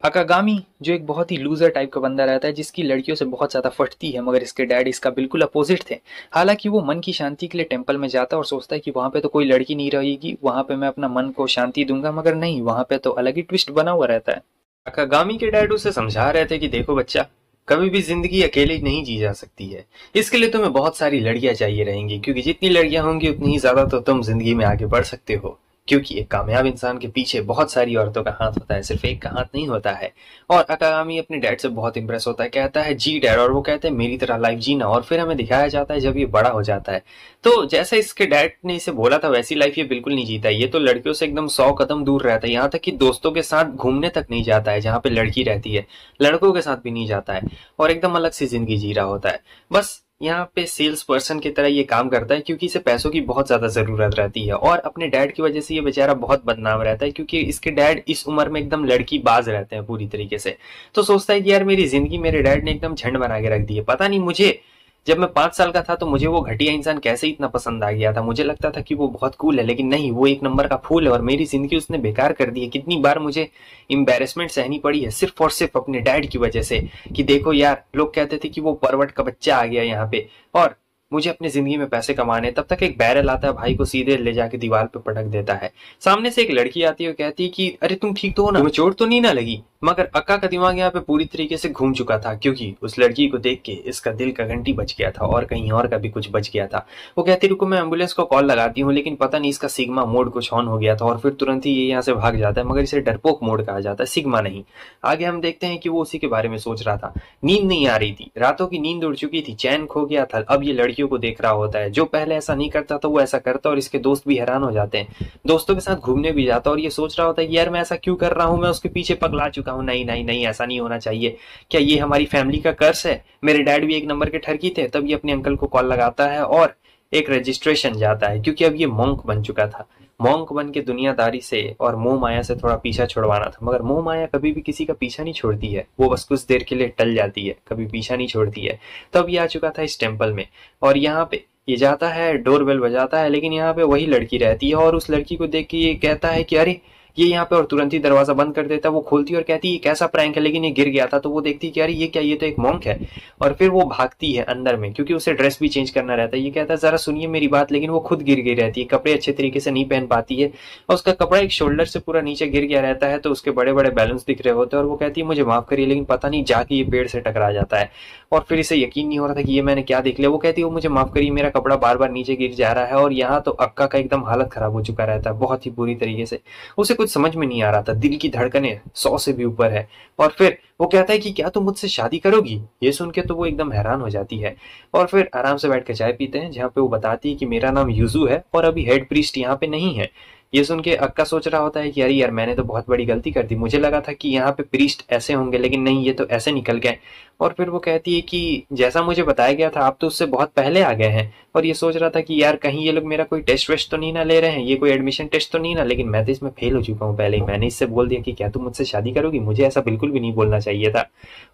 अकागामी जो एक बहुत ही लूजर टाइप का बंदा रहता है जिसकी लड़कियों से बहुत ज़्यादा फटती है, मगर इसके डैड इसका बिल्कुल अपोजिट थे। हालांकि वो मन की शांति के लिए टेंपल में जाता है और सोचता है कि वहां पे तो कोई लड़की नहीं रहेगी, वहां पे मैं अपना मन को शांति दूंगा, मगर नहीं, वहां पे तो अलग ही ट्विस्ट बना हुआ रहता है। अकागामी के डैड उसे समझा रहे थे कि देखो बच्चा, कभी भी जिंदगी अकेले नहीं जी जा सकती है। इसके लिए तुम्हें बहुत सारी लड़कियां चाहिए रहेंगी, क्योंकि जितनी लड़कियां होंगी उतनी ही ज्यादा तो तुम जिंदगी में आगे बढ़ सकते हो। क्योंकि एक कामयाब इंसान के पीछे बहुत सारी औरतों का हाथ होता है, सिर्फ एक का हाथ नहीं होता है। और अकागामी अपने डैड से बहुत इंप्रेस होता है, कहता है जी डैड, और वो कहते हैं मेरी तरह लाइफ जीना। और फिर हमें दिखाया जाता है जब ये बड़ा हो जाता है, तो जैसा इसके डैड ने इसे बोला था वैसी लाइफ ये बिल्कुल नहीं जीता है। ये तो लड़कियों से एकदम 100 कदम दूर रहता है, यहाँ तक कि दोस्तों के साथ घूमने तक नहीं जाता है जहाँ पे लड़की रहती है, लड़कों के साथ भी नहीं जाता है, और एकदम अलग सी जिंदगी जी रहा होता है। बस यहाँ पे सेल्स पर्सन की तरह ये काम करता है, क्योंकि इसे पैसों की बहुत ज्यादा जरूरत रहती है। और अपने डैड की वजह से ये बेचारा बहुत बदनाम रहता है, क्योंकि इसके डैड इस उम्र में एकदम लड़की बाज रहते हैं पूरी तरीके से। तो सोचता है कि यार मेरी जिंदगी मेरे डैड ने एकदम झंड बना के रख दी है। पता नहीं मुझे जब मैं 5 साल का था तो मुझे वो घटिया इंसान कैसे इतना पसंद आ गया था। मुझे लगता था कि वो बहुत कूल है, लेकिन नहीं, वो एक नंबर का फूल है और मेरी जिंदगी उसने बेकार कर दी है। कितनी बार मुझे एम्बेरसमेंट सहनी पड़ी है सिर्फ और सिर्फ अपने डैड की वजह से, कि देखो यार, लोग कहते थे कि वो परवट का बच्चा आ गया यहाँ पे, और मुझे अपनी जिंदगी में पैसे कमाने। तब तक एक बैरल आता है, भाई को सीधे ले जाके दीवार पे पटक देता है। सामने से एक लड़की आती है और कहती है कि अरे तुम ठीक तो हो ना, तुम्हें चोट तो नहीं ना लगी। मगर अक्का का दिमाग यहाँ पे पूरी तरीके से घूम चुका था, क्योंकि उस लड़की को देख के इसका दिल का घंटी बज गया था और कहीं और का भी कुछ बज गया था। वो कहती रुको मैं एम्बुलेंस को कॉल लगाती हूँ, लेकिन पता नहीं इसका सिग्मा मोड कुछ ऑन हो गया था और फिर तुरंत ही ये यहाँ से भाग जाता है। मगर इसे डरपोक मोड कहा जाता है, सिग्मा नहीं। आगे हम देखते हैं कि वो उसी के बारे में सोच रहा था। नींद नहीं आ रही थी, रातों की नींद उड़ चुकी थी, चैन खो गया था। अब ये लड़कियों को देख रहा होता है, जो पहले ऐसा नहीं करता था वो ऐसा करता, और इसके दोस्त भी हैरान हो जाते हैं। दोस्तों के साथ घूमने भी जाता और ये सोच रहा होता है कि यार मैं ऐसा क्यों कर रहा हूँ, मैं उसके पीछे पगला चुका हूँ। नहीं नहीं नहीं, ऐसा नहीं होना चाहिए। क्या ये हमारी फैमिली का कर्स है? मेरे डैड भी एक नंबर के ठरकी थे। तब ये अपने अंकल को कॉल लगाता है और एक रजिस्ट्रेशन जाता है, क्योंकि अब ये मॉन्क बन चुका था। मॉन्क बन के दुनियादारी से और मोह माया से थोड़ा पीछा छुड़वाना था। मगर मोह माया कभी भी किसी का पीछा नहीं छोड़ती है, वो बस कुछ देर के लिए टल जाती है, कभी पीछा नहीं छोड़ती है। तब ये आ चुका था इस टेम्पल में, और यहाँ पे ये जाता है, डोरबेल बजाता है, लेकिन यहाँ पे वही लड़की रहती है। और उस लड़की को देख के ये कहता है कि अरे ये यहाँ पे, और तुरंत ही दरवाजा बंद कर देता है। वो खोलती है और कहती है ये कैसा प्रैंक है, लेकिन ये गिर गया था। तो वो देखती है कि अरे ये क्या, ये तो एक मॉन्क है। और फिर वो भागती है अंदर में, क्योंकि उसे ड्रेस भी चेंज करना रहता है। ये कहता है जरा सुनिए मेरी बात, लेकिन वो खुद गिर गई रहती है, कपड़े अच्छे तरीके से नहीं पहन पाती है, और उसका कपड़ा एक शोल्डर से पूरा नीचे गिर गया रहता है, तो उसके बड़े बड़े बैलेंस दिख रहे होते हैं। और वो कहती है मुझे माफ करिए, लेकिन पता नहीं जाके ये पेड़ से टकरा जाता है। और फिर इसे यकीन नहीं हो रहा था कि ये मैंने क्या देख लिया। वो कहती है मुझे माफ करिए, मेरा कपड़ा बार बार नीचे गिर जा रहा है। और यहाँ तो अक्का का एकदम हालत खराब हो चुका रहता है, बहुत ही बुरी तरीके से। उसे कुछ समझ में नहीं आ रहा था, दिल की धड़कनें 100 से भी ऊपर है। और फिर वो कहता है कि क्या तुम मुझसे शादी करोगी? ये सुन के तो वो एकदम हैरान हो जाती है। और फिर आराम से बैठ के चाय पीते हैं, जहाँ पे वो बताती है कि मेरा नाम यूजू है और अभी हेड प्रीस्ट यहाँ पे नहीं है। ये सुन के अक्का सोच रहा होता है कि अरे यार, मैंने तो बहुत बड़ी गलती कर दी, मुझे लगा था कि यहाँ पे प्रीस्ट ऐसे होंगे, लेकिन नहीं, ये तो ऐसे निकल गए। और फिर वो कहती है कि जैसा मुझे बताया गया था आप तो उससे बहुत पहले आ गए हैं। और ये सोच रहा था कि यार कहीं ये लोग मेरा कोई टेस्ट वेस्ट तो नहीं ना ले रहे हैं, ये कोई एडमिशन टेस्ट तो नहीं ना, लेकिन मैं तो इसमें फेल हो चुका हूँ पहले ही। मैंने इससे बोल दिया कि क्या तुम मुझसे शादी करोगी? मुझे ऐसा बिल्कुल भी नहीं बोलना चाहिए था।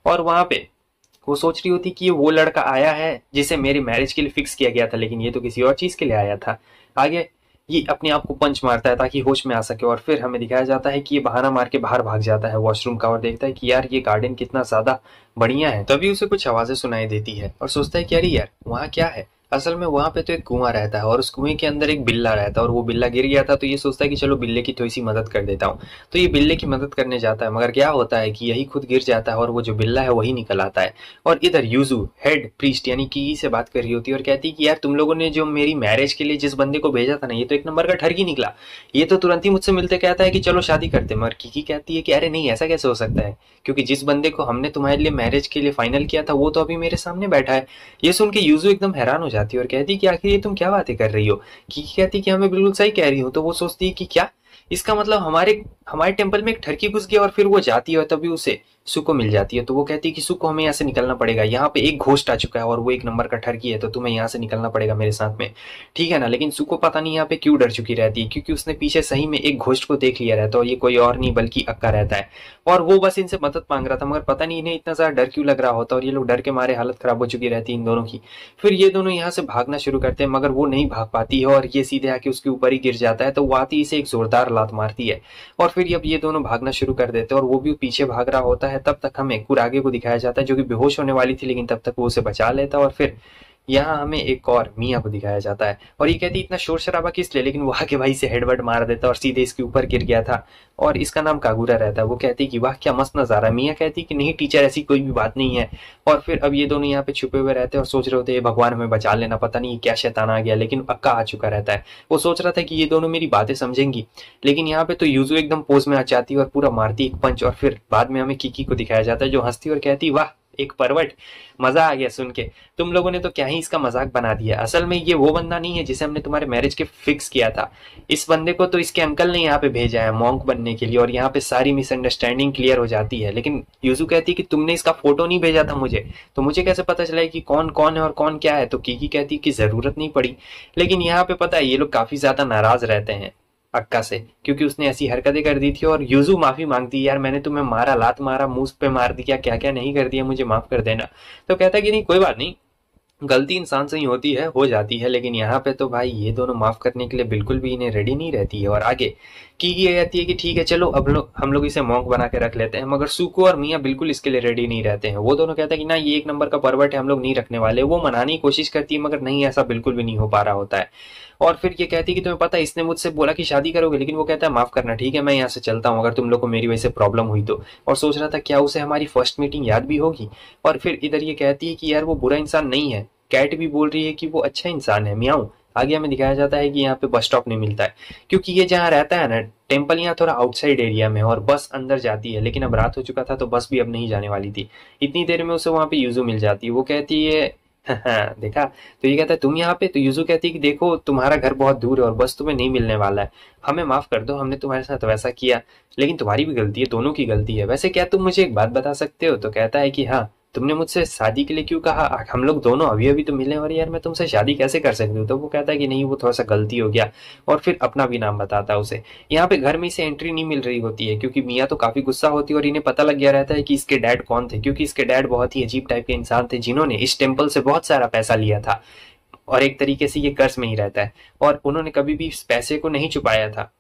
और वहां पे वो सोच रही होती कि ये वो लड़का आया है जिसे मेरी मैरिज के लिए फिक्स किया गया था, लेकिन ये तो किसी और चीज के लिए आया था। आगे ये अपने आप को पंच मारता है ताकि होश में आ सके, और फिर हमें दिखाया जाता है कि ये बहाना मार के बाहर भाग जाता है वॉशरूम का, और देखता है कि यार ये गार्डन कितना ज्यादा बढ़िया है। तभी उसे कुछ आवाजें सुनाई देती है और सोचता है कि अरे यार वहाँ क्या है। असल में वहां पे तो एक कुआं रहता है और उस कुएं के अंदर एक बिल्ला रहता है, और वो बिल्ला गिर गया था। तो ये सोचता है कि चलो बिल्ले की थोड़ी सी मदद कर देता हूँ। तो ये बिल्ले की मदद करने जाता है, मगर क्या होता है कि यही खुद गिर जाता है और वो जो बिल्ला है वही निकल आता है। और इधर यूजू हेड प्रीस्ट यानी कि से बात कर रही होती है और कहती है कि यार तुम लोगों ने जो मेरी मैरिज के लिए जिस बंदे को भेजा था ना, ये तो एक नंबर का ठरकी निकला। ये तो तुरंत ही मुझसे मिलते कहता है कि चलो शादी करते। मगर किकी कहती है कि अरे नहीं, ऐसा कैसे हो सकता है, क्योंकि जिस बंदे को हमने तुम्हारे लिए मैरिज के लिए फाइनल किया था वो तो अभी मेरे सामने बैठा है। ये सुन के यूजू एकदम हैरान हो जाती है और कहती है कि आखिर ये तुम क्या बातें कर रही हो। किकी कहती है कि मैं बिल्कुल सही कह रही हूँ। तो वो सोचती है कि क्या, इसका मतलब हमारे हमारे टेम्पल में एक ठरकी घुस गया, और फिर वो जाती है और तभी उसे सुको मिल जाती है। तो वो कहती है कि सुको हमें यहाँ से निकलना पड़ेगा, यहाँ पे एक घोस्ट आ चुका है और वो एक नंबर का ठरकी है, तो तुम्हें यहाँ से निकलना पड़ेगा मेरे साथ में, ठीक है ना। लेकिन सुको पता नहीं यहाँ पे क्यों डर चुकी रहती है, क्योंकि उसने पीछे सही में एक घोस्ट को देख लिया रहता है और ये कोई और नहीं बल्कि अक्का रहता है। और वो बस इनसे मदद मांग रहा था, मगर पता नहीं इन्हें इतना ज्यादा डर क्यों लग रहा होता और ये लोग डर के मारे हालत खराब हो चुकी रहती है इन दोनों की। फिर ये दोनों यहाँ से भागना शुरू करते हैं, मगर वो नहीं भाग पाती है और ये सीधे आके उसके ऊपर ही गिर जाता है। तो वो आती इसे एक जोरदार लात मारती है और फिर अब ये दोनों भागना शुरू कर देते हैं और वो भी पीछे भाग रहा होता है। तब तक हमें कुरागे को दिखाया जाता है जो कि बेहोश होने वाली थी, लेकिन तब तक वो उसे बचा लेता है। और फिर यहाँ हमें एक और मिया को दिखाया जाता है और ये कहती इतना शोर शराबा किस लिए, लेकिन वो आके भाई से हेडबट मार देता है और सीधे इसके ऊपर गिर गया था और इसका नाम कागुरा रहता है। वो कहती कि वाह क्या मस्त नजारा। मिया कहती कि नहीं टीचर, ऐसी कोई भी बात नहीं है। और फिर अब ये दोनों यहाँ पे छुपे हुए रहते हैं और सोच रहे होते हैं भगवान हमें बचा लेना, पता नहीं क्या शैतान आ गया। लेकिन अक्का आ चुका रहता है। वो सोच रहा था कि ये दोनों मेरी बातें समझेंगी, लेकिन यहाँ पे तो यूजू एकदम पोज में आ जाती है और पूरा मारती एक पंच। और फिर बाद में हमें किकी को दिखाया जाता है जो हंसती और कहती वाह एक परवट, मजा आ गया सुन के, तुम लोगों ने तो क्या ही इसका मजाक बना दिया। असल में ये वो बंदा नहीं है जिसे हमने तुम्हारे मैरिज के फिक्स किया था। इस बंदे को तो इसके अंकल ने यहाँ पे भेजा है मॉन्क बनने के लिए और यहाँ पे सारी मिसअंडरस्टैंडिंग क्लियर हो जाती है। लेकिन यूजू कहती है कि तुमने इसका फोटो नहीं भेजा था मुझे, तो मुझे कैसे पता चला कि कौन कौन है और कौन क्या है। तो कीकी कहती है कि जरूरत नहीं पड़ी। लेकिन यहाँ पे पता है ये लोग काफी ज्यादा नाराज रहते हैं अक्का से, क्योंकि उसने ऐसी हरकतें कर दी थी। और यूजू माफी मांगती है, यार मैंने तुम्हें मारा, लात मारा, मुंह पे मार दिया, क्या क्या नहीं कर दिया, मुझे माफ कर देना। तो कहता है कि नहीं कोई बात नहीं, गलती इंसान से ही होती है, हो जाती है। लेकिन यहाँ पे तो भाई ये दोनों माफ करने के लिए बिल्कुल भी इन्हें रेडी नहीं रहती है। और आगे की ये कहती है कि ठीक है चलो अब हम लोग इसे मॉन्क बना के रख लेते हैं। मगर सुको और मिया बिल्कुल इसके लिए रेडी नहीं रहते हैं। वो दोनों कहते हैं कि ना ये एक नंबर का परवर्ट है, हम लोग नहीं रखने वाले। वो मनाने की कोशिश करती है मगर नहीं, ऐसा बिल्कुल भी नहीं हो पा रहा होता है। और फिर ये कहती है कि तुम्हें पता है इसने मुझसे बोला कि शादी करोगे, लेकिन वो कहता है माफ करना, ठीक है मैं यहाँ से चलता हूँ अगर तुम लोग को मेरी वजह से प्रॉब्लम हुई तो। और सोच रहा था क्या उसे हमारी फर्स्ट मीटिंग याद भी होगी। और फिर इधर ये कहती है कि यार वो बुरा इंसान नहीं है। कैट भी बोल रही है कि वो अच्छा इंसान है। मियाऊ आगे हमें दिखाया जाता है कि यहाँ पे बस स्टॉप नहीं मिलता है, क्योंकि ये जहाँ रहता है ना टेम्पल यहाँ थोड़ा आउटसाइड एरिया में और बस अंदर जाती है। लेकिन अब रात हो चुका था तो बस भी अब नहीं जाने वाली थी। इतनी देर में उसे वहां पे यूजू मिल जाती है। वो कहती है हाँ देखा, तो ये कहता है तुम यहाँ पे। तो यूजू कहती है कि देखो तुम्हारा घर बहुत दूर है और बस तुम्हें नहीं मिलने वाला है, हमें माफ कर दो, हमने तुम्हारे साथ वैसा किया, लेकिन तुम्हारी भी गलती है, दोनों की गलती है। वैसे क्या तुम मुझे एक बात बता सकते हो। तो कहता है कि हाँ, तुमने मुझसे शादी के लिए क्यों कहा, हम लोग दोनों अभी अभी तो मिले और यार मैं तुमसे शादी कैसे कर सकती हूँ। तो वो कहता है कि नहीं वो थोड़ा सा गलती हो गया और फिर अपना भी नाम बताता है उसे। यहाँ पे घर में इसे एंट्री नहीं मिल रही होती है क्योंकि मियाँ तो काफी गुस्सा होती है और इन्हें पता लग गया रहता है कि इसके डैड कौन थे, क्योंकि इसके डैड बहुत ही अजीब टाइप के इंसान थे जिन्होंने इस टेम्पल से बहुत सारा पैसा लिया था और एक तरीके से ये कर्ज में ही रहता है और उन्होंने कभी भी इस पैसे को नहीं छुपाया था,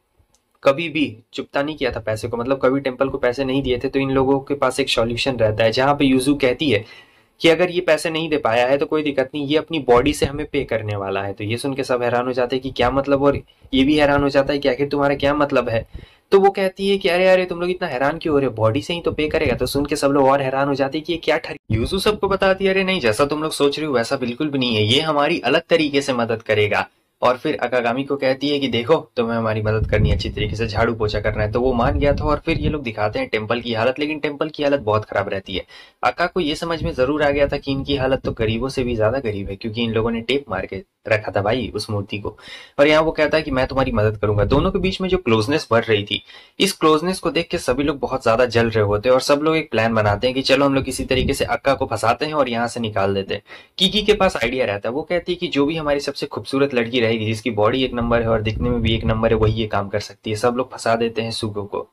कभी भी चुकता नहीं किया था पैसे को, मतलब कभी टेम्पल को पैसे नहीं दिए थे। तो इन लोगों के पास एक सॉल्यूशन रहता है जहां पे यूजू कहती है कि अगर ये पैसे नहीं दे पाया है तो कोई दिक्कत नहीं, ये अपनी बॉडी से हमें पे करने वाला है। तो ये सुन के सब हैरान हो जाते हैं कि क्या मतलब, और ये भी हैरान हो जाता है कि आखिर तुम्हारा क्या मतलब है। तो वो कहती है कि अरे अरे तुम लोग इतना हैरान क्यों हो रहे हो, बॉडी से ही तो पे करेगा। तो सुन के सब लोग और हैरान हो जाते हैं कि ये क्या ठग। यूजू सबको बताती है अरे नहीं, जैसा तुम लोग सोच रहे हो वैसा बिल्कुल भी नहीं है, ये हमारी अलग तरीके से मदद करेगा। और फिर अकागामी को कहती है कि देखो तुम्हें हमारी मदद करनी है, अच्छी तरीके से झाड़ू पोछा करना है। तो वो मान गया था और फिर ये लोग दिखाते हैं टेम्पल की हालत, लेकिन टेम्पल की हालत बहुत खराब रहती है। अक्का को ये समझ में जरूर आ गया था कि इनकी हालत तो गरीबों से भी ज्यादा गरीब है, क्योंकि इन लोगों ने टेप मार के रखा था भाई उस मूर्ति को। और यहाँ वो कहता है कि मैं तुम्हारी मदद करूंगा। दोनों के बीच में जो क्लोजनेस बढ़ रही थी, इस क्लोजनेस को देख के सभी लोग बहुत ज्यादा जल रहे होते हैं और सब लोग एक प्लान बनाते हैं कि चलो हम लोग किसी तरीके से अक्का को फंसाते हैं और यहाँ से निकाल देते हैं। कीकी के पास आइडिया रहता है, वो कहती है कि जो भी हमारी सबसे खूबसूरत लड़की रहेगी जिसकी बॉडी एक नंबर है और दिखने में भी एक नंबर है, वही ये काम कर सकती है। सब लोग फंसा देते हैं सुको को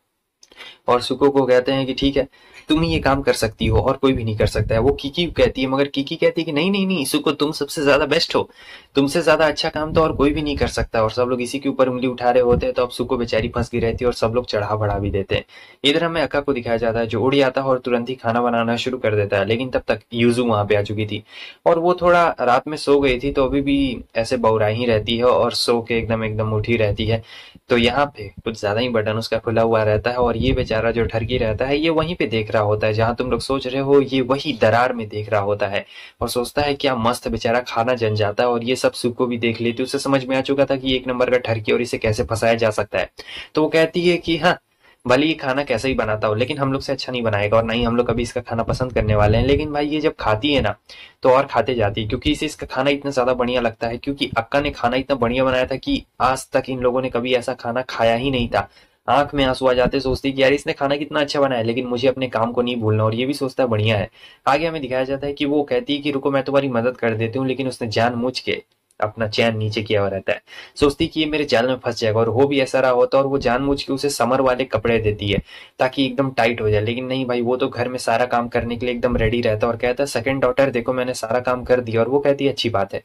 और सुको को कहते हैं कि ठीक है तुम ही ये काम कर सकती हो और कोई भी नहीं कर सकता है। वो कीकी कहती है, मगर कीकी कहती है कि नहीं नहीं नहीं सुको तुम सबसे ज्यादा बेस्ट हो, तुमसे ज्यादा अच्छा काम तो और कोई भी नहीं कर सकता। और सब लोग इसी के ऊपर उंगली उठा रहे होते हैं। तो अब सुको बेचारी फंस गई रहती है और सब लोग चढ़ा बढ़ा भी देते हैं। इधर हमें अक्का को दिखाया जाता है जो उड़ आता है और तुरंत ही खाना बनाना शुरू कर देता है। लेकिन तब तक यूजू वहां पे आ चुकी थी और वो थोड़ा रात में सो गई थी, तो अभी भी ऐसे बौराई ही रहती है और सो के एकदम एकदम उठी रहती है। तो यहाँ पे कुछ ज्यादा ही बटन उसका खुला हुआ रहता है और ये बेचारा जो ठरकी रहता है ये वहीं पे देख रहा होता है जहां तुम लोग सोच रहे हो, ये वही दरार में देख रहा होता है और सोचता है क्या मस्त बेचारा खाना जन जाता है। और ये सब सुको भी देख लेती, उसे समझ में आ चुका था कि ये एक नंबर का ठरकी और इसे कैसे फंसाया जा सकता है। तो वो कहती है कि हाँ भले ये खाना कैसे ही बनाता हो लेकिन हम लोग से अच्छा नहीं बनाएगा और नहीं हम लोग कभी इसका खाना पसंद करने वाले हैं। लेकिन भाई ये जब खाती है ना तो और खाते जाती है, क्योंकि इसे इसका खाना इतना ज्यादा बढ़िया लगता है, क्योंकि अक्का ने खाना इतना बढ़िया बनाया था कि आज तक इन लोगों ने कभी ऐसा खाना खाया ही नहीं था। आंख में आंसू आ जाते हैं, सोचती है कि यार इसने खाना कितना अच्छा बनाया, लेकिन मुझे अपने काम को नहीं भूलना, और ये भी सोचता है बढ़िया है। आगे हमें दिखाया जाता है कि वो कहती है कि रुको मैं तुम्हारी मदद कर देती हूँ, लेकिन उसने जानबूझ के अपना चैन नीचे किया हुआ रहता है। सोचती कि ये मेरे जाल में फंस जाएगा, और हो भी ऐसा रहा होता है, और वो जानबूझ के उसे समर वाले कपड़े देती है ताकि एकदम टाइट हो जाए। लेकिन नहीं भाई, वो तो घर में सारा काम करने के लिए एकदम रेडी रहता है और कहता है सेकंड डॉटर देखो मैंने सारा काम कर दिया, और वो कहती है अच्छी बात है।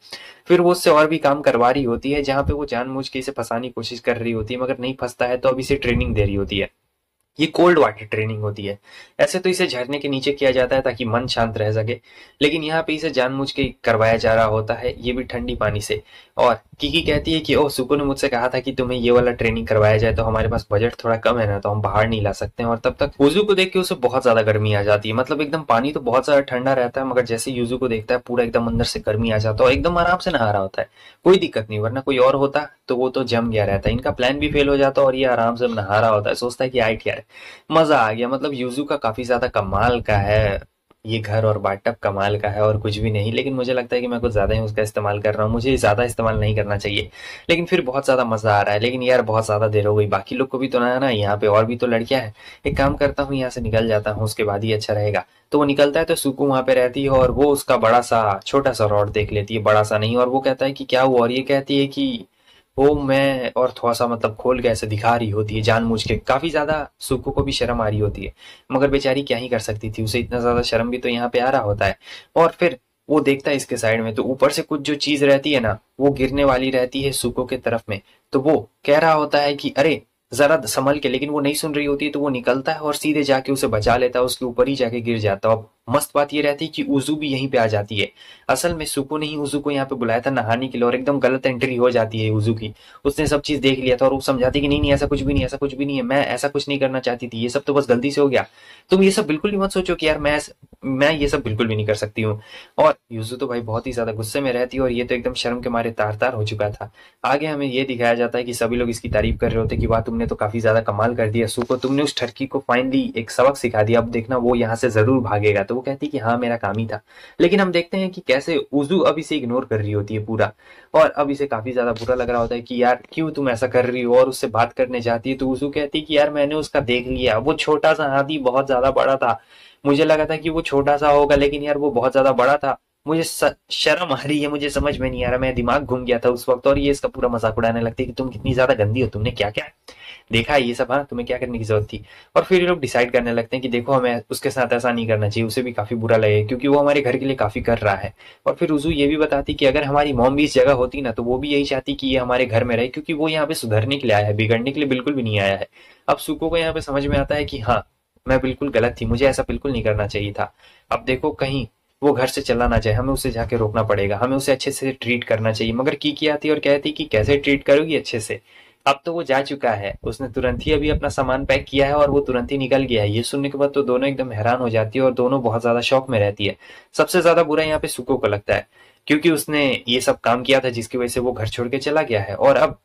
फिर वो उससे और भी काम करवा रही होती है, जहाँ पे वो जानबूझ के इसे फंसाने की कोशिश कर रही होती है, मगर नहीं फंसता है तो अब इसे ट्रेनिंग दे रही होती है। ये कोल्ड वाटर ट्रेनिंग होती है। ऐसे तो इसे झरने के नीचे किया जाता है ताकि मन शांत रह सके, लेकिन यहाँ पे इसे जानबूझ के करवाया जा रहा होता है, ये भी ठंडी पानी से। और कीकी कहती है कि ओह सुको ने मुझसे कहा था कि तुम्हें ये वाला ट्रेनिंग करवाया जाए, तो हमारे पास बजट थोड़ा कम है ना, तो हम बाहर नहीं ला सकते हैं। और तब तक यूजू को देख के उसे बहुत ज्यादा गर्मी आ जाती है। मतलब एकदम पानी तो बहुत ज्यादा ठंडा रहता है, मगर जैसे यूजू को देखता है पूरा एकदम अंदर से गर्मी आ जाता है, और एकदम आराम से नहा रहा होता है, कोई दिक्कत नहीं। वरना कोई और होता तो वो तो जम गया रहता, इनका प्लान भी फेल हो जाता और ये आराम से नहा रहा होता है। सोचता है कि आइट यार मजा आ गया। मतलब यूजू का काफी ज्यादा कमाल का है ये घर, और बाथटब कमाल का है और कुछ भी नहीं। लेकिन मुझे लगता है कि मैं कुछ ज्यादा ही उसका इस्तेमाल कर रहा हूँ, मुझे ज्यादा इस्तेमाल नहीं करना चाहिए। लेकिन फिर बहुत ज्यादा मजा आ रहा है। लेकिन यार बहुत ज्यादा देर हो गई, बाकी लोग को भी तो ना आना, यहाँ पे और भी तो लड़कियां हैं। एक काम करता हूँ यहाँ से निकल जाता हूँ, उसके बाद ही अच्छा रहेगा। तो वो निकलता है तो सुकू वहां पे रहती है, और वो उसका बड़ा सा छोटा सा रॉड देख लेती है, बड़ा सा नहीं। और वो कहता है कि क्या हुआ, और ये कहती है कि वो मैं, और थोड़ा-सा मतलब खोल के ऐसे दिखा रही होती है जानबूझ के। काफ़ी ज़्यादा सुको को भी शर्म आ रही होती है, मगर बेचारी क्या ही कर सकती थी, उसे इतना ज़्यादा शर्म भी तो यहाँ पे आ रहा होता है। और फिर वो देखता है इसके साइड में, तो ऊपर से कुछ जो चीज़ रहती है ना, वो गिरने वाली रहती है सुको के तरफ में। तो वो कह रहा होता है कि अरे! ज़रा संभल के, लेकिन वो नहीं सुन रही होती है, तो वो निकलता है और सीधे जाके उसे बचा लेता है, उसके ऊपर ही जाके गिर जाता है। अब मस्त बात ये रहती है कि उज़ू भी यहीं पे आ जाती है। असल में सुको ने ही उज़ू को यहाँ पे बुलाया था नहाने के लिए, और एकदम गलत एंट्री हो जाती है उज़ू की। उसने सब चीज़ देख लिया था, और वो समझाती कि नहीं नहीं ऐसा कुछ भी नहीं, ऐसा कुछ भी नहीं है, मैं ऐसा कुछ नहीं करना चाहती थी, ये सब तो बस गलती से हो गया। तुम ये सब बिल्कुल भी मत सोचो कि यार मैं ये सब बिल्कुल भी नहीं कर सकती हूँ। और युज़ू तो भाई बहुत ही ज़्यादा गुस्से में रहती है, और ये तो एकदम शर्म के मारे तार-तार हो चुका था। आगे हमें ये दिखाया जाता है कि सभी लोग इसकी तारीफ कर रहे होते हैं कि वाह तुमने तो काफ़ी ज़्यादा कमाल कर दिया सुको, तुमने उस ठरकी को फाइनली एक सबक सिखा दिया, अब देखना वो यहाँ से ज़रूर भागेगा। तो वो कहती है कि हाँ मेरा काम ही था। लेकिन हम देखते हैं कि कैसे उज़ू अब इसे इग्नोर कर रही होती है पूरा, और अब इसे काफ़ी ज़्यादा बुरा लग रहा होता है कि यार क्यों तुम ऐसा कर रही हो, और उससे बात करने जाती है तो उज़ू कहती है कि यार मैंने उसका देख लिया, वो छोटा सा हाथी बहुत ज़्यादा बड़ा था। मुझे लगा था कि वो छोटा सा होगा, लेकिन यार वो बहुत ज़्यादा बड़ा था। मुझे शर्म आ रही है, मुझे समझ में नहीं आ रहा, मेरा दिमाग घूम गया था उस वक्त। और ये इसका पूरा मजाक उड़ाने लगती है कि तुम कितनी ज्यादा गंदी हो, तुमने क्या क्या देखा है ये सब, हाँ तुम्हें क्या करने की जरूरत थी। और फिर ये लोग डिसाइड करने लगते हैं कि देखो हमें उसके साथ ऐसा नहीं करना चाहिए, उसे भी काफी बुरा लगे क्योंकि वो हमारे घर के लिए काफी कर रहा है। और फिर उजू ये भी बताती कि अगर हमारी मॉम भी इस जगह होती ना, तो वो भी यही चाहती कि ये हमारे घर में रहे, क्योंकि वो यहाँ पे सुधरने के लिए आया है, बिगड़ने के लिए बिल्कुल भी नहीं आया है। अब सुको को यहाँ पे समझ में आता है कि हाँ मैं बिल्कुल गलत थी, मुझे ऐसा बिल्कुल नहीं करना चाहिए था। अब देखो कहीं वो घर से चला ना जाए, हमें उसे जाके रोकना पड़ेगा, हमें उसे अच्छे से ट्रीट करना चाहिए। मगर की आती है और कहती कि कैसे ट्रीट करोगी अच्छे से। अब तो वो जा चुका है, उसने तुरंत ही अभी अपना सामान पैक किया है और वो तुरंत ही निकल गया है। ये सुनने के बाद तो दोनों एकदम हैरान हो जाती है और दोनों बहुत ज्यादा शौक में रहती है। सबसे ज्यादा बुरा यहाँ पे सुको को लगता है, क्योंकि उसने ये सब काम किया था जिसकी वजह से वो घर छोड़ के चला गया है, और अब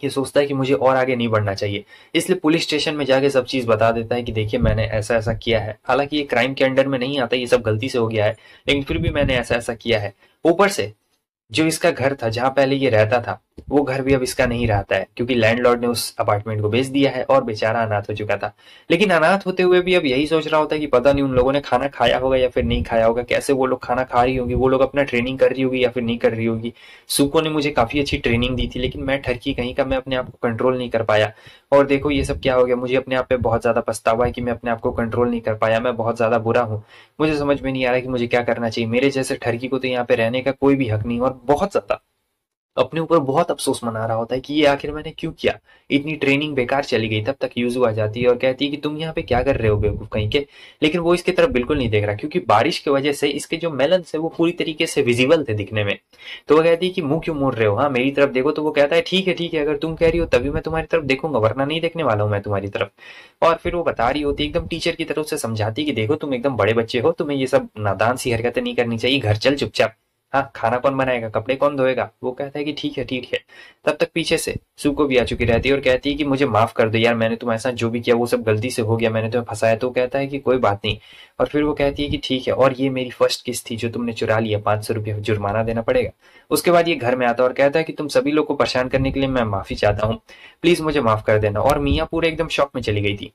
ये सोचता है कि मुझे और आगे नहीं बढ़ना चाहिए। इसलिए पुलिस स्टेशन में जाके सब चीज बता देता है कि देखिए मैंने ऐसा ऐसा किया है। हालांकि ये क्राइम के अंडर में नहीं आता, ये सब गलती से हो गया है, लेकिन फिर भी मैंने ऐसा ऐसा किया है। ऊपर से जो इसका घर था जहाँ पहले ये रहता था, वो घर भी अब इसका नहीं रहता है, क्योंकि लैंडलॉर्ड ने उस अपार्टमेंट को बेच दिया है और बेचारा अनाथ हो चुका था। लेकिन अनाथ होते हुए भी अब यही सोच रहा होता है कि पता नहीं उन लोगों ने खाना खाया होगा या फिर नहीं खाया होगा, कैसे वो लोग खाना खा रही होगी, वो लोग अपना ट्रेनिंग कर रही होगी या फिर नहीं कर रही होगी। सुको ने मुझे काफी अच्छी ट्रेनिंग दी थी, लेकिन मैं ठरकी कहीं का, मैं अपने आप को कंट्रोल नहीं कर पाया। और देखो ये सब क्या हो गया, मुझे अपने आप पे बहुत ज्यादा पछतावा है कि मैं अपने आप को कंट्रोल नहीं कर पाया, मैं बहुत ज्यादा बुरा हूँ। मुझे समझ में नहीं आ रहा कि मुझे क्या करना चाहिए। मेरे जैसे ठरकी को तो यहाँ पे रहने का कोई भी हक नहीं, और बहुत ज्यादा अपने ऊपर बहुत अफसोस मना रहा होता है कि ये आखिर मैंने क्यों किया, इतनी ट्रेनिंग बेकार चली गई। तब तक यूजू आ जाती है और कहती है कि तुम यहाँ पे क्या कर रहे हो बेवकूफ कहीं के। लेकिन वो इसकी तरफ बिल्कुल नहीं देख रहा, क्योंकि बारिश की वजह से इसके जो मेलन्स है वो पूरी तरीके से विजिबल थे दिखने में। तो वो कहती है कि मुंह क्यों मोड़ रहे हो, हाँ मेरी तरफ देखो। तो वो कहता है ठीक है अगर तुम कह रही हो तभी मैं तुम्हारी तरफ देखूंगा, वरना नहीं देखने वाला हूँ मैं तुम्हारी तरफ। और फिर वो बता रही होती है एकदम टीचर की तरफ से समझाती कि देखो तुम एकदम बड़े बच्चे हो, तुम्हें ये सब नादान सी हरकतें नहीं करनी चाहिए, घर चल चुपचाप। हाँ, खाना कौन बनाएगा, कपड़े कौन धोएगा? वो कहता है कि ठीक है ठीक है। तब तक पीछे से सुको भी आ चुकी रहती है और कहती है कि मुझे माफ कर दो यार, मैंने तुम्हारे साथ जो भी किया वो सब गलती से हो गया, मैंने तुम्हें फंसाया। तो वो कहता है कि कोई बात नहीं। और फिर वो कहती है कि ठीक है, और ये मेरी फर्स्ट किस्त थी जो तुमने चुरा लिया, 500 रुपये जुर्माना देना पड़ेगा। उसके बाद ये घर में आता है और कहता है कि तुम सभी लोग को परेशान करने के लिए मैं माफी चाहता हूँ, प्लीज मुझे माफ कर देना। और मियाँ पूरे एकदम शॉक में चली गई थी,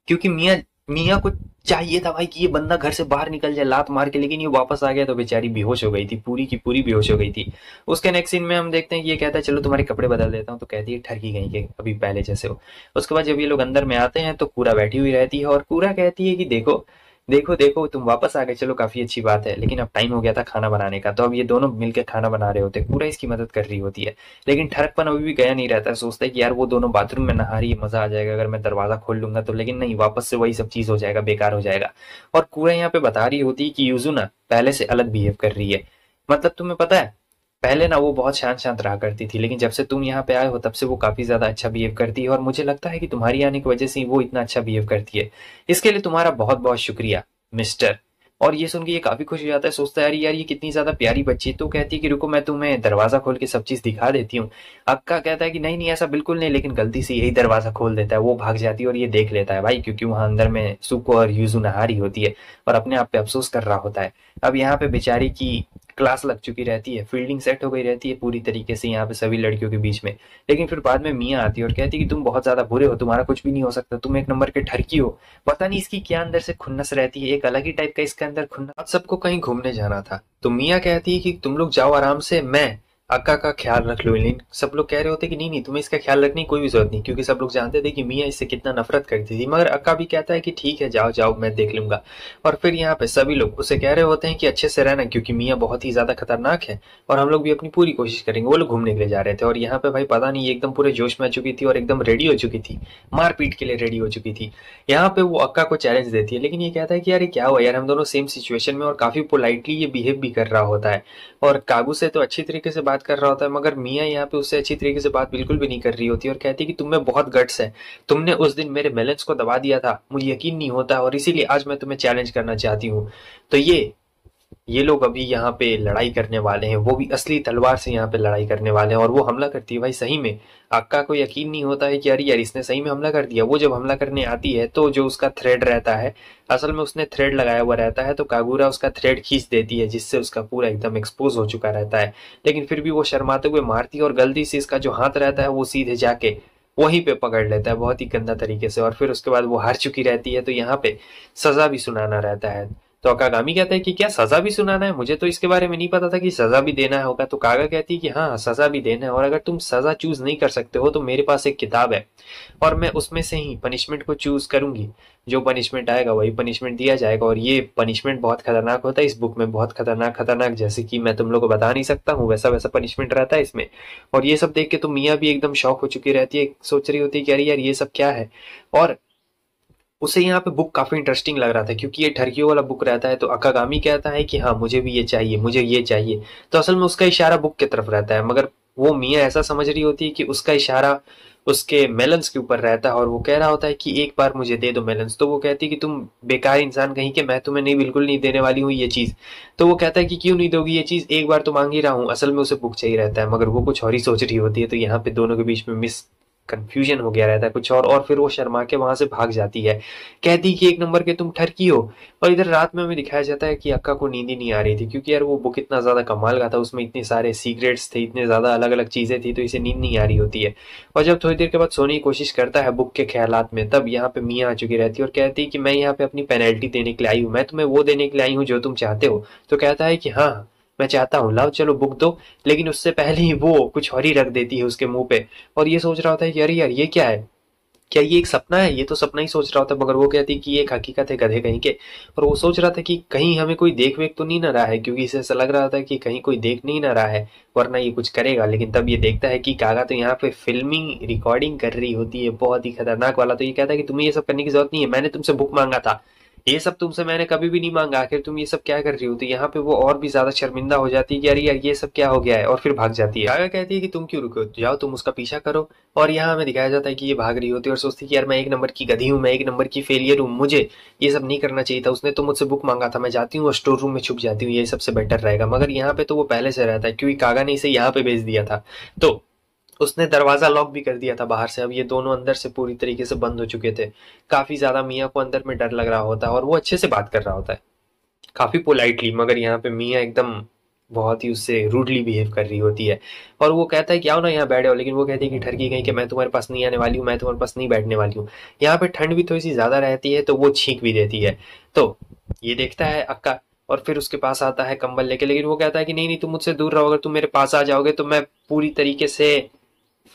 क्योंकि मियाँ मियाँ को चाहिए था भाई कि ये बंदा घर से बाहर निकल जाए लात मार के, लेकिन ये वापस आ गया तो बेचारी बेहोश हो गई थी, पूरी की पूरी बेहोश हो गई थी। उसके नेक्स्ट सीन में हम देखते हैं कि ये कहता है चलो तुम्हारे कपड़े बदल देता हूँ, तो कहती है ठरकी गई के अभी पहले जैसे हो। उसके बाद जब ये लोग अंदर में आते हैं तो कूरा बैठी हुई रहती है और कूरा कहती है कि देखो देखो देखो तुम वापस आ गए, चलो काफी अच्छी बात है, लेकिन अब टाइम हो गया था खाना बनाने का। तो अब ये दोनों मिलकर खाना बना रहे होते हैं, पूरा इसकी मदद कर रही होती है। लेकिन ठरकपन अभी भी गया नहीं रहता है, सोचता है कि यार वो दोनों बाथरूम में नहा रही है, मजा आ जाएगा अगर मैं दरवाजा खोल लूंगा तो, लेकिन नहीं, वापस से वही सब चीज हो जाएगा, बेकार हो जाएगा। और कूड़ा यहाँ पे बता रही होती है कि यूजू ना पहले से अलग बिहेव कर रही है। मतलब तुम्हें पता है, पहले ना वो बहुत शांत शांत रहा करती थी, लेकिन जब से तुम यहाँ पे आए हो तब से वो काफी ज्यादा अच्छा बिहेव करती है, और मुझे लगता है कि तुम्हारी आने की वजह से ही वो इतना अच्छा बिहेव करती है। इसके लिए तुम्हारा बहुत बहुत शुक्रिया मिस्टर। और ये सुन के ये काफी खुश हो जाता है, सोचता है यार यार ये कितनी ज्यादा प्यारी बच्ची है। तो कहती है कि रुको मैं तुम्हें दरवाजा खोल के सब चीज दिखा देती हूँ। अक्का कहता है कि नहीं नहीं ऐसा बिल्कुल नहीं, लेकिन गलती से यही दरवाजा खोल देता है। वो भाग जाती है और ये देख लेता है भाई, क्योंकि वहां अंदर में सुको और यूजू नहा रही होती है और अपने आप पे अफसोस कर रहा होता है। अब यहाँ पे बेचारी की क्लास लग चुकी रहती है, फील्डिंग सेट हो गई रहती है पूरी तरीके से यहाँ पे सभी लड़कियों के बीच में। लेकिन फिर बाद में मियाँ आती है और कहती है कि तुम बहुत ज्यादा बुरे हो, तुम्हारा कुछ भी नहीं हो सकता, तुम एक नंबर के ठरकी हो। पता नहीं इसकी क्या अंदर से खुन्नस रहती है, एक अलग ही टाइप का इसके अंदर खुन्नस। अब सबको कहीं घूमने जाना था तो मियाँ कहती है कि तुम लोग जाओ आराम से, मैं अक्का का ख्याल रख लो। लेकिन सब लोग कह रहे होते कि नहीं नहीं तुम्हें इसका ख्याल रखने की कोई भी जरूरत नहीं, क्योंकि सब लोग जानते थे कि मियाँ इससे कितना नफरत करती थी। मगर अक्का भी कहता है कि ठीक है जाओ जाओ मैं देख लूंगा। और फिर यहाँ पे सभी लोग उसे कह रहे होते हैं कि अच्छे से रहना, क्योंकि मियाँ बहुत ही ज्यादा खतरनाक है और हम लोग भी अपनी पूरी कोशिश करेंगे। वो लोग घूमने के लिए जा रहे थे और यहाँ पे भाई पता नहीं एकदम पूरे जोश में आ चुकी थी और एकदम रेडी हो चुकी थी, मारपीट के लिए रेडी हो चुकी थी। यहाँ पे वो अक्का को चैलेंज देती है, लेकिन ये कहता है कि यार ये क्या हुआ यार, हम दोनों सेम सिचुएशन में, और काफी पोलाइटली ये बिहेव भी कर रहा होता है और कागू से तो अच्छी तरीके से बात कर रहा होता है, मगर मियाँ यहाँ पे उससे अच्छी तरीके से बात बिल्कुल भी नहीं कर रही होती और कहती है कि तुम में बहुत गट्स है, तुमने उस दिन मेरे बैलेंस को दबा दिया था, मुझे यकीन नहीं होता और इसीलिए आज मैं तुम्हें चैलेंज करना चाहती हूँ। तो ये लोग अभी यहाँ पे लड़ाई करने वाले हैं, वो भी असली तलवार से यहाँ पे लड़ाई करने वाले हैं। और वो हमला करती है भाई सही में। अक्का को यकीन नहीं होता है कि अरे यार इसने सही में हमला कर दिया। वो जब हमला करने आती है तो जो उसका थ्रेड रहता है, असल में उसने थ्रेड लगाया हुआ रहता है, तो कागुरा उसका थ्रेड खींच देती है, जिससे उसका पूरा एकदम एक्सपोज हो चुका रहता है। लेकिन फिर भी वो शर्माते हुए मारती है और गलती से इसका जो हाथ रहता है वो सीधे जाके वहीं पे पकड़ लेता है बहुत ही गंदा तरीके से। और फिर उसके बाद वो हार चुकी रहती है, तो यहाँ पे सजा भी सुनाना रहता है। तो अकागामी कहता है कि क्या सजा भी सुनाना है, मुझे तो इसके बारे में नहीं पता था कि सजा भी देना होगा। तो कागा कहती है कि हाँ सजा भी देना है, और अगर तुम सजा चूज नहीं कर सकते हो तो मेरे पास एक किताब है और मैं उसमें से ही पनिशमेंट को चूज करूंगी, जो पनिशमेंट आएगा वही पनिशमेंट दिया जाएगा। और ये पनिशमेंट बहुत खतरनाक होता है इस बुक में, बहुत खतरनाक खतरनाक, जैसे कि मैं तुम लोग को बता नहीं सकता हूँ, वैसा वैसा पनिशमेंट रहता है इसमें। और ये सब देख के तो मियाँ भी एकदम शौक हो चुकी रहती है, सोच रही होती है कि अरे यार ये सब क्या है। और उसे यहाँ पे बुक काफी इंटरेस्टिंग लग रहा था, क्योंकि ये ठरकियों वाला बुक रहता है। तो अकागामी कहता है कि हाँ मुझे भी ये चाहिए, मुझे ये चाहिए। तो असल में उसका इशारा बुक की तरफ रहता है, मगर वो मियाँ ऐसा समझ रही होती है कि उसका इशारा उसके मेलन्स के ऊपर रहता है, और वो कह रहा होता है कि एक बार मुझे दे दो मेलन्स। तो वो कहती है कि तुम बेकार इंसान कहीं के, मैं तुम्हें नहीं बिल्कुल नहीं देने वाली हूँ ये चीज। तो वो कहता है कि क्यों नहीं दोगी ये चीज, एक बार तो मांग ही रहा हूँ। असल में उसे बुक चाहिए रहता है, मगर वो कुछ और ही सोच रही होती है। तो यहाँ पे दोनों के बीच में मिस कंफ्यूजन हो गया रहता है कुछ और फिर वो शर्मा के वहां से भाग जाती है, कहती कि एक नंबर के तुम ठरकी हो। और इधर रात में हमें दिखाया जाता है कि अक्का को नींद ही नहीं आ रही थी, क्योंकि यार वो बुक इतना ज्यादा कमाल का था, उसमें इतने सारे सीक्रेट्स थे, इतने ज्यादा अलग अलग चीजें थी, तो इसे नींद नहीं आ रही होती है। और जब थोड़ी देर के बाद सोने की कोशिश करता है बुक के ख्यालात में, तब यहाँ पे मियाँ आ चुकी रहती है और कहती है कि मैं यहाँ पे अपनी पेनल्टी देने के लिए आई हूँ, मैं तुम्हें वो देने के लिए आई हूँ जो तुम चाहते हो। तो कहता है कि हाँ मैं चाहता हूँ, लाओ चलो बुक दो। लेकिन उससे पहले ही वो कुछ और ही रख देती है उसके मुंह पे, और ये सोच रहा होता है कि अरे यार ये क्या है, क्या ये एक सपना है, ये तो सपना ही सोच रहा होता है। मगर वो कहती कि ये एक हकीकत है गधे कहीं के। और वो सोच रहा था कि कहीं हमें कोई देख वेख तो नहीं ना रहा है, क्योंकि इसे ऐसा लग रहा था कि कहीं कोई देख नहीं ना रहा है, वरना ये कुछ करेगा। लेकिन तब ये देखता है कि कागा तो यहाँ पे फिल्मिंग रिकॉर्डिंग कर रही होती है, बहुत ही खतरनाक वाला। तो ये कहता है कि तुम्हें ये सब करने की जरूरत नहीं है, मैंने तुमसे बुक मांगा था, ये सब तुमसे मैंने कभी भी नहीं मांगा, आखिर तुम ये सब क्या कर रही हो। तो यहाँ पे वो और भी ज्यादा शर्मिंदा हो जाती है कि अरे यार ये सब क्या हो गया है, और फिर भाग जाती है। कागा कहती है कि तुम क्यों रुको, जाओ तुम उसका पीछा करो। और यहाँ हमें दिखाया जाता है कि ये भाग रही होती है और सोचती है कि यार मैं एक नंबर की गधी हूँ, मैं एक नंबर की फेलियर हूँ, मुझे ये सब नहीं करना चाहिए था। उसने तो मुझसे बुक मांगा था, मैं जाती हूँ और स्टोर रूम में छुप जाती हूँ, ये सबसे बेटर रहेगा। मगर यहाँ पे तो वो पहले से रहता है क्योंकि कागा ने इसे यहाँ पे भेज दिया था। तो उसने दरवाजा लॉक भी कर दिया था बाहर से। अब ये दोनों अंदर से पूरी तरीके से बंद हो चुके थे। काफी ज्यादा मियाँ को अंदर में डर लग रहा होता है और वो अच्छे से बात कर रहा होता है, काफी पोलाइटली। मगर यहाँ पे मियाँ एकदम बहुत ही उससे रूडली बिहेव कर रही होती है। और वो कहता है कि आओ ना यहाँ बैठे हो, लेकिन वो कहती है कि ठरकी कहीं कि मैं तुम्हारे पास नहीं आने वाली हूँ, मैं तुम्हारे पास नहीं बैठने वाली हूँ। यहाँ पे ठंड भी थोड़ी सी ज्यादा रहती है तो वो छींक भी देती है। तो ये देखता है अक्का और फिर उसके पास आता है कंबल लेके, लेकिन वो कहता है कि नहीं नहीं, तुम मुझसे दूर रहो, अगर तुम मेरे पास आ जाओगे तो मैं पूरी तरीके से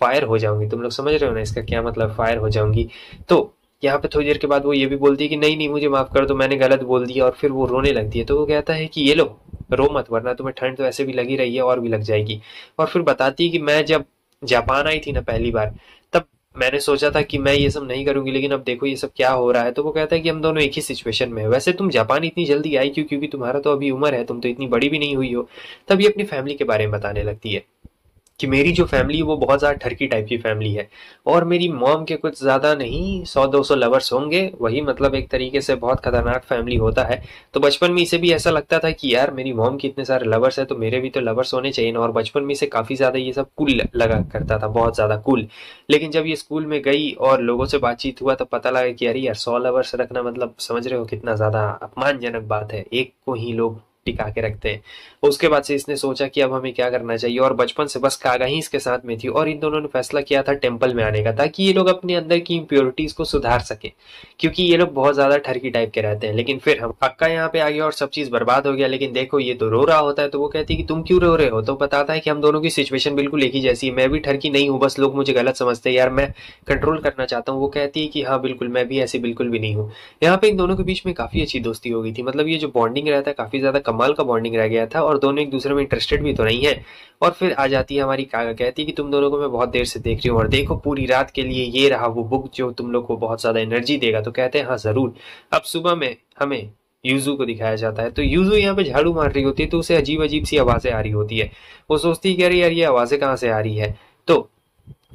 फायर हो जाऊंगी। तुम लोग समझ रहे हो ना इसका क्या मतलब, फायर हो जाऊंगी। तो यहाँ पे थोड़ी देर के बाद वो ये भी बोलती है कि नहीं नहीं मुझे माफ कर दो, मैंने गलत बोल दिया। और फिर वो रोने लगती है। तो वो कहता है कि ये लो, रो मत, वरना तुम्हें ठंड तो ऐसे भी लगी रही है और भी लग जाएगी। और फिर बताती है कि मैं जब जापान आई थी ना पहली बार, तब मैंने सोचा था कि मैं ये सब नहीं करूंगी, लेकिन अब देखो ये सब क्या हो रहा है। तो वो कहता है कि हम दोनों एक ही सिचुएशन में है। वैसे तुम जापान इतनी जल्दी आई क्यों, क्योंकि तुम्हारा तो अभी उम्र है, तुम तो इतनी बड़ी भी नहीं हुई हो। तब ये अपनी फैमिली के बारे में बताने लगती है कि मेरी जो फैमिली है वो बहुत ज़्यादा ठरकी टाइप की फैमिली है, और मेरी मॉम के कुछ ज़्यादा नहीं 100-200 लवर्स होंगे, वही मतलब एक तरीके से बहुत खतरनाक फैमिली होता है। तो बचपन में इसे भी ऐसा लगता था कि यार मेरी मॉम के इतने सारे लवर्स हैं तो मेरे भी तो लवर्स होने चाहिए ना, और बचपन में इसे काफ़ी ज़्यादा ये सब कूल लगा करता था, बहुत ज़्यादा कूल। लेकिन जब ये स्कूल में गई और लोगों से बातचीत हुआ तब पता लगा कि अरे यार 100 लवर्स रखना मतलब समझ रहे हो कितना ज़्यादा अपमानजनक बात है, एक को ही लोग टिका के रखते हैं। उसके बाद से इसने सोचा कि अब हमें क्या करना चाहिए, और बचपन से बस कागा ही इसके साथ में थी, और इन दोनों ने फैसला किया था टेम्पल में आने का, ताकि ये लोग अपने अंदर की इम्प्योरिटीज को सुधार सके, क्योंकि ये लोग बहुत ज्यादा ठरकी टाइप के रहते हैं। लेकिन फिर हम अक्का यहाँ पे आ गया और सब चीज बर्बाद हो गया। लेकिन देखो ये तो रो रहा होता है, तो वो कहती है कि तुम क्यों रो रहे हो। तो बताता है कि हम दोनों की सिचुएशन बिल्कुल एक ही जैसी है, मैं भी ठरकी नहीं हूँ, बस लोग मुझे गलत समझते हैं यार, मैं कंट्रोल करना चाहता हूँ। वो कहती है कि हाँ बिल्कुल, मैं भी ऐसी बिल्कुल भी नहीं हूँ। यहाँ पे इन दोनों के बीच में काफी अच्छी दोस्ती हो गई थी, मतलब ये जो बॉन्डिंग रहता है काफी ज्यादा कमाल का बॉन्डिंग रह गया था, और दोनों एक दूसरे में इंटरेस्टेड भी तो नहीं है। और फिर आ जाती है हमारी कागा, कहती है कि तुम दोनों को मैं बहुत देर से देख रही हूँ, और देखो पूरी रात के लिए ये रहा वो बुक जो तुम लोग को बहुत ज्यादा एनर्जी देगा। तो कहते हैं हाँ जरूर। अब सुबह में हमें यूजू को दिखाया जाता है। तो यूजू यहाँ पे झाड़ू मार रही होती है, तो उसे अजीब अजीब सी आवाजें आ रही होती है। वो सोचती है कि अरे यार ये आवाजें कहाँ से आ रही है। तो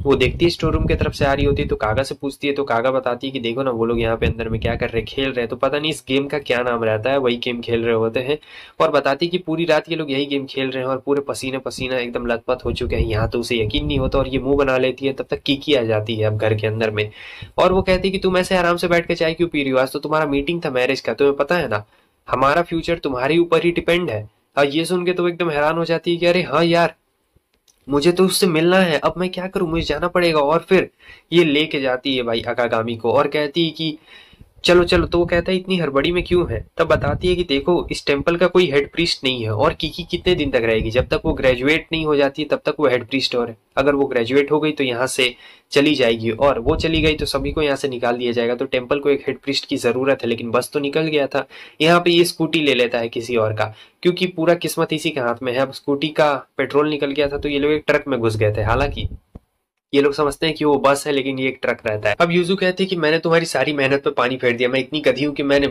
वो देखती है स्टोर रूम की तरफ से आ रही होती है, तो कागा से पूछती है। तो कागा बताती है कि देखो ना वो लोग यहाँ पे अंदर में क्या कर रहे हैं, खेल रहे हैं। तो पता नहीं इस गेम का क्या नाम रहता है, वही गेम खेल रहे होते हैं। और बताती है कि पूरी रात ये लोग यही गेम खेल रहे हैं और पूरे पसीने पसीना एकदम लथपथ हो चुके हैं। यहाँ तो उसे यकीन नहीं होता और ये मुंह बना लेती है। तब तक कीकी आ जाती है अब घर के अंदर में, और वो कहती है कि तुम ऐसे आराम से बैठ के चाय क्यों पी रही हो, आज तो तुम्हारा मीटिंग था मैरिज का, तुम्हें पता है ना हमारा फ्यूचर तुम्हारे ऊपर ही डिपेंड है। और ये सुन के तो एकदम हैरान हो जाती है कि अरे हाँ यार, मुझे तो उससे मिलना है, अब मैं क्या करूं, मुझे जाना पड़ेगा। और फिर ये लेके जाती है भाई अकागामी को और कहती है कि चलो चलो। तो वो कहता है इतनी हड़बड़ी में क्यों है। तब बताती है कि देखो इस टेम्पल का कोई हेड प्रीस्ट नहीं है, और कीकी कितने दिन तक रहेगी, जब तक वो ग्रेजुएट नहीं हो जाती तब तक वो हेड प्रीस्ट और है। अगर वो ग्रेजुएट हो गई तो यहाँ से चली जाएगी, और वो चली गई तो सभी को यहाँ से निकाल दिया जाएगा। तो टेम्पल को एक हेड प्रीस्ट की जरूरत है, लेकिन बस तो निकल गया था। यहाँ पे ये स्कूटी ले लेता है किसी और का, क्योंकि पूरा किस्मत इसी के हाथ में है। अब स्कूटी का पेट्रोल निकल गया था तो ये लोग एक ट्रक में घुस गए थे। हालांकि ये लोग समझते हैं कि वो बस है, लेकिन ये एक ट्रक रहता है। अब यूजू कहती है कि मैंने तुम्हारी सारी मेहनत पे पानी फेर दिया, मैं इतनी गधी हूं कि मैंने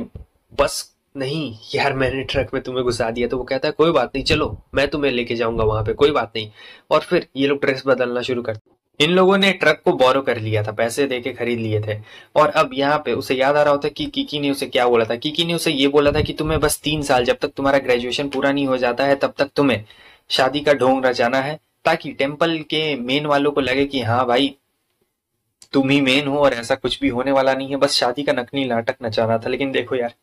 बस नहीं यार मैंने ट्रक में तुम्हें घुसा दिया। तो वो कहता है कोई बात नहीं, चलो मैं तुम्हें लेके जाऊंगा वहां पे, कोई बात नहीं। और फिर ये लोग ड्रेस बदलना शुरू करते। इन लोगों ने ट्रक को बोरो कर लिया था, पैसे देके खरीद लिए थे। और अब यहाँ पे उसे याद आ रहा होता है कि कीकी ने उसे क्या बोला था। कीकी ने उसे ये बोला था कि तुम्हें बस 3 साल, जब तक तुम्हारा ग्रेजुएशन पूरा नहीं हो जाता है तब तक तुम्हें शादी का ढोंग रचाना है, ताकि टेम्पल के मेन वालों को लगे कि हाँ भाई तुम ही मेन हो, और ऐसा कुछ भी होने वाला नहीं है, बस शादी का नकली नाटक नचाना था। लेकिन देखो यार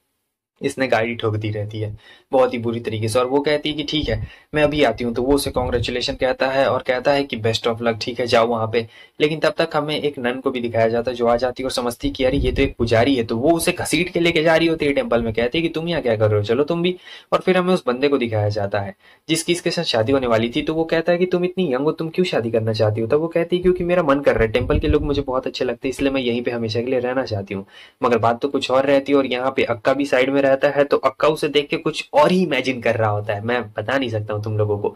इसने गाड़ी ठोक दी रहती है बहुत ही बुरी तरीके से, और वो कहती है कि ठीक है मैं अभी आती हूँ। तो वो उसे कॉन्ग्रेचुलेशन कहता है और कहता है कि बेस्ट ऑफ लक, ठीक है जाओ वहां पे। लेकिन तब तक हमें एक नन को भी दिखाया जाता है जो आ जाती है और समझती कि अरे ये तो एक पुजारी है। तो वो उसे घसीट के लेके जा रही होती है टेम्पल में, कहती है कि तुम यहाँ क्या कर रहे हो, चलो तुम भी। और फिर हमें उस बंदे को दिखाया जाता है जिसकी इसके साथ शादी होने वाली थी। तो वो कहता है कि तुम इतनी यंग हो, तुम क्यों शादी करना चाहती हो। तो वो कहती है क्योंकि मेरा मन कर रहा है, टेम्पल के लोग मुझे बहुत अच्छे लगते हैं, इसलिए मैं यहीं पे हमेशा के लिए रहना चाहती हूँ। मगर बात तो कुछ और रहती है, और यहाँ पे अक्का भी साइड में रहता है। तो अक्का उसे देख के कुछ और ही इमेजिन कर रहा होता है, मैं बता नहीं सकता हूँ तुम लोगों को।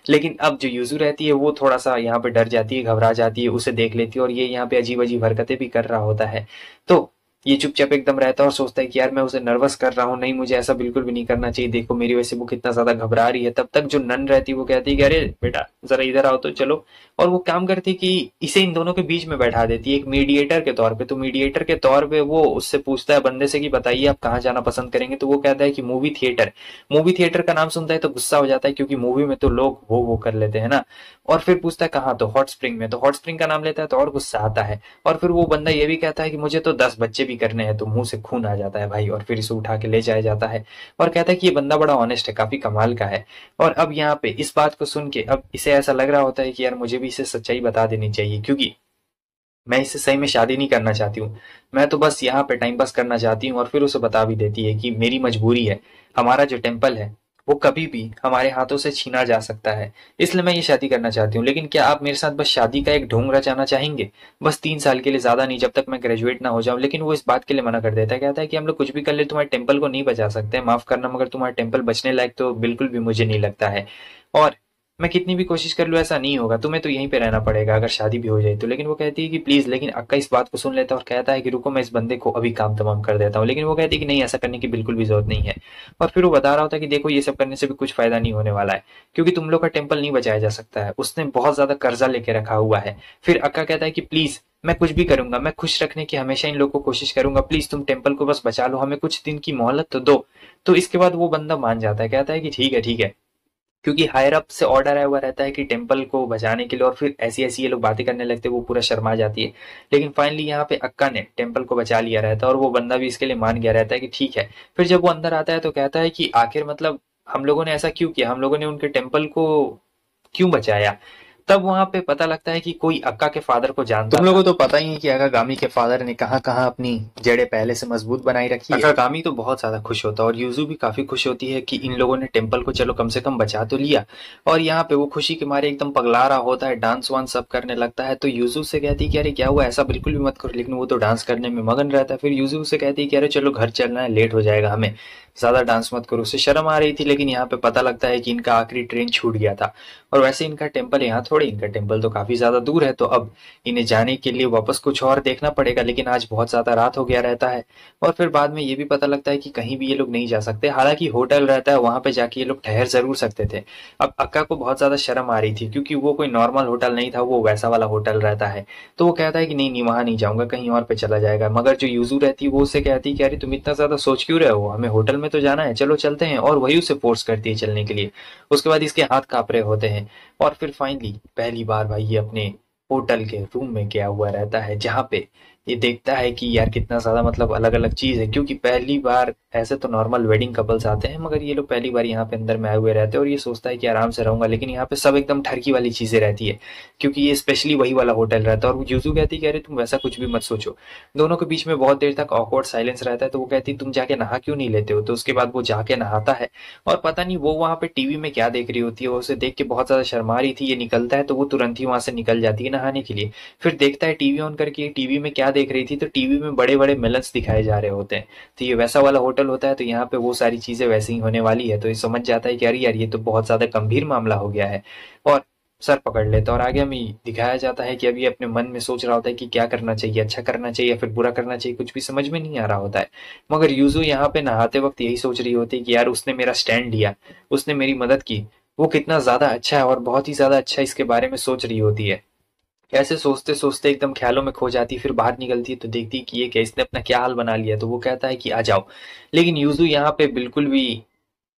लेकिन अब जो यूजू रहती है वो थोड़ा सा यहाँ पे डर जाती है, घबरा जाती है, उसे देख लेती है, और ये यहाँ पे अजीब अजीब हरकतें भी कर रहा होता है। तो ये चुपचाप एकदम रहता है और सोचता है कि यार मैं उसे नर्वस कर रहा हूँ, नहीं मुझे ऐसा बिल्कुल भी नहीं करना चाहिए, देखो मेरी वजह से वो कितना ज्यादा घबरा रही है। तब तक जो नन रहती है वो कहती है कि अरे बेटा जरा इधर आओ तो चलो। और वो काम करती है कि इसे इन दोनों के बीच में बैठा देती है एक मीडिएटर के तौर पे। तो मीडिएटर के तौर पे वो उससे पूछता है बंदे से कि बताइए आप कहाँ जाना पसंद करेंगे। तो वो कहता है कि मूवी थिएटर। मूवी थिएटर का नाम सुनता है तो गुस्सा हो जाता है, क्योंकि मूवी में तो लोग वो कर लेते हैं ना। और फिर पूछता है कहाँ, तो हॉट स्प्रिंग में। तो हॉट स्प्रिंग का नाम लेता है तो और गुस्सा आता है। और फिर वो बंदा ये भी कहता है कि मुझे तो 10 बच्चे भी करने हैं। तो मुंह से खून आ जाता है भाई, और फिर इसे उठा के ले जाया जाता है। और कहता है कि ये बंदा बड़ा ऑनेस्ट है, काफी कमाल का है। और अब यहाँ पे इस बात को सुन के अब इसे ऐसा लग रहा होता है कि यार मुझे भी इसे सच्चाई बता देनी चाहिए, क्योंकि मैं इससे सही में शादी नहीं करना चाहती हूँ। मैं तो बस यहाँ पे टाइम पास करना चाहती हूँ। और फिर उसे बता भी देती है कि मेरी मजबूरी है, हमारा जो टेम्पल है वो कभी भी हमारे हाथों से छीना जा सकता है, इसलिए मैं ये शादी करना चाहती हूँ। लेकिन क्या आप मेरे साथ बस शादी का एक ढोंग रचाना चाहेंगे, बस 3 साल के लिए, ज्यादा नहीं, जब तक मैं ग्रेजुएट ना हो जाऊं। लेकिन वो इस बात के लिए मना कर देता है, कहता है कि हम लोग कुछ भी कर ले तुम्हारे टेम्पल को नहीं बचा सकते, माफ करना मगर तुम्हारा टेम्पल बचने लायक तो बिल्कुल भी मुझे नहीं लगता है। और मैं कितनी भी कोशिश कर लूँ ऐसा नहीं होगा, तुम्हें तो यहीं पे रहना पड़ेगा अगर शादी भी हो जाए तो। लेकिन वो कहती है कि प्लीज। लेकिन अक्का इस बात को सुन लेता है और कहता है कि रुको मैं इस बंदे को अभी काम तमाम कर देता हूँ। लेकिन वो कहती है कि नहीं, ऐसा करने की बिल्कुल भी जरूरत नहीं है। और फिर वो बता रहा होता है कि देखो ये सब करने से भी कुछ फायदा नहीं होने वाला है, क्योंकि तुम लोग का टेम्पल नहीं बचाया जा सकता है, उसने बहुत ज्यादा कर्जा लेके रखा हुआ है। फिर अक्का कहता है कि प्लीज मैं कुछ भी करूंगा, मैं खुश रखने की हमेशा इन लोगों को कोशिश करूंगा, प्लीज तुम टेम्पल को बस बचा लो, हमें कुछ दिन की मोहलत तो दो। तो इसके बाद वो बंदा मान जाता है, कहता है कि ठीक है ठीक है, क्योंकि हायर अप से ऑर्डर आया हुआ रहता है कि टेम्पल को बचाने के लिए। और फिर ऐसी ऐसी ये लोग बातें करने लगते हैं, वो पूरा शर्मा जाती है। लेकिन फाइनली यहाँ पे अक्का ने टेम्पल को बचा लिया रहता है और वो बंदा भी इसके लिए मान गया रहता है कि ठीक है। फिर जब वो अंदर आता है तो कहता है कि आखिर मतलब हम लोगों ने ऐसा क्यों किया, हम लोगों ने उनके टेम्पल को क्यों बचाया। तब वहां पे पता लगता है कि कोई अक्का के फादर को जानता तुम था। लोगों को तो पता ही है कि अकागामी के फादर ने कहाँ कहाँ अपनी जड़ें पहले से मजबूत बनाई रखी है। अकागामी तो बहुत ज्यादा खुश होता है और यूजू भी काफी खुश होती है कि इन लोगों ने टेम्पल को चलो कम से कम बचा तो लिया। और यहाँ पे वो खुशी के मारे एकदम पगला रहा होता है, डांस वांस सब करने लगता है। तो यूजू से कहती है कि अरे क्या हुआ, ऐसा बिल्कुल भी मत करो। लेकिन वो तो डांस करने में मगन रहता है। फिर यूजू से कहती है कि अरे चलो घर चलना है, लेट हो जाएगा हमें, ज्यादा डांस मत करो। उसे शर्म आ रही थी, लेकिन यहाँ पे पता लगता है कि इनका आखिरी ट्रेन छूट गया था। और वैसे इनका टेम्पल यहाँ थोड़े, इनका टेम्पल तो काफी ज्यादा दूर है। तो अब इन्हें जाने के लिए वापस कुछ और देखना पड़ेगा। लेकिन आज बहुत ज्यादा रात हो गया रहता है। और फिर बाद में ये भी पता लगता है कि कहीं भी ये लोग नहीं जा सकते, हालांकि होटल रहता है वहां पे जाके ये लोग ठहर जरूर सकते थे। अब अक्का को बहुत ज्यादा शर्म आ रही थी, क्योंकि वो कोई नॉर्मल होटल नहीं था, वो वैसा वाला होटल रहता है। तो वो कहता है कि नहीं नहीं वहां नहीं जाऊंगा, कहीं और पे चला जाएगा। मगर जो यूजू रहती है वो उसे कहती है कि अरे तुम इतना ज्यादा सोच क्यों रहे हो, हमें होटल में तो जाना है, चलो चलते हैं। और वही उसे फोर्स करती है चलने के लिए। उसके बाद इसके हाथ कांप रहे होते हैं। और फिर फाइनली पहली बार भाई ये अपने होटल के रूम में गया हुआ रहता है, जहाँ पे ये देखता है कि यार कितना ज्यादा मतलब अलग अलग चीज है। क्योंकि पहली बार, ऐसे तो नॉर्मल वेडिंग कपल्स आते हैं मगर ये लोग पहली बार यहाँ पे अंदर में आए हुए रहते हैं। और ये सोचता है कि आराम से रहूंगा, लेकिन यहाँ पे सब एकदम ठरकी वाली चीजें रहती है, क्योंकि ये स्पेशली वही वाला होटल रहता है। और वो यूजू कहती है कि अरे तुम वैसा कुछ भी मत सोचो। दोनों के बीच में बहुत देर तक ऑकवर्ड साइलेंस रहता है। तो वो कहती है तुम जाके नहा क्यों नहीं लेते हो। तो उसके बाद वो जाके नहाता है। और पता नहीं वो वहां पे टीवी में क्या देख रही होती है, वो उसे देख के बहुत ज्यादा शर्मा रही थी। ये निकलता है तो वो तुरंत ही वहां से निकल जाती है नहाने के लिए। फिर देखता है टीवी ऑन करके, टीवी में क्या देख रही थी, तो टीवी में बड़े बड़े मिलन्स दिखाए जा रहे होते हैं। तो ये वैसा वाला होटल होता है, तो यहाँ पे वो सारी चीजें वैसे ही होने वाली है। तो ये समझ जाता है कि अरे यार ये तो बहुत ज्यादा गंभीर मामला हो गया है। और सर पकड़ लेता है। और आगे हमें दिखाया जाता है कि अभी अपने मन में सोच रहा होता है कि क्या करना चाहिए, अच्छा करना चाहिए या फिर बुरा करना चाहिए, कुछ भी समझ में नहीं आ रहा होता है। मगर यूजू यहाँ पे नहाते वक्त यही सोच रही होती है कि यार उसने मेरा स्टैंड लिया, उसने मेरी मदद की, वो कितना ज्यादा अच्छा है और बहुत ही ज्यादा अच्छा इसके बारे में सोच रही होती है। ऐसे सोचते सोचते एकदम ख्यालों में खो जाती। फिर बाहर निकलती है तो देखती है कि ये क्या, इसने अपना क्या हाल बना लिया। तो वो कहता है कि आ जाओ। लेकिन यूजू यहाँ पे बिल्कुल भी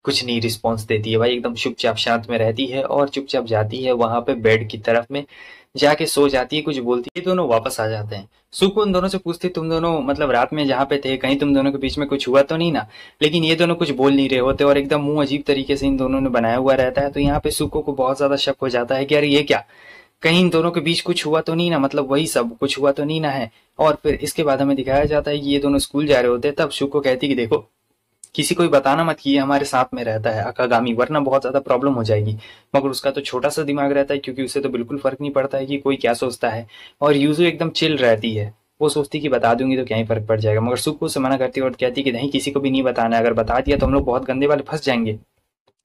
कुछ नहीं रिस्पॉन्स देती है भाई, एकदम चुपचाप शांत में रहती है और चुपचाप जाती है वहां पे बेड की तरफ में, जाके सो जाती है। कुछ बोलती है, दोनों वापस आ जाते हैं। सुको उन दोनों से पूछती तुम दोनों मतलब रात में जहाँ पे थे कहीं तुम दोनों के बीच में कुछ हुआ तो नहीं ना। लेकिन ये दोनों कुछ बोल नहीं रहे होते और एकदम मुंह अजीब तरीके से इन दोनों ने बनाया हुआ रहता है। तो यहाँ पे सुको को बहुत ज्यादा शक हो जाता है कि अरे ये क्या, कहीं इन दोनों के बीच कुछ हुआ तो नहीं ना, मतलब वही सब कुछ हुआ तो नहीं ना है। और फिर इसके बाद हमें दिखाया जाता है कि ये दोनों स्कूल जा रहे होते हैं। तब शुको कहती कि देखो किसी को भी बताना मत कि ये हमारे साथ में रहता है अकागामी, वरना बहुत ज्यादा प्रॉब्लम हो जाएगी। मगर उसका तो छोटा सा दिमाग रहता है, क्योंकि उसे तो बिल्कुल फर्क नहीं पड़ता है कि कोई क्या सोचता है। और यूजू एकदम चिल रहती है, वो सोचती कि बता दूंगी तो क्या ही फर्क पड़ जाएगा। मगर सुको उसे मना करती है और कहती कि नहीं किसी को भी नहीं बताना है, अगर बता दिया तो हम लोग बहुत गंदे वाले फंस जाएंगे।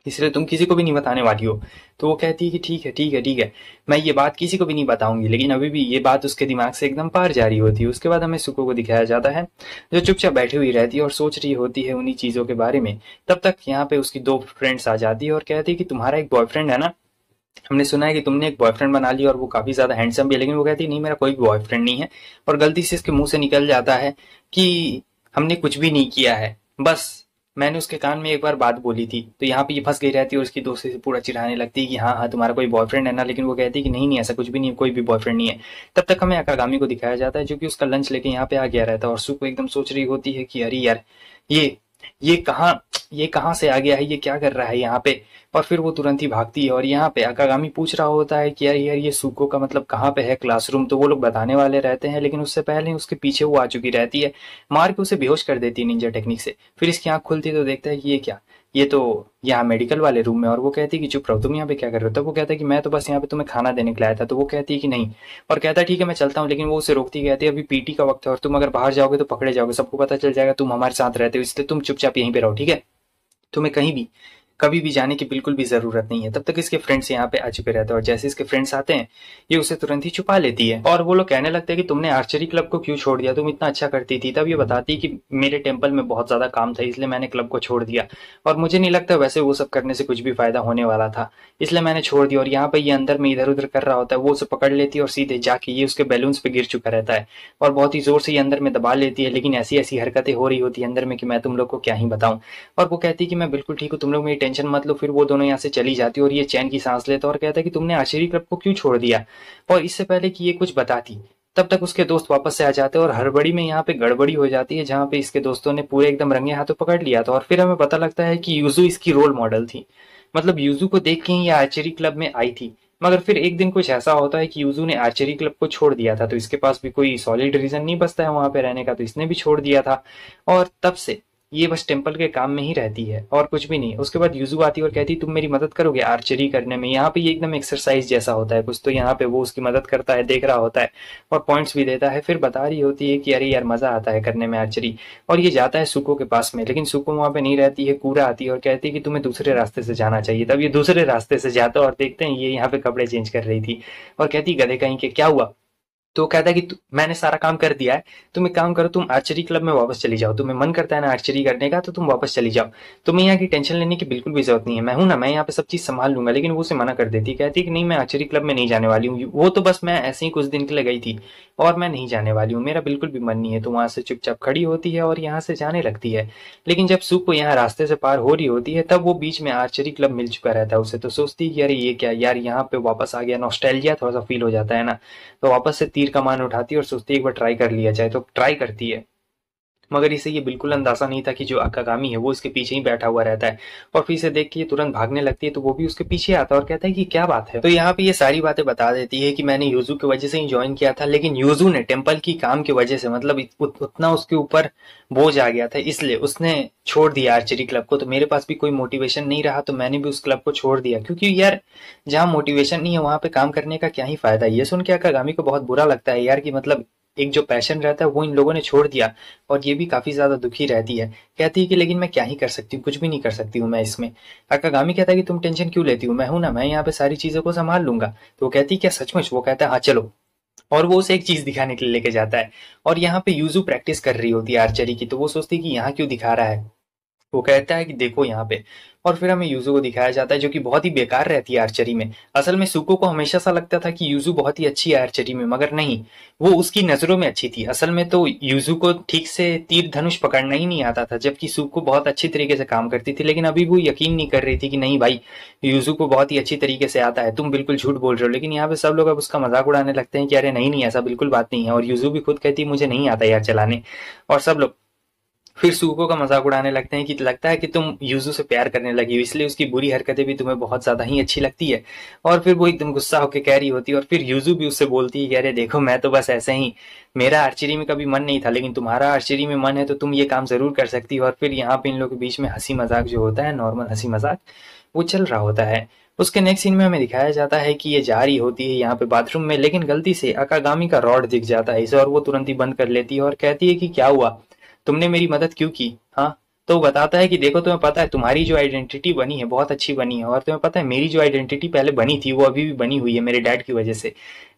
इसलिए तुम किसी को भी नहीं बताने वाली हो। तो वो कहती है कि ठीक है ठीक है ठीक है, मैं ये बात किसी को भी नहीं बताऊंगी। लेकिन अभी भी ये बात उसके दिमाग से एकदम पार जा रही होती है। उसके बाद हमें सुको को दिखाया जाता है जो चुपचाप बैठी हुई रहती है और सोच रही होती है उन्हीं चीज़ों के बारे में। तब तक यहाँ पे उसकी दो फ्रेंड्स आ जाती है और कहती है कि तुम्हारा एक बॉयफ्रेंड है ना, हमने सुना है कि तुमने एक बॉयफ्रेंड बना लिया और वो काफी ज्यादा हैंडसम भी है। लेकिन वो कहती है नहीं, मेरा कोई बॉयफ्रेंड नहीं है। और गलती से इसके मुंह से निकल जाता है कि हमने कुछ भी नहीं किया है, बस मैंने उसके कान में एक बार बात बोली थी। तो यहाँ पे ये फंस गई रहती है और उसकी दोस्ती से पूरा चिढ़ाने लगती है कि हाँ हाँ तुम्हारा कोई बॉयफ्रेंड है ना। लेकिन वो कहती है कि नहीं नहीं, ऐसा कुछ भी नहीं है, कोई भी बॉयफ्रेंड नहीं है। तब तक हमें अकागामी को दिखाया जाता है जो कि उसका लंच लेके यहाँ पे आ गया रहता है। और सुको एकदम सोच रही होती है कि अरे यार, ये ये कहाँ ये कहाँ से आ गया है, ये क्या कर रहा है यहाँ पे। और फिर वो तुरंत ही भागती है और यहाँ पे अकागामी पूछ रहा होता है कि यार यार ये सुको का मतलब कहाँ पे है क्लासरूम। तो वो लोग बताने वाले रहते हैं लेकिन उससे पहले उसके पीछे वो आ चुकी रहती है, मार के उसे बेहोश कर देती है निंजा टेक्निक से। फिर इसकी आंख खुलती है तो देखता है कि ये क्या, ये तो यहाँ मेडिकल वाले रूम में। और वो कहती है कि चुप रहो, तुम यहाँ पे क्या कर रहे हो। तब वो कहता है कि मैं तो बस यहाँ पे तुम्हें खाना देने के लिए आया था। तो वो कहती है कि नहीं, और कहता है ठीक है मैं चलता हूँ। लेकिन वो उसे रोकती कहती है अभी पीटी का वक्त है और तुम अगर बाहर जाओगे तो पकड़े जाओगे, सबको पता चल जाएगा तुम हमारे साथ रहते हो, इसलिए तुम चुपचाप यहीं पे रहो, ठीक है। तुम्हें कहीं भी कभी भी जाने की बिल्कुल भी जरूरत नहीं है। तब तक इसके फ्रेंड्स यहाँ पे आ चुके रहते हैं और जैसे इसके फ्रेंड्स आते हैं ये उसे तुरंत ही छुपा लेती है। और वो लोग कहने लगते हैं कि तुमने आर्चरी क्लब को क्यों छोड़ दिया, तुम इतना अच्छा करती थी। तब ये बताती कि मेरे टेम्पल में बहुत ज्यादा काम था इसलिए मैंने क्लब को छोड़ दिया, और मुझे नहीं लगता वैसे वो सब करने से कुछ भी फायदा होने वाला था, इसलिए मैंने छोड़ दिया। और यहाँ पे ये अंदर में इधर उधर कर रहा होता है, वो उसे पकड़ लेती है और सीधे जाके ये उसके बैलून्स पे गिर चुका रहता है और बहुत ही जोर से ये अंदर में दबा लेती है। लेकिन ऐसी ऐसी हरकतें हो रही होती है अंदर में कि मैं तुम लोग को क्या ही बताऊं। और वो कहती है कि मैं बिल्कुल ठीक हूँ, तुम लोग मेरी टेंशन मत लो। फिर वो दोनों यहाँ से चली जाती है और ये चैन की सांस लेता है और कहता है कि तुमने आर्चरी क्लब को क्यों छोड़ दिया। और इससे पहले कि ये कुछ बताती तब तक उसके दोस्त वापस से आ जाते हैं और हड़बड़ी में यहाँ पे गड़बड़ी हो जाती है जहाँ पे इसके दोस्तों ने पूरे एकदम रंगे हाथों पकड़ लिया था। और फिर हमें पता लगता है कि यूजू इसकी रोल मॉडल थी, मतलब यूजू को देख के ही ये आर्चरी क्लब में आई थी। मगर फिर एक दिन कुछ ऐसा होता है कि यूजू ने आर्चरी क्लब को छोड़ दिया था, तो इसके पास भी कोई सॉलिड रीजन नहीं बचता है वहां पे रहने का, तो इसने भी छोड़ दिया था। और तब से ये बस टेम्पल के काम में ही रहती है और कुछ भी नहीं। उसके बाद यूजू आती है और कहती है तुम मेरी मदद करोगे आर्चरी करने में। यहाँ पे ये एकदम एक्सरसाइज जैसा होता है कुछ, तो यहाँ पे वो उसकी मदद करता है, देख रहा होता है और पॉइंट्स भी देता है। फिर बता रही होती है कि अरे यार मजा आता है करने में आर्चरी। और ये जाता है सुको के पास में, लेकिन सुको वहां पे नहीं रहती है, कूरा आती है और कहती है कि तुम्हें दूसरे रास्ते से जाना चाहिए। तब ये दूसरे रास्ते से जाता है और देखते हैं ये यहाँ पे कपड़े चेंज कर रही थी और कहती गधे कहीं के क्या हुआ। तो वो कहता है कि मैंने सारा काम कर दिया है, तुम एक काम करो, तुम आर्चरी क्लब में वापस चली जाओ, तुम्हें मन करता है ना आर्चरी करने का तो तुम वापस चली जाओ, तुम्हें यहाँ की टेंशन लेने की बिल्कुल भी जरूरत नहीं है, मैं हूं ना, मैं यहाँ पे सब चीज संभाल लूंगा। लेकिन वो उसे मना कर देती, कहती कि नहीं मैं आर्चरी क्लब में नहीं जाने वाली हूँ, वो तो बस मैं ऐसे ही कुछ दिन के लिए गई थी और मैं नहीं जाने वाली हूँ, मेरा बिल्कुल भी मन नहीं है। तो वहां से चुपचाप खड़ी होती है और यहाँ से जाने लगती है। लेकिन जब सू को यहाँ रास्ते से पार हो रही होती है तब वो बीच में आर्चरी क्लब मिल चुका रहता है उसे। तो सोचती है कि अरे ये क्या यार, यहाँ पे वापस आ गया, नॉस्टैल्जिया थोड़ा सा फील हो जाता है ना। तो वापस से तीर कमान उठाती है और सोचती है एक बार ट्राई कर लिया जाए, तो ट्राई करती है। मगर इसे ये बिल्कुल अंदाजा नहीं था कि जो अकागामी है वो इसके पीछे ही बैठा हुआ रहता है। और फिर इसे देख के ये तुरंत भागने लगती है तो वो भी उसके पीछे आता है और कहता है कि क्या बात है। तो यहाँ पे ये सारी बातें बता देती है कि मैंने यूजू की वजह से ही ज्वाइन किया था, लेकिन यूजू ने टेम्पल की काम की वजह से मतलब उतना उसके ऊपर बोझ आ गया था इसलिए उसने छोड़ दिया आर्चरी क्लब को। तो मेरे पास भी कोई मोटिवेशन नहीं रहा तो मैंने भी उस क्लब को छोड़ दिया, क्योंकि यार जहाँ मोटिवेशन नहीं है वहां पे काम करने का क्या ही फायदा। ये सुन के अकागामी को बहुत बुरा लगता है यार कि मतलब एक जो पैशन रहता है वो इन लोगों ने छोड़ दिया। और ये भी काफी ज्यादा दुखी रहती है, कहती है कि लेकिन मैं क्या ही कर सकती हूँ, कुछ भी नहीं कर सकती हूँ मैं इसमें। अकागामी कहता है कि तुम टेंशन क्यों लेती हूँ, मैं हूं ना, मैं यहाँ पे सारी चीजों को संभाल लूंगा। तो वो कहती है क्या सचमुच, वो कहता है हाँ चलो। और वो उसे एक चीज दिखाने के लिए लेके जाता है और यहाँ पे यूजू प्रैक्टिस कर रही होती है आर्चरी की। तो वो सोचती है कि यहाँ क्यों दिखा रहा है, वो कहता है कि देखो यहाँ पे। और फिर हमें यूजू को दिखाया जाता है जो कि बहुत ही बेकार रहती है आर्चरी में। असल में सुको को हमेशा सा लगता था कि यूजू बहुत ही अच्छी है आर्चरी में, मगर नहीं, वो उसकी नजरों में अच्छी थी। असल में तो यूजू को ठीक से तीर धनुष पकड़ना ही नहीं आता था, जबकि सुको बहुत अच्छी तरीके से काम करती थी। लेकिन अभी वो यकीन नहीं कर रही थी कि नहीं भाई, यूजू को बहुत ही अच्छी तरीके से आता है, तुम बिल्कुल झूठ बोल रहे हो। लेकिन यहाँ पे सब लोग अब उसका मजाक उड़ाने लगते हैं कि अरे नहीं नहीं ऐसा बिल्कुल बात नहीं है। और यूजू भी खुद कहती है मुझे नहीं आता यार चलाने। और सब लोग फिर सुको का मजाक उड़ाने लगते हैं कि लगता है कि तुम यूजू से प्यार करने लगी हो इसलिए उसकी बुरी हरकतें भी तुम्हें बहुत ज्यादा ही अच्छी लगती है। और फिर वो एकदम गुस्सा होकर कह रही होती है और फिर यूजू भी उससे बोलती है कि अरे देखो मैं तो बस ऐसे ही, मेरा आर्चरी में कभी मन नहीं था लेकिन तुम्हारा आर्चरी में मन है तो तुम ये काम जरूर कर सकती हो। और फिर यहाँ पे इन लोगों के बीच में हंसी मजाक जो होता है, नॉर्मल हंसी मजाक, वो चल रहा होता है। उसके नेक्स्ट सीन में हमें दिखाया जाता है कि ये जा रही होती है यहाँ पे बाथरूम में, लेकिन गलती से अकागामी का रॉड दिख जाता है इसे और वो तुरंत ही बंद कर लेती है और कहती है कि क्या हुआ, तुमने मेरी मदद क्यों की, हाँ तो वो बताता है कि देखो तुम्हें पता है तुम्हारी जो आइडेंटिटी बनी है बहुत अच्छी बनी है, और तुम्हें पता है मेरी जो आइडेंटिटी पहले बनी थी वो अभी भी बनी हुई है मेरे डैड की वजह से।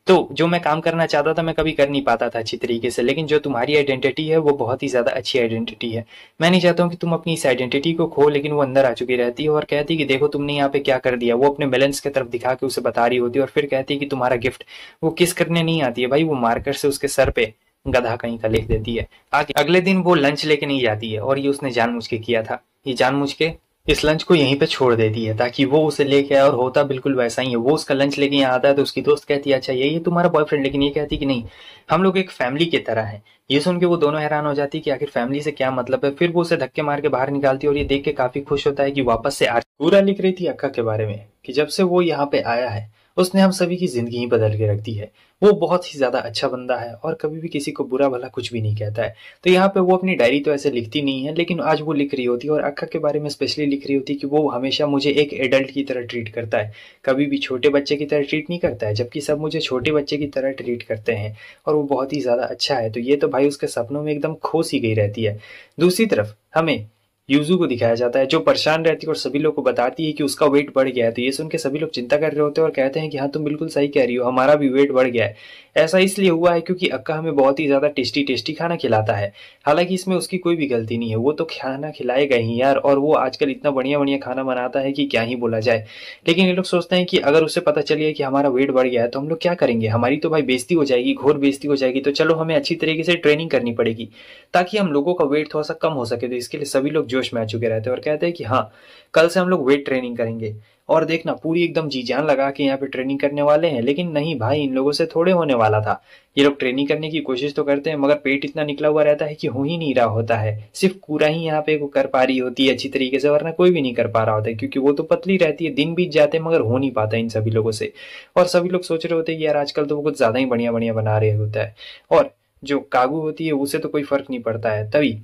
तो जो मैं काम करना चाहता था मैं कभी कर नहीं पाता था अच्छी तरीके से, लेकिन जो तुम्हारी आइडेंटिटी है वो बहुत ही ज़्यादा अच्छी आइडेंटिटी है। मैं नहीं चाहता हूँ कि तुम अपनी इस आइडेंटिटी को खो, लेकिन वो अंदर आ चुकी रहती है और कहती है कि देखो तुमने यहाँ पे क्या कर दिया। वो अपने बैलेंस की तरफ दिखा के उसे बता रही होती है और फिर कहती है कि तुम्हारा गिफ्ट। वो किस करने नहीं आती है भाई, वो मार्कर से उसके सर पे गधा कहीं का लिख देती है। आगे अगले दिन वो लंच लेके नहीं जाती है, और ये उसने जानबूझ के किया था। ये जानबूझ के इस लंच को यहीं पे छोड़ देती है ताकि वो उसे लेके आए, और होता बिल्कुल वैसा ही है। वो उसका लंच लेके यहाँ आता है तो उसकी दोस्त कहती है अच्छा यही है तुम्हारा बॉयफ्रेंड, लेकिन ये कहती कि नहीं, हम लोग एक फैमिली की तरह हैं। ये सुन के वो दोनों हैरान हो जाती है कि आखिर फैमिली से क्या मतलब है। फिर वो उसे धक्के मार के बाहर निकालती है और ये देख के काफी खुश होता है कि वापस से पूरा लिख रही थी अक्का के बारे में कि जब से वो यहाँ पे आया है उसने हम सभी की जिंदगी ही बदल के रख दी है। वो बहुत ही ज्यादा अच्छा बंदा है और कभी भी किसी को बुरा भला कुछ भी नहीं कहता है। तो यहाँ पे वो अपनी डायरी तो ऐसे लिखती नहीं है, लेकिन आज वो लिख रही होती है और अक्का के बारे में स्पेशली लिख रही होती है कि वो हमेशा मुझे एक एडल्ट की तरह ट्रीट करता है, कभी भी छोटे बच्चे की तरह ट्रीट नहीं करता है, जबकि सब मुझे छोटे बच्चे की तरह ट्रीट करते हैं। और वो बहुत ही ज्यादा अच्छा है। तो ये तो भाई उसके सपनों में एकदम खो सी गई रहती है। दूसरी तरफ हमें यूजू को दिखाया जाता है जो परेशान रहती है और सभी लोग को बताती है कि उसका वेट बढ़ गया है। तो ये सुन के सभी लोग चिंता कर रहे होते हैं और कहते हैं कि हाँ तुम बिल्कुल सही कह रही हो, हमारा भी वेट बढ़ गया है। ऐसा इसलिए हुआ है क्योंकि अक्का हमें बहुत ही ज्यादा टेस्टी टेस्टी खाना खिलाता है। हालांकि इसमें उसकी कोई भी गलती नहीं है, वो तो खाना खिलाएगा ही यार, और वो आजकल इतना बढ़िया बढ़िया खाना बनाता है कि क्या ही बोला जाए। लेकिन ये लोग सोचते हैं कि अगर उसे पता चल गया कि हमारा वेट बढ़ गया है तो हम लोग क्या करेंगे, हमारी तो भाई बेइज्जती हो जाएगी, घोर बेइज्जती हो जाएगी। तो चलो हमें अच्छी तरीके से ट्रेनिंग करनी पड़ेगी ताकि हम लोगों का वेट थोड़ा सा कम हो सके। तो इसके लिए सभी लोग जोश में आ चुके रहते हैं और कहते हैं कि हाँ कल से हम लोग वेट ट्रेनिंग करेंगे, और देखना पूरी एकदम जी जान लगा के यहाँ पे ट्रेनिंग करने वाले हैं। लेकिन नहीं भाई, इन लोगों से थोड़े होने वाला था। ये लोग ट्रेनिंग करने की कोशिश तो करते हैं मगर पेट इतना निकला हुआ रहता है कि हो ही नहीं रहा होता है। सिर्फ पूरा ही यहाँ पे वो कर पा रही होती है अच्छी तरीके से, वरना कोई भी नहीं कर पा रहा होता है क्योंकि वो तो पतली रहती है। दिन बीत जाते हैं मगर हो नहीं पाता इन सभी लोगों से। और सभी लोग सोच रहे होते हैं कि यार आजकल तो वो कुछ ज्यादा ही बढ़िया बढ़िया बना रहे होता है। और जो कागू होती है उसे तो कोई फर्क नहीं पड़ता है। तभी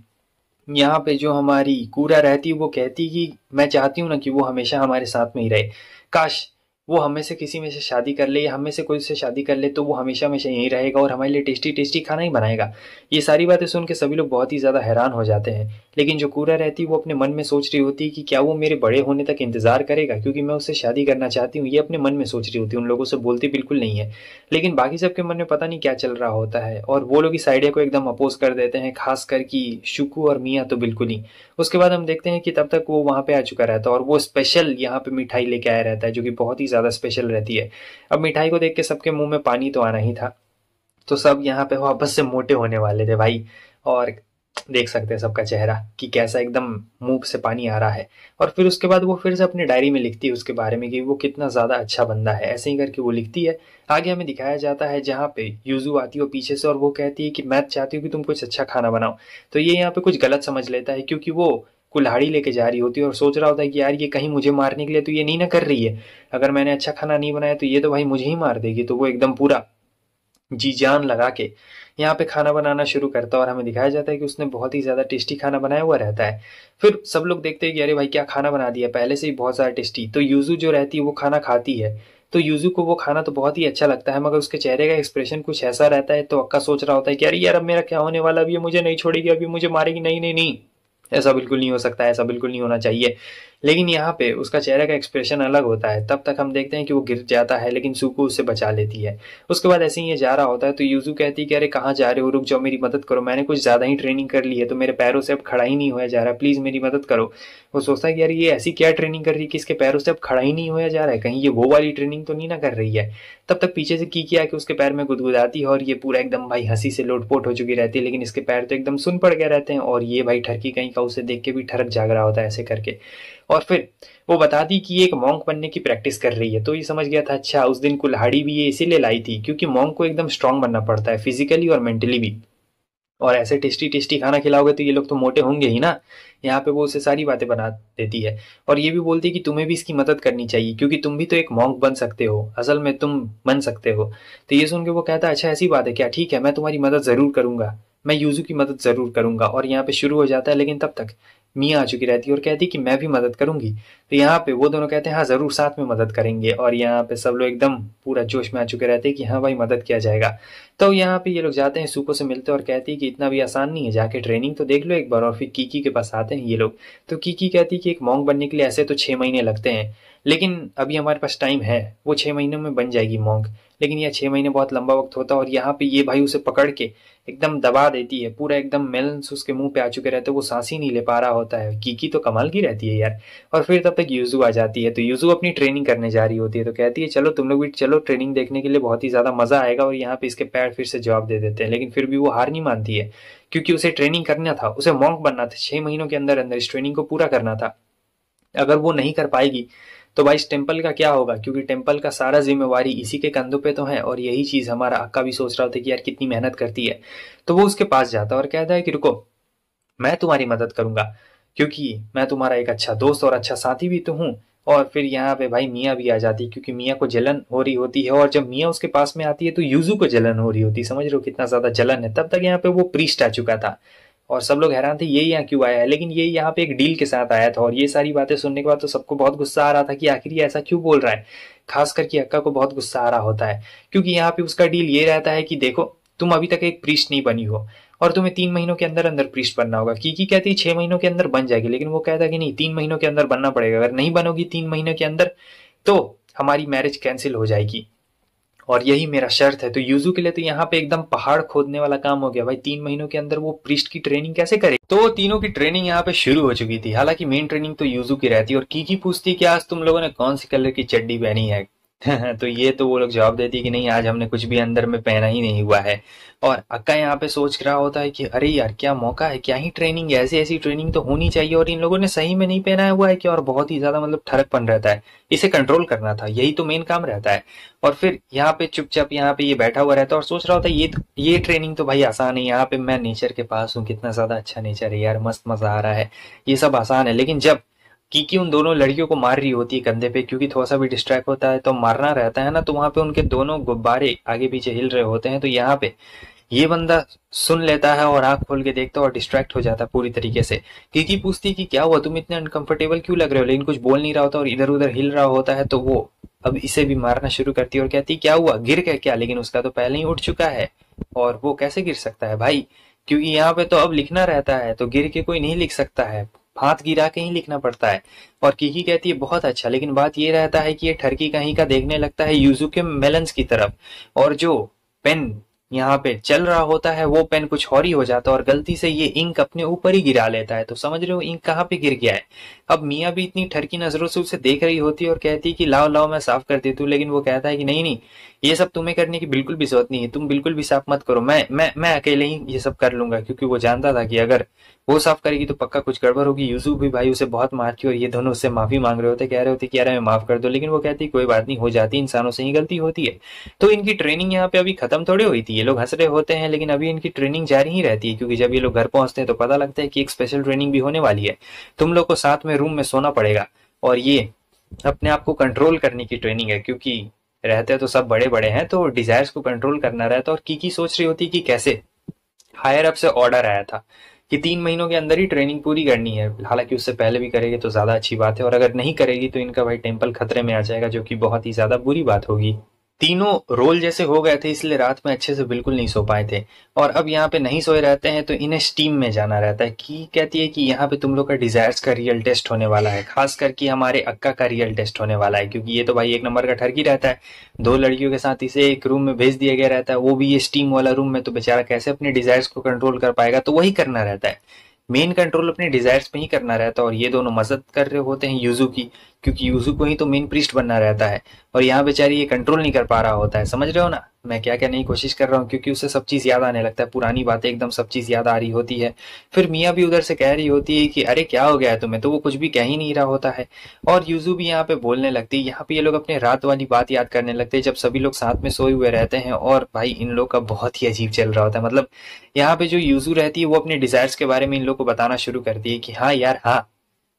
यहाँ पे जो हमारी कूरा रहती है वो कहती कि मैं चाहती हूँ ना कि वो हमेशा हमारे साथ में ही रहे। काश वो हमें से किसी में से शादी कर ले या हमें से कोई से शादी कर ले तो वो हमेशा हमेशा यहीं रहेगा और हमारे लिए टेस्टी टेस्टी खाना ही बनाएगा। ये सारी बातें सुन के सभी लोग बहुत ही ज्यादा हैरान हो जाते हैं। लेकिन जो कूरा रहती है वो अपने मन में सोच रही होती है कि क्या वो मेरे बड़े होने तक इंतजार करेगा, क्योंकि मैं उससे शादी करना चाहती हूँ। ये अपने मन में सोच रही होती है, उन लोगों से बोलती बिल्कुल नहीं है। लेकिन बाकी सबके मन में पता नहीं क्या चल रहा होता है और वो लोग इस आइडिया को एकदम अपोज कर देते हैं, खासकर कि शुकू और मियाँ तो बिल्कुल ही। उसके बाद हम देखते हैं कि तब तक वो वहां पे आ चुका रहता है और वो स्पेशल यहाँ पे मिठाई लेके आया रहता है जो कि बहुत ही ज्यादा स्पेशल रहती है। अब मिठाई को देख के सबके मुंह में पानी तो आना ही था। तो सब यहाँ पे वापस से मोटे होने वाले थे भाई। और देख सकते हैं सबका चेहरा कि कैसा एकदम मुंह से पानी आ रहा है। और फिर उसके बाद वो फिर से अपनी डायरी में लिखती है उसके बारे में कि वो कितना ज्यादा अच्छा बंदा है। ऐसे ही करके वो लिखती है। आगे हमें दिखाया जाता है जहाँ पे यूजू आती है पीछे से और वो कहती है कि मैं चाहती हूँ कि तुम कुछ अच्छा खाना बनाओ। तो ये यहाँ पे कुछ गलत समझ लेता है क्योंकि वो कुल्हाड़ी लेके जा रही होती है और सोच रहा होता है कि यार ये कहीं मुझे मारने के लिए तो ये नहीं ना कर रही है। अगर मैंने अच्छा खाना नहीं बनाया तो ये तो भाई मुझे ही मार देगी। तो वो एकदम पूरा जी जान लगा के यहाँ पे खाना बनाना शुरू करता है और हमें दिखाया जाता है कि उसने बहुत ही ज्यादा टेस्टी खाना बनाया हुआ रहता है। फिर सब लोग देखते हैं कि अरे भाई क्या खाना बना दिया, पहले से ही बहुत ज्यादा टेस्टी। तो यूजू जो रहती है वो खाना खाती है। तो यूजू को वो खाना तो बहुत ही अच्छा लगता है मगर उसके चेहरे का एक्सप्रेशन कुछ ऐसा रहता है। तो अक्का सोच रहा होता है कि अरे यार अब मेरा क्या होने वाला, अभी ये मुझे नहीं छोड़ेगी, अभी मुझे मारेगी। नहीं नहीं नहीं, ऐसा बिल्कुल नहीं हो सकता, ऐसा बिल्कुल नहीं होना चाहिए। लेकिन यहाँ पे उसका चेहरे का एक्सप्रेशन अलग होता है। तब तक हम देखते हैं कि वो गिर जाता है लेकिन सुकू उससे बचा लेती है। उसके बाद ऐसे ही ये जा रहा होता है तो यूजू कहती है कि अरे कहाँ जा रहे हो, रुक जाओ, मेरी मदद करो, मैंने कुछ ज्यादा ही ट्रेनिंग कर ली है तो मेरे पैरों से अब खड़ा ही नहीं होया जा रहा, प्लीज मेरी मदद करो। वो सोचता है कि यार ये ऐसी क्या ट्रेनिंग कर रही है कि इसके पैरों से अब खड़ा ही नहीं होया जा रहा है, कहीं ये वो वाली ट्रेनिंग तो नहीं ना कर रही है। तब तक पीछे से की आके उसके पैर में गुदगुदाती है और ये पूरा एकदम भाई हंसी से लोटपोट हो चुकी रहती है। लेकिन इसके पैर तो एकदम सुन पड़ गए रहते हैं और ये भाई ठरकी कहीं का उसे देख के भी ठरक जाग रहा होता है ऐसे करके। और फिर वो बताती कि ये एक मॉन्क बनने की प्रैक्टिस कर रही है। तो ये समझ गया था अच्छा उस दिन कुल्हाड़ी भी ये इसीलिए लाई थी क्योंकि मॉन्क को एकदम स्ट्रांग बनना पड़ता है फिजिकली और मेंटली भी। और ऐसे टेस्टी टेस्टी खाना खिलाओगे तो ये लोग तो मोटे होंगे ही ना। यहाँ पे वो उसे सारी बातें बना देती है और ये भी बोलती है कि तुम्हें भी इसकी मदद करनी चाहिए क्योंकि तुम भी तो एक मॉन्क बन सकते हो, असल में तुम बन सकते हो। तो ये सुन के वो कहता है अच्छा ऐसी बात है क्या, ठीक है मैं तुम्हारी मदद जरूर करूंगा, मैं यूजू की मदद जरूर करूंगा। और यहाँ पे शुरू हो जाता है। लेकिन तब तक मिया आ चुकी रहती है और कहती है कि मैं भी मदद करूंगी। तो यहाँ पे वो दोनों कहते हैं हाँ जरूर साथ में मदद करेंगे, और यहाँ पे सब लोग एकदम पूरा जोश में आ चुके रहते हैं कि हाँ भाई मदद किया जाएगा। तो यहाँ पे ये लोग जाते हैं, सुको से मिलते हैं और कहती है कि इतना भी आसान नहीं है, जाके ट्रेनिंग तो देख लो एक बार। और फिर कीकी के पास आते हैं ये लोग। तो कीकी कहती है कि एक मॉन्क बनने के लिए ऐसे तो 6 महीने लगते हैं, लेकिन अभी हमारे पास टाइम है, वो 6 महीनों में बन जाएगी मॉन्क। लेकिन यह 6 महीने बहुत लंबा वक्त होता है। और यहाँ पे ये भाई उसे पकड़ के एकदम दबा देती है, पूरा एकदम मेलन्स उसके मुंह पे आ चुके रहते हैं, वो सांस ही नहीं ले पा रहा होता है। कीकी तो कमाल की रहती है यार। और फिर तब तक यूजू आ जाती है। तो यूजू अपनी ट्रेनिंग करने जा रही होती है, तो कहती है चलो तुम लोग भी चलो ट्रेनिंग देखने के लिए, बहुत ही ज्यादा मजा आएगा। और यहाँ पे इसके पैर फिर से जवाब दे देते हैं, लेकिन फिर भी वो हार नहीं मानती है, क्योंकि उसे ट्रेनिंग करना था, उसे मॉन्क बनना था, 6 महीनों के अंदर अंदर इस ट्रेनिंग को पूरा करना था। अगर वो नहीं कर पाएगी तो भाई इस टेम्पल का क्या होगा, क्योंकि टेम्पल का सारा जिम्मेवारी इसी के कंधों पे तो है। और यही चीज हमारा अक्का भी सोच रहा था कि यार कितनी मेहनत करती है। तो वो उसके पास जाता है और कहता है कि रुको, मैं तुम्हारी मदद करूंगा, क्योंकि मैं तुम्हारा एक अच्छा दोस्त और अच्छा साथी भी तो हूँ। और फिर यहाँ पे भाई मिया भी आ जाती है, क्योंकि मिया को जलन हो रही होती है। और जब मिया उसके पास में आती है तो यूजू को जलन हो रही होती है। समझ रहे हो कितना ज्यादा जलन है। तब तक यहाँ पे वो प्रीस्ट आ चुका था और सब लोग हैरान थे ये यहाँ क्यों आया है, लेकिन ये यहाँ पे एक डील के साथ आया था। और ये सारी बातें सुनने के बाद तो सबको बहुत गुस्सा आ रहा था कि आखिर ये ऐसा क्यों बोल रहा है। खास करके अक्का को बहुत गुस्सा आ रहा होता है, क्योंकि यहाँ पे उसका डील ये रहता है कि देखो तुम अभी तक एक प्रीस्ट नहीं बनी हो, और तुम्हें 3 महीनों के अंदर अंदर प्रीस्ट बनना होगा। कीकी कहती है 6 महीनों के अंदर बन जाएगी, लेकिन वो कहता है कि नहीं, 3 महीनों के अंदर बनना पड़ेगा। अगर नहीं बनोगी 3 महीने के अंदर तो हमारी मैरिज कैंसिल हो जाएगी, और यही मेरा शर्त है। तो यूजू के लिए तो यहाँ पे एकदम पहाड़ खोदने वाला काम हो गया भाई। 3 महीनों के अंदर वो प्रीस्ट की ट्रेनिंग कैसे करे। तो तीनों की ट्रेनिंग यहाँ पे शुरू हो चुकी थी। हालांकि मेन ट्रेनिंग तो यूजू की रहती है। और कीकी पूछती कि आज तुम लोगों ने कौन सी कलर की चड्डी पहनी है। तो ये तो वो लोग जवाब देती कि नहीं, आज हमने कुछ भी अंदर में पहना ही नहीं हुआ है। और अक्का यहाँ पे सोच रहा होता है कि अरे यार क्या मौका है, क्या ही ट्रेनिंग है, ऐसी ऐसी ट्रेनिंग तो होनी चाहिए। और इन लोगों ने सही में नहीं पहना हुआ है क्या, और बहुत ही ज्यादा मतलब ठरकपन रहता है। इसे कंट्रोल करना था, यही तो मेन काम रहता है। और फिर यहाँ पे चुपचाप यहाँ पे ये बैठा हुआ रहता है और सोच रहा होता है ये ट्रेनिंग तो भाई आसान है। यहाँ पे मैं नेचर के पास हूँ, कितना ज्यादा अच्छा नेचर है यार, मस्त मजा आ रहा है, ये सब आसान है। लेकिन जब कीकी उन दोनों लड़कियों को मार रही होती है कंधे पे, क्योंकि थोड़ा सा भी डिस्ट्रैक्ट होता है तो मारना रहता है ना, तो वहां पे उनके दोनों गुब्बारे आगे पीछे हिल रहे होते हैं। तो यहाँ पे ये बंदा सुन लेता है और आंख खोल के देखता है और डिस्ट्रैक्ट हो जाता है पूरी तरीके से। कीकी पूछती कि क्या हुआ, तुम इतने अनकंफर्टेबल क्यों लग रहे हो, लेकिन कुछ बोल नहीं रहा होता और इधर उधर हिल रहा होता है। तो वो अब इसे भी मारना शुरू करती है और कहती क्या हुआ, गिर गया क्या, लेकिन उसका तो पहले ही उठ चुका है और वो कैसे गिर सकता है भाई, क्योंकि यहाँ पे तो अब लिखना रहता है, तो गिर के कोई नहीं लिख सकता है, हाथ गिरा के ही लिखना पड़ता है। और कीकी कहती है बहुत अच्छा, लेकिन बात ये रहता है कि ये ठरकी कहीं का देखने लगता है यूजू के मेलन्स की तरफ, और जो पेन यहाँ पे चल रहा होता है वो पेन कुछ और ही हो जाता है और गलती से ये इंक अपने ऊपर ही गिरा लेता है। तो समझ रहे हो इंक कहाँ पे गिर गया है। अब मियाँ भी इतनी ठरकी नजरों से उसे देख रही होती है और कहती है कि लाओ लाओ मैं साफ कर देती हूँ, लेकिन वो कहता है कि नहीं नहीं, ये सब तुम्हें करने की बिल्कुल भी जरूरत नहीं है, तुम बिल्कुल भी साफ मत करो, मैं अकेले ही ये सब कर लूंगा। क्योंकि वो जानता था कि अगर वो साफ करेगी तो पक्का कुछ गड़बड़ होगी। यूसुफ भी भाई उसे बहुत मारती और ये दोनों उससे माफी मांग रहे होते, कह रहे होते कि यार हमें माफ कर दो, लेकिन वो कहती कोई बात नहीं, हो जाती, इंसानों से ही गलती होती है। तो इनकी ट्रेनिंग यहाँ पे अभी खत्म थोड़ी हुई थी, ये लोग हंस रहे होते हैं, लेकिन अभी इनकी ट्रेनिंग जारी ही रहती है। क्योंकि जब ये लोग घर पहुंचते हैं तो पता लगता है कि एक स्पेशल ट्रेनिंग भी होने वाली है, तुम लोग को साथ में रूम में सोना पड़ेगा, और ये अपने आप को कंट्रोल करने की ट्रेनिंग है। क्योंकि रहते तो सब बड़े बड़े हैं तो डिजायर्स को कंट्रोल करना रहता है। और कीकी सोच रही होती कि कैसे हायर अप से ऑर्डर आया था कि 3 महीनों के अंदर ही ट्रेनिंग पूरी करनी है। हालांकि उससे पहले भी करेगी तो ज्यादा अच्छी बात है, और अगर नहीं करेगी तो इनका भाई टेम्पल खतरे में आ जाएगा, जो कि बहुत ही ज्यादा बुरी बात होगी। तीनों रोल जैसे हो गए थे, इसलिए रात में अच्छे से बिल्कुल नहीं सो पाए थे। और अब यहाँ पे नहीं सोए रहते हैं तो इन्हें स्टीम में जाना रहता है। की कहती है कि यहाँ पे तुम लोग का डिजायर्स का रियल टेस्ट होने वाला है, खास करके हमारे अक्का का रियल टेस्ट होने वाला है। क्योंकि ये तो भाई एक नंबर का ठरकी रहता है, 2 लड़कियों के साथ इसे एक रूम में भेज दिया गया रहता है, वो भी ये स्टीम वाला रूम में। तो बेचारा कैसे अपने डिजायर्स को कंट्रोल कर पाएगा, तो वही करना रहता है, मेन कंट्रोल अपने डिजायर्स पे ही करना रहता है। और ये दोनों मदद कर रहे होते हैं यूजू की, क्योंकि यूजू को ही तो मेन प्रीस्ट बनना रहता है, और यहाँ बेचारी ये कंट्रोल नहीं कर पा रहा होता है। समझ रहे हो ना मैं क्या कहने की कोशिश कर रहा हूँ, क्योंकि उसे सब चीज याद आने लगता है, पुरानी बातें एकदम सब चीज याद आ रही होती है। फिर मियाँ भी उधर से कह रही होती है कि अरे क्या हो गया है तुम्हें, तो वो कुछ भी कह ही नहीं रहा होता है। और यूजू भी यहाँ पे बोलने लगती है। यहाँ पे ये लोग अपने रात वाली बात याद करने लगते हैं, जब सभी लोग साथ में सोए हुए रहते हैं। और भाई इन लोग का बहुत ही अजीब चल रहा होता है। मतलब यहाँ पे जो यूजू रहती है वो अपने डिजायर्स के बारे में इन लोग को बताना शुरू करती है कि हाँ यार हाँ,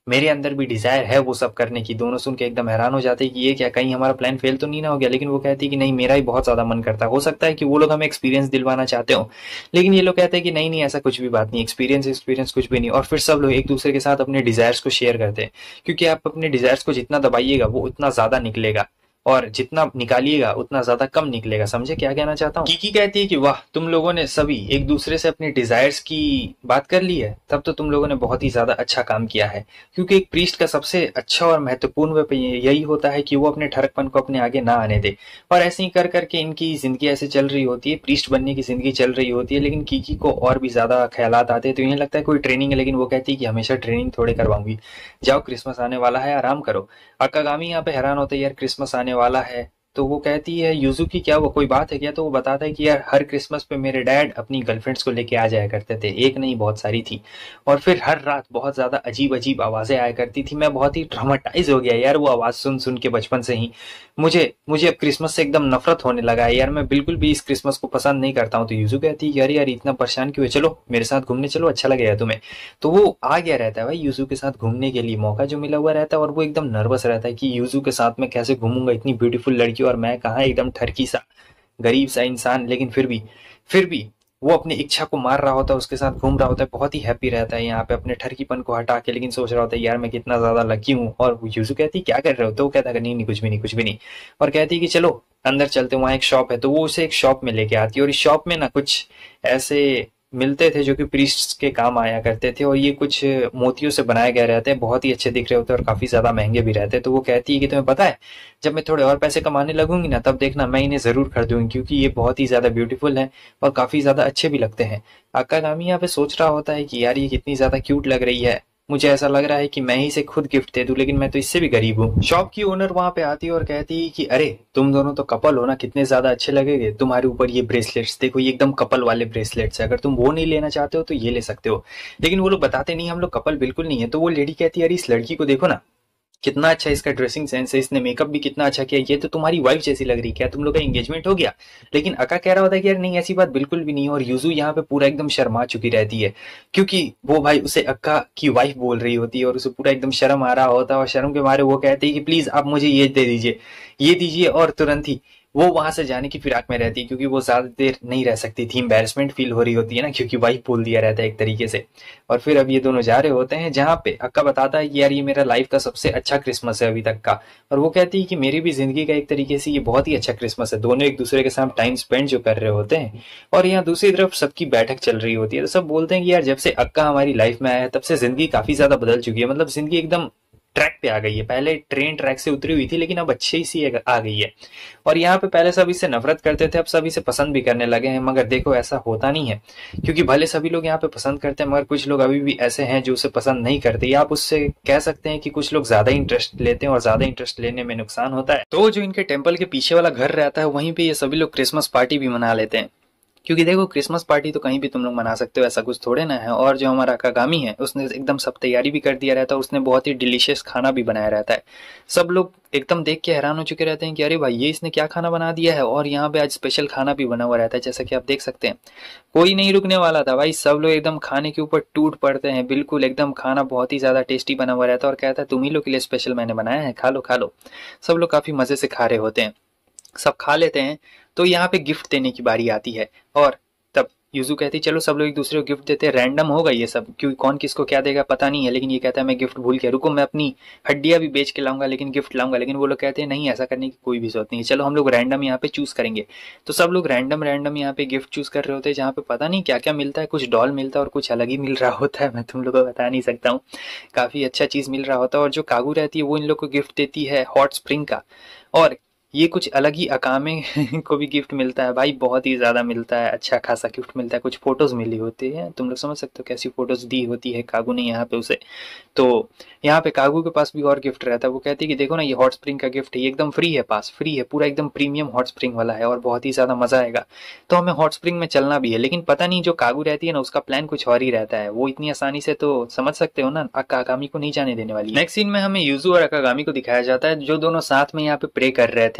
मेरे अंदर भी डिजायर है वो सब करने की। दोनों सुन के एकदम हैरान हो जाते हैं कि ये क्या, कहीं हमारा प्लान फेल तो नहीं ना हो गया। लेकिन वो कहती है कि नहीं, मेरा ही बहुत ज्यादा मन करता है। हो सकता है कि वो लोग हमें एक्सपीरियंस दिलवाना चाहते हो, लेकिन ये लोग कहते हैं कि नहीं नहीं, ऐसा कुछ भी बात नहीं, एक्सपीरियंस एक्सपीरियंस कुछ भी नहीं। और फिर सब लोग एक दूसरे के साथ अपने डिजायर्स को शेयर करते हैं, क्योंकि आप अपने डिजायर्स को जितना दबाइएगा वो उतना ज्यादा निकलेगा, और जितना निकालिएगा उतना ज्यादा कम निकलेगा। समझे क्या कहना चाहता हूँ? कीकी कहती है कि वाह, तुम लोगों ने सभी एक दूसरे से अपने डिजायर्स की बात कर ली है, तब तो तुम लोगों ने बहुत ही ज्यादा अच्छा काम किया है। क्योंकि एक प्रीस्ट का सबसे अच्छा और महत्वपूर्ण वेपन यही होता है कि वो अपने ठरकपन को अपने आगे ना आने दे। और ऐसे ही कर करके इनकी जिंदगी ऐसे चल रही होती है, प्रीस्ट बनने की जिंदगी चल रही होती है। लेकिन कीकी को और भी ज्यादा ख्यालात आते हैं, तो इन्हें लगता है कोई ट्रेनिंग है, लेकिन वो कहती है कि हमेशा ट्रेनिंग थोड़े करवाऊंगी, जाओ क्रिसमस आने वाला है, आराम करो। अकागामी यहाँ पे हैरान होता है, यार क्रिसमस आने वाला है, तो वो कहती है यूजुकी क्या वो कोई बात है क्या? तो वो बताता है कि यार हर क्रिसमस पे मेरे डैड अपनी गर्लफ्रेंड्स को लेके आ जाया करते थे, एक नहीं बहुत सारी थी। और फिर हर रात बहुत ज्यादा अजीब अजीब आवाजें आया करती थी। मैं बहुत ही ट्रॉमेटाइज हो गया यार वो आवाज सुन सुन के बचपन से ही। मुझे मुझे अब क्रिसमस से एकदम नफरत होने लगा है यार, मैं बिल्कुल भी इस क्रिसमस को पसंद नहीं करता हूँ। तो यूजू कहती है यार यार इतना परेशान क्यों है, चलो मेरे साथ घूमने चलो, अच्छा लगेगा तुम्हें। तो वो आ गया रहता है भाई यूजू के साथ घूमने के लिए, मौका जो मिला हुआ रहता है, और वो एकदम नर्वस रहता है कि यूजू के साथ मैं कैसे घूमूंगा, इतनी ब्यूटीफुल लड़की और मैं कहाँ, एकदम ठरकी सा गरीब सा इंसान। लेकिन फिर भी वो अपनी इच्छा को मार रहा होता है, उसके साथ घूम रहा होता है, बहुत ही हैप्पी रहता है यहाँ पे अपने ठरकीपन को हटा के। लेकिन सोच रहा होता है यार मैं कितना ज्यादा लकी हूँ। और यूजू कहती है क्या कर रहे हो, तो वो कहता है नहीं नहीं कुछ भी नहीं कुछ भी नहीं। और कहती है कि चलो अंदर चलते, वहाँ एक शॉप है। तो वो उसे एक शॉप में लेके आती है, और इस शॉप में ना कुछ ऐसे मिलते थे जो कि प्रीस्ट्स के काम आया करते थे, और ये कुछ मोतियों से बनाए गए रहते हैं, बहुत ही अच्छे दिख रहे होते हैं और काफी ज्यादा महंगे भी रहते हैं। तो वो कहती है कि तुम्हें पता है, जब मैं थोड़े और पैसे कमाने लगूंगी ना, तब देखना मैं इन्हें जरूर खरीदूंगी, क्योंकि ये बहुत ही ज्यादा ब्यूटीफुल है और काफी ज्यादा अच्छे भी लगते हैं। अकागामी यहाँ पे सोच रहा होता है कि यार ये कितनी ज्यादा क्यूट लग रही है, मुझे ऐसा लग रहा है कि मैं ही इसे खुद गिफ्ट दे दूं, लेकिन मैं तो इससे भी गरीब हूँ। शॉप की ओनर वहां पे आती है और कहती है कि अरे तुम दोनों तो कपल हो ना, कितने ज्यादा अच्छे लगेंगे तुम्हारे ऊपर ये ब्रेसलेट्स, देखो ये एकदम कपल वाले ब्रेसलेट्स है, अगर तुम वो नहीं लेना चाहते हो तो ये ले सकते हो। लेकिन वो लोग बताते नहीं हम लोग कपल बिल्कुल नहीं है। तो वो लेडी कहती है अरे इस लड़की को देखो ना, कितना अच्छा इसका ड्रेसिंग सेंस है, इसने मेकअप भी कितना अच्छा किया, ये तो तुम्हारी वाइफ जैसी लग रही है, क्या तुम लोग का एंगेजमेंट हो गया? लेकिन अका कह रहा होता है कि यार नहीं ऐसी बात बिल्कुल भी नहीं है। और यूजू यहाँ पे पूरा एकदम शर्मा चुकी रहती है, क्योंकि वो भाई उसे अक्का की वाइफ बोल रही होती है, और उसे पूरा एकदम शर्म आ रहा होता है। और शर्म के मारे वो कहती है कि प्लीज आप मुझे ये दे दीजिए, ये दीजिए। और तुरंत ही वो वहां से जाने की फिराक में रहती है, क्योंकि वो ज्यादा देर नहीं रह सकती थी, एम्बेरसमेंट फील हो रही होती है ना, क्योंकि वाइफ बोल दिया रहता है एक तरीके से। और फिर अब ये दोनों जा रहे होते हैं जहाँ पे अक्का बताता है कि यार ये मेरा लाइफ का सबसे अच्छा क्रिसमस है अभी तक का। और वो कहती है कि मेरी भी जिंदगी का एक तरीके से ये बहुत ही अच्छा क्रिसमस है, दोनों एक दूसरे के साथ टाइम स्पेंड जो कर रहे होते हैं। और यहाँ दूसरी तरफ सबकी बैठक चल रही होती है, तो सब बोलते हैं कि यार जब से अक्का हमारी लाइफ में आया है तब से जिंदगी काफी ज्यादा बदल चुकी है, मतलब जिंदगी एकदम ट्रैक पे आ गई है। पहले ट्रेन ट्रैक से उतरी हुई थी, लेकिन अब अच्छी सी आ गई है। और यहाँ पे पहले सब इससे नफरत करते थे, अब सब इसे पसंद भी करने लगे हैं। मगर देखो ऐसा होता नहीं है, क्योंकि भले सभी लोग यहाँ पे पसंद करते हैं, मगर कुछ लोग अभी भी ऐसे हैं जो उसे पसंद नहीं करते। या आप उससे कह सकते हैं कि कुछ लोग ज्यादा इंटरेस्ट लेते हैं, और ज्यादा इंटरेस्ट लेने में नुकसान होता है। तो जो इनके टेम्पल के पीछे वाला घर रहता है, वहीं पे ये सभी लोग क्रिसमस पार्टी भी मना लेते हैं। क्योंकि देखो क्रिसमस पार्टी तो कहीं भी तुम लोग मना सकते हो, ऐसा कुछ थोड़े ना है। और जो हमारा कागामी है उसने एकदम सब तैयारी भी कर दिया रहता है, उसने बहुत ही डिलीशियस खाना भी बनाया रहता है। सब लोग एकदम देख के हैरान हो चुके रहते हैं कि अरे भाई ये इसने क्या खाना बना दिया है। और यहाँ पे आज स्पेशल खाना भी बना हुआ रहता है, जैसा कि आप देख सकते हैं। कोई नहीं रुकने वाला था भाई, सब लोग एकदम खाने के ऊपर टूट पड़ते हैं। बिल्कुल एकदम खाना बहुत ही ज्यादा टेस्टी बना हुआ रहता है, और कहता है तुम ही लोग के लिए स्पेशल मैंने बनाया है, खा लो खा लो। सब लोग काफी मजे से खा रहे होते हैं, सब खा लेते हैं। तो यहाँ पे गिफ्ट देने की बारी आती है, और तब यूजू कहती है चलो सब लोग एक दूसरे को गिफ्ट देते हैं। रैंडम होगा ये सब, क्योंकि कौन किसको क्या देगा पता नहीं है। लेकिन ये कहता है मैं गिफ्ट भूल गया, रुको मैं अपनी हड्डियां भी बेच के लाऊंगा लेकिन गिफ्ट लाऊंगा। लेकिन वो लोग कहते हैं नहीं ऐसा करने की कोई भी जरूरत नहीं है, चलो हम लोग रैंडम यहाँ पे चूज करेंगे। तो सब लोग रैंडम रैंडम यहाँ पे गिफ्ट चूज कर रहे होते हैं, जहाँ पे पता नहीं क्या क्या मिलता है। कुछ डॉल मिलता है और कुछ अलग ही मिल रहा होता है, मैं तुम लोग को बता नहीं सकता हूँ। काफी अच्छा चीज मिल रहा होता है। और जो कागू रहती है वो इन लोग को गिफ्ट देती है हॉट स्प्रिंग का। और ये कुछ अलग ही अकामे को भी गिफ्ट मिलता है भाई, बहुत ही ज्यादा मिलता है, अच्छा खासा गिफ्ट मिलता है। कुछ फोटोज मिली होती है, तुम लोग समझ सकते हो कैसी फोटोज दी होती है कागू ने यहाँ पे उसे। तो यहाँ पे कागू के पास भी और गिफ्ट रहता है। वो कहती है कि देखो ना ये हॉट स्प्रिंग का गिफ्ट है, ये एकदम फ्री है, पास फ्री है, पूरा एकदम प्रीमियम हॉट स्प्रिंग वाला है, और बहुत ही ज्यादा मजा आएगा। तो हमें हॉट स्प्रिंग में चलना भी है। लेकिन पता नहीं जो कागू रहती है ना, उसका प्लान कुछ और ही रहता है। वो इतनी आसानी से तो समझ सकते हो ना, अकागामी को नहीं जाने देने वाली। नेक्स्ट सीन में हमें यूजू और अकागामी को दिखाया जाता है, जो दोनों साथ में यहाँ पे प्रे कर रहे थे।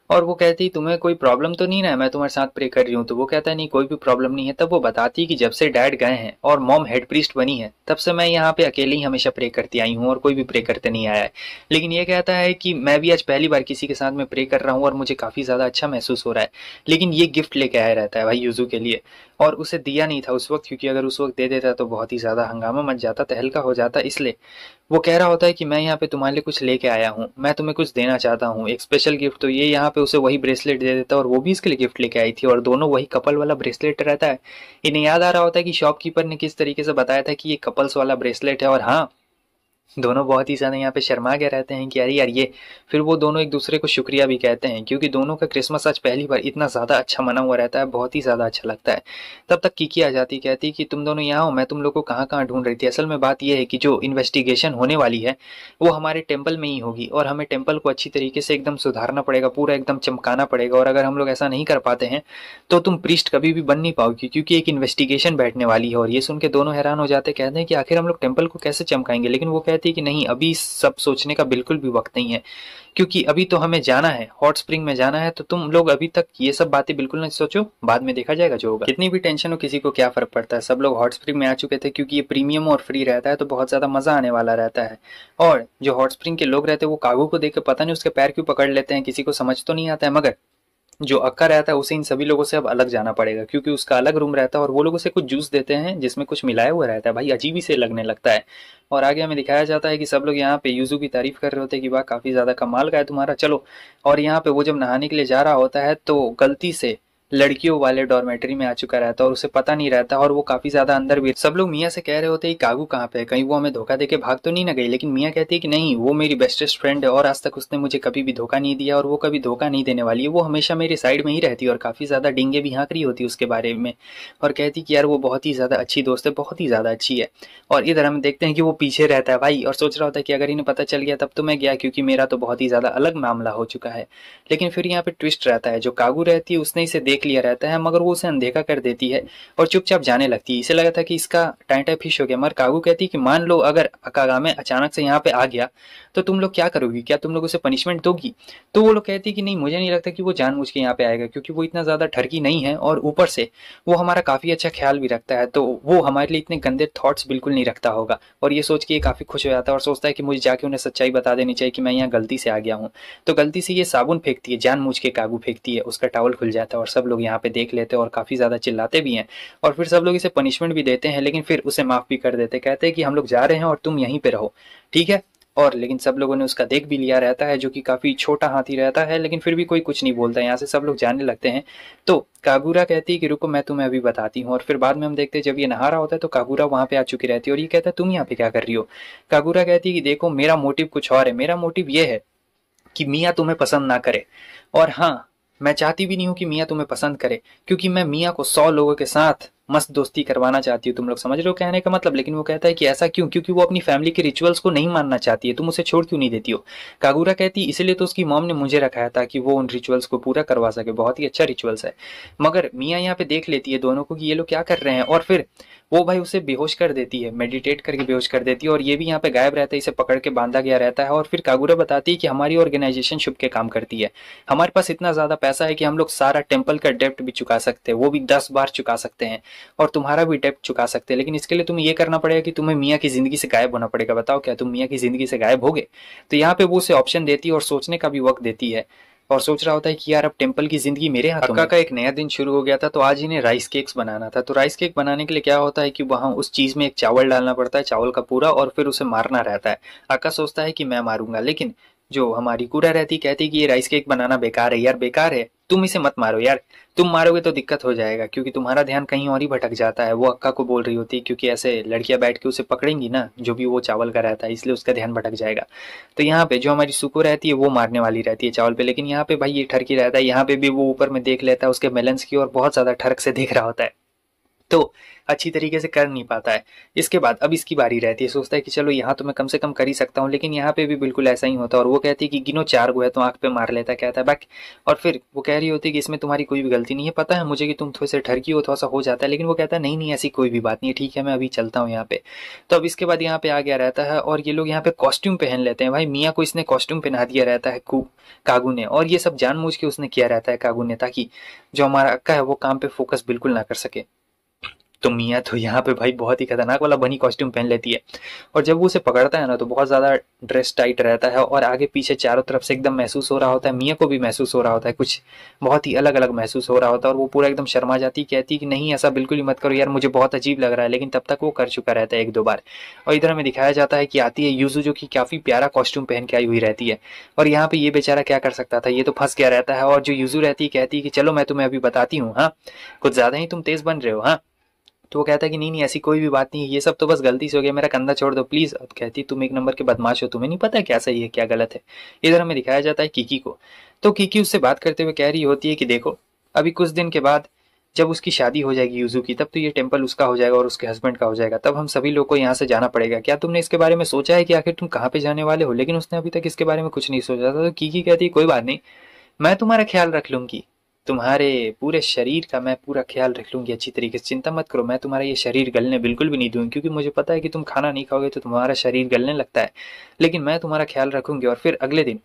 और वो कहती तुम्हें कोई प्रॉब्लम तो नहीं ना है, मैं तुम्हारे साथ प्रे कर रही हूँ। तो वो कहता है नहीं कोई भी प्रॉब्लम नहीं है। तब वो बताती कि जब से डैड गए हैं और मॉम हेड प्रीस्ट बनी है तब से मैं यहाँ पे अकेले ही हमेशा प्रे करती आई हूँ और कोई भी प्रे करते नहीं आया है। लेकिन ये कहता है कि मैं भी आज पहली बार किसी के साथ में प्रे कर रहा हूँ और मुझे काफी ज्यादा अच्छा महसूस हो रहा है। लेकिन ये गिफ्ट लेके आया रहता है भाई यूजू के लिए, और उसे दिया नहीं था उस वक्त, क्योंकि अगर उस वक्त दे देता तो बहुत ही ज्यादा हंगामा मच जाता, तहलका हो जाता। इसलिए वो कह रहा होता है कि मैं यहाँ पे तुम्हारे लिए कुछ लेके आया हूँ, मैं तुम्हें कुछ देना चाहता हूँ, एक स्पेशल गिफ्ट। तो ये यहाँ पे उसे वही ब्रेसलेट दे देता है और वो भी इसके लिए गिफ्ट लेके आई थी, और दोनों वही कपल वाला ब्रेसलेट रहता है। इन्हें याद आ रहा होता है कि शॉपकीपर ने किस तरीके से बताया था कि ये कपल्स वाला ब्रेसलेट है। और हाँ, दोनों बहुत ही ज़्यादा यहाँ पे शर्मा के रहते हैं कि अरे यार ये, फिर वो दोनों एक दूसरे को शुक्रिया भी कहते हैं, क्योंकि दोनों का क्रिसमस आज पहली बार इतना ज़्यादा अच्छा मना हुआ रहता है, बहुत ही ज़्यादा अच्छा लगता है। तब तक कीकी आ जाती, कहती कि तुम दोनों यहाँ हो, मैं तुम लोग को कहाँ कहाँ ढूंढ रही थी। असल में बात यह है कि जो इन्वेस्टिगेशन होने वाली है वो हमारे टेम्पल में ही होगी, और हमें टेम्पल को अच्छी तरीके से एकदम सुधारना पड़ेगा, पूरा एकदम चमकाना पड़ेगा। और अगर हम लोग ऐसा नहीं कर पाते हैं तो तुम प्रीस्ट कभी भी बन नहीं पाओगी, क्योंकि एक इन्वेस्टिगेशन बैठने वाली है। और ये सुन के दोनों हैरान हो जाते, कहते हैं कि आखिर हम लोग टेम्पल को कैसे चमकाएंगे। लेकिन वो कहती है कि नहीं, अभी सब सोचने का बिल्कुल भी वक्त नहीं है, क्योंकि अभी तो हमें जाना है, हॉट स्प्रिंग में जाना है। तो तुम लोग अभी तक ये सब बातें बिल्कुल नहीं सोचो, बाद में देखा जाएगा जो होगा। कितनी भी टेंशन हो किसी को क्या फर्क पड़ता है, सब लोग हॉट स्प्रिंग में आ चुके थे, क्योंकि ये प्रीमियम और फ्री रहता है तो बहुत ज्यादा मजा आने वाला रहता है। और जो हॉट स्प्रिंग के लोग रहते हैं वो कागू को देख के पता नहीं उसके पैर क्यों पकड़ लेते हैं, किसी को समझ तो नहीं आता है। मगर जो अक्का रहता है उसे इन सभी लोगों से अब अलग जाना पड़ेगा, क्योंकि उसका अलग रूम रहता है और वो लोग उसे कुछ जूस देते हैं जिसमें कुछ मिलाया हुआ रहता है। भाई अजीब ही से लगने लगता है। और आगे हमें दिखाया जाता है कि सब लोग यहाँ पे यूजू की तारीफ कर रहे होते हैं कि वाह काफी ज्यादा कमाल का है तुम्हारा, चलो। और यहाँ पे वो जब नहाने के लिए जा रहा होता है तो गलती से लड़कियों वाले डॉर्मेट्री में आ चुका रहता है और उसे पता नहीं रहता, और वो काफी ज्यादा अंदर भी। सब लोग मियाँ से कह रहे होते हैं कागू कहाँ पे है, कहीं वो हमें धोखा देके भाग तो नहीं ना गई। लेकिन मियाँ कहती है कि नहीं, वो मेरी बेस्टेस्ट फ्रेंड है और आज तक उसने मुझे कभी भी धोखा नहीं दिया और वो कभी धोखा नहीं देने वाली है। वो हमेशा मेरे साइड में ही रहती है और काफी ज्यादा डींगे भी हाँक रही होती है उसके बारे में, और कहती कि यार वो बहुत ही ज्यादा अच्छी दोस्त है, बहुत ही ज्यादा अच्छी है। और इधर हम देखते हैं कि वो पीछे रहता है भाई और सोच रहा होता है कि अगर इन्हें पता चल गया तब तो मैं गया, क्योंकि मेरा तो बहुत ही ज्यादा अलग मामला हो चुका है। लेकिन फिर यहाँ पे ट्विस्ट रहता है, जो कागू रहती है उसने इसे देख लिया रहता है, मगर वो उसे अनदेखा कर देती है और चुपचाप जाने लगती है। इसे लगा था कि इसका टाइम फिश हो गया, मगर कागू कहती है कि मान लो अगर अकागामे अचानक से यहाँ पे आ गया तो तुम लोग क्या करोगी, क्या तुम लोग उसे पनिशमेंट दोगी। तो वो लोग कहती है कि नहीं, मुझे नहीं लगता कि वो जानबूझ के यहाँ पे आएगा, क्योंकि वो इतना ज्यादा ठरकी नहीं है और ऊपर से वो हमारा काफी अच्छा ख्याल भी रखता है, तो वो हमारे लिए इतने गंदे थॉट्स बिल्कुल नहीं रखता होगा। और ये सोच के ये काफी खुश हो जाता है और सोचता है कि मुझे जाके उन्हें सच्चाई बता देनी चाहिए कि मैं यहाँ गलती से आ गया हूँ। तो गलती से ये साबुन फेंकती है, जानबूझ के कागू फेंकती है, उसका टॉवल खुल जाता है और सब लोग यहाँ पे देख लेते हैं और काफी ज्यादा चिल्लाते भी हैं। और फिर सब लोग इसे पनिशमेंट भी देते हैं, लेकिन फिर उसे माफ भी कर देते, कहते हैं कि हम लोग जा रहे हैं और तुम यहीं पे रहो, ठीक है। और लेकिन सब लोगों ने उसका देख भी लिया रहता है, जो कि काफी छोटा हाथी रहता है, लेकिन फिर भी कोई कुछ नहीं बोलता। यहाँ से सब लोग जाने लगते हैं। तो कागुरा कहती है कि रुको मैं तुम्हें अभी बताती हूँ। और फिर बाद में हम देखते हैं जब ये नहा रहा होता है तो कागुरा वहां पे आ चुकी रहती है और ये कहता है तुम यहाँ पे क्या कर रही हो। कागुरा कहती है कि देखो मेरा मोटिव कुछ और है, मेरा मोटिव ये है कि मियाँ तुम्हें पसंद ना करे। और हाँ, मैं चाहती भी नहीं हूँ कि मियाँ तुम्हें पसंद करे, क्योंकि मैं मियाँ को 100 लोगों के साथ मस्त दोस्ती करवाना चाहती हूँ। तुम लोग समझ रहे हो कहने का मतलब। लेकिन वो कहता है कि ऐसा क्यों, क्योंकि वो अपनी फैमिली के रिचुअल्स को नहीं मानना चाहती है, तुम उसे छोड़ क्यों नहीं देती हो। कागुरा कहती है इसलिए तो उसकी मॉम ने मुझे रखाया था कि वो उन रिचुअल्स को पूरा करवा सके, बहुत ही अच्छा रिचुअल्स है। मगर मियाँ यहाँ पे देख लेती है दोनों को कि ये लोग क्या कर रहे हैं, और फिर वो भाई उसे बेहोश कर देती है, मेडिटेट करके बेहोश कर देती है। और ये भी यहाँ पे गायब रहता है, इसे पकड़ के बांधा गया रहता है। और फिर कागुरा बताती है कि हमारी ऑर्गेनाइजेशन शुभ के काम करती है, हमारे पास इतना ज्यादा पैसा है कि हम लोग सारा टेम्पल का डेप्ट भी चुका सकते हैं, वो भी 10 बार चुका सकते हैं, और तुम्हारा भी डेप्ट चुका सकते हैं। लेकिन इसके लिए तुम्हें ये करना पड़ेगा कि तुम्हें मियाँ की जिंदगी से गायब होना पड़ेगा। बताओ क्या तुम मियाँ की जिंदगी से गायब होगे। तो यहाँ पे वो उसे ऑप्शन देती है और सोचने का भी वक्त देती है, और सोच रहा होता है कि यार अब टेम्पल की जिंदगी मेरे हाथों में। अक्का का एक नया दिन शुरू हो गया था, तो आज इन्हें राइस केक्स बनाना था। तो राइस केक बनाने के लिए क्या होता है कि वहां उस चीज में एक चावल डालना पड़ता है, चावल का पूरा, और फिर उसे मारना रहता है। अक्का सोचता है कि मैं मारूंगा, लेकिन जो हमारी कूड़ा रहती कहती कि ये राइस केक बनाना बेकार है यार, बेकार है, तुम इसे मत मारो यार, तुम मारोगे तो दिक्कत हो जाएगा, क्योंकि तुम्हारा ध्यान कहीं और ही भटक जाता है। वो अक्का को बोल रही होती है, क्योंकि ऐसे लड़कियां बैठ के उसे पकड़ेंगी ना, जो भी वो चावल का रहता है, इसलिए उसका ध्यान भटक जाएगा। तो यहाँ पे जो हमारी सुको रहती है वो मारने वाली रहती है चावल पे, लेकिन यहाँ पे भाई ये ठरकी रहता है, यहाँ पे भी वो ऊपर में देख लेता है उसके मेलन्स की और बहुत ज्यादा ठरक से देख रहा होता है। तो अच्छी तरीके से कर नहीं पाता है। इसके बाद अब इसकी बारी रहती है, सोचता है कि चलो यहाँ तो मैं कम से कम कर ही सकता हूँ, लेकिन यहाँ पे भी बिल्कुल ऐसा ही होता है और वो कहती है कि गिनो 4 गुहा, तो आँख पे मार लेता है, कहता है बैक। और फिर वो कह रही होती है कि इसमें तुम्हारी कोई भी गलती नहीं है, पता है मुझे कि तुम थोड़े से ठरकी हो, थोड़ा सा हो जाता है, लेकिन वो कहता है नहीं नहीं ऐसी कोई भी बात नहीं है, ठीक है मैं अभी चलता हूँ यहाँ पे। तो अब इसके बाद यहाँ पे आ गया रहता है और ये लोग यहाँ पे कॉस्ट्यूम पहन लेते हैं। भाई मियाँ को इसने कॉस्ट्यूम पहना दिया रहता है कागू ने, और ये सब जानबूझ के उसने किया रहता है कागू ने, ताकि जो हमारा अक्का है वो काम पे फोकस बिल्कुल ना कर सके। तो मियाँ तो यहाँ पे भाई बहुत ही खतरनाक वाला बनी कॉस्ट्यूम पहन लेती है, और जब वो उसे पकड़ता है ना तो बहुत ज़्यादा ड्रेस टाइट रहता है और आगे पीछे चारों तरफ से एकदम महसूस हो रहा होता है, मियाँ को भी महसूस हो रहा होता है, कुछ बहुत ही अलग अलग महसूस हो रहा होता है, और वो पूरा एकदम शर्मा जाती, कहती कि नहीं ऐसा बिल्कुल ही मत करो यार, मुझे बहुत अजीब लग रहा है, लेकिन तब तक वो कर चुका रहता है 1-2 बार। और इधर हमें दिखाया जाता है कि आती है यूजू, जो कि काफ़ी प्यारा कॉस्ट्यूम पहन के आई हुई रहती है, और यहाँ पे ये बेचारा क्या कर सकता था, ये तो फंस गया रहता है। और जो यूजू रहती है कहती है कि चलो मैं तुम्हें अभी बताती हूँ, हाँ कुछ ज़्यादा ही तुम तेज़ बन रहे हो, हाँ। तो वो कहता है कि नहीं नहीं ऐसी कोई भी बात नहीं है, ये सब तो बस गलती से हो गया, मेरा कंधा छोड़ दो प्लीज। अब कहती तुम एक नंबर के बदमाश हो, तुम्हें नहीं पता क्या सही है क्या गलत है। इधर हमें दिखाया जाता है कीकी को। तो कीकी उससे बात करते हुए कह रही होती है कि देखो अभी कुछ दिन के बाद जब उसकी शादी हो जाएगी यूजू की, तब तो ये टेम्पल उसका हो जाएगा और उसके हस्बैंड का हो जाएगा, तब हम सभी लोग को यहाँ से जाना पड़ेगा। क्या तुमने इसके बारे में सोचा है कि आखिर तुम कहाँ पे जाने वाले हो? लेकिन उसने अभी तक इसके बारे में कुछ नहीं सोचा था। तो कीकी कहती है कोई बात नहीं, मैं तुम्हारा ख्याल रख लूंगी, तुम्हारे पूरे शरीर का मैं पूरा ख्याल रख लूंगी अच्छी तरीके से, चिंता मत करो, मैं तुम्हारा ये शरीर गलने बिल्कुल भी नहीं दूंगी, क्योंकि मुझे पता है कि तुम खाना नहीं खाओगे तो तुम्हारा शरीर गलने लगता है, लेकिन मैं तुम्हारा ख्याल रखूंगी। और फिर अगले दिन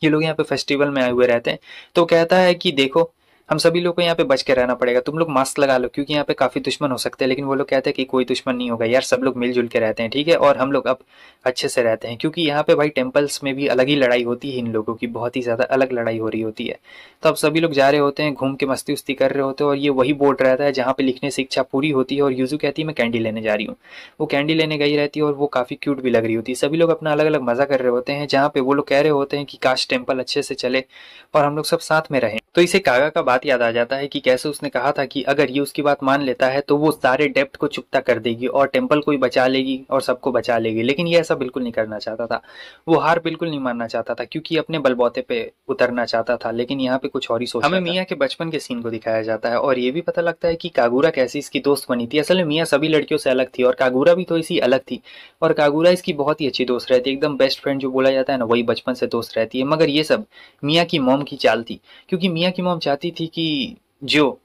ये लोग यहाँ पे फेस्टिवल में आए हुए रहते हैं। तो कहता है कि देखो हम सभी लोग को यहाँ पे बच के रहना पड़ेगा, तुम लोग मास्क लगा लो क्योंकि यहाँ पे काफी दुश्मन हो सकते हैं। लेकिन वो लोग कहते हैं कि कोई दुश्मन नहीं होगा यार, सब लोग मिलजुल के रहते हैं ठीक है, और हम लोग अब अच्छे से रहते हैं, क्योंकि यहाँ पे भाई टेम्पल्स में भी अलग ही लड़ाई होती है, इन लोगों की बहुत ही ज्यादा अलग लड़ाई हो रही होती है। तो अब सभी लोग जा रहे होते हैं, घूम के मस्ती उस्ती कर रहे होते हैं, और ये वही बोर्ड रहता है जहाँ पे लिखने से इच्छा पूरी होती है, और यूजू कहती है मैं कैंडी लेने जा रही हूँ। वो कैंडी लेने गई रहती है और वो काफी क्यूट भी लग रही होती है। सभी लोग अपना अलग अलग मजा कर रहे होते हैं, जहाँ पे वो लोग कह रहे होते हैं कि काश टेम्पल अच्छे से चले और हम लोग सब साथ में रहें। तो इसे कागा का बात याद आ जाता है कि कैसे उसने कहा था कि अगर ये उसकी बात मान लेता है तो वो सारे डेप्ट को चुकता कर देगी और टेम्पल को ही बचा लेगी और सबको बचा लेगी। लेकिन ये ऐसा बिल्कुल नहीं करना चाहता था, वो हार बिल्कुल नहीं मानना चाहता था, क्योंकि अपने बलबूते पे उतरना चाहता था। लेकिन यहाँ पे कुछ और ही सोच हमें मियाँ के बचपन के सीन को दिखाया जाता है, और ये भी पता लगता है कि कागुरा कैसी इसकी दोस्त बनी थी। असल में मियाँ सभी लड़कियों से अलग थी और कागुरा भी तो इसी अलग थी, और कागुरा इसकी बहुत ही अच्छी दोस्त रहती है, एकदम बेस्ट फ्रेंड जो बोला जाता है ना, वही बचपन से दोस्त रहती है। मगर ये सब मियाँ की मॉम की चाल थी, क्योंकि मियाँ की मॉम चाहती थी कि जो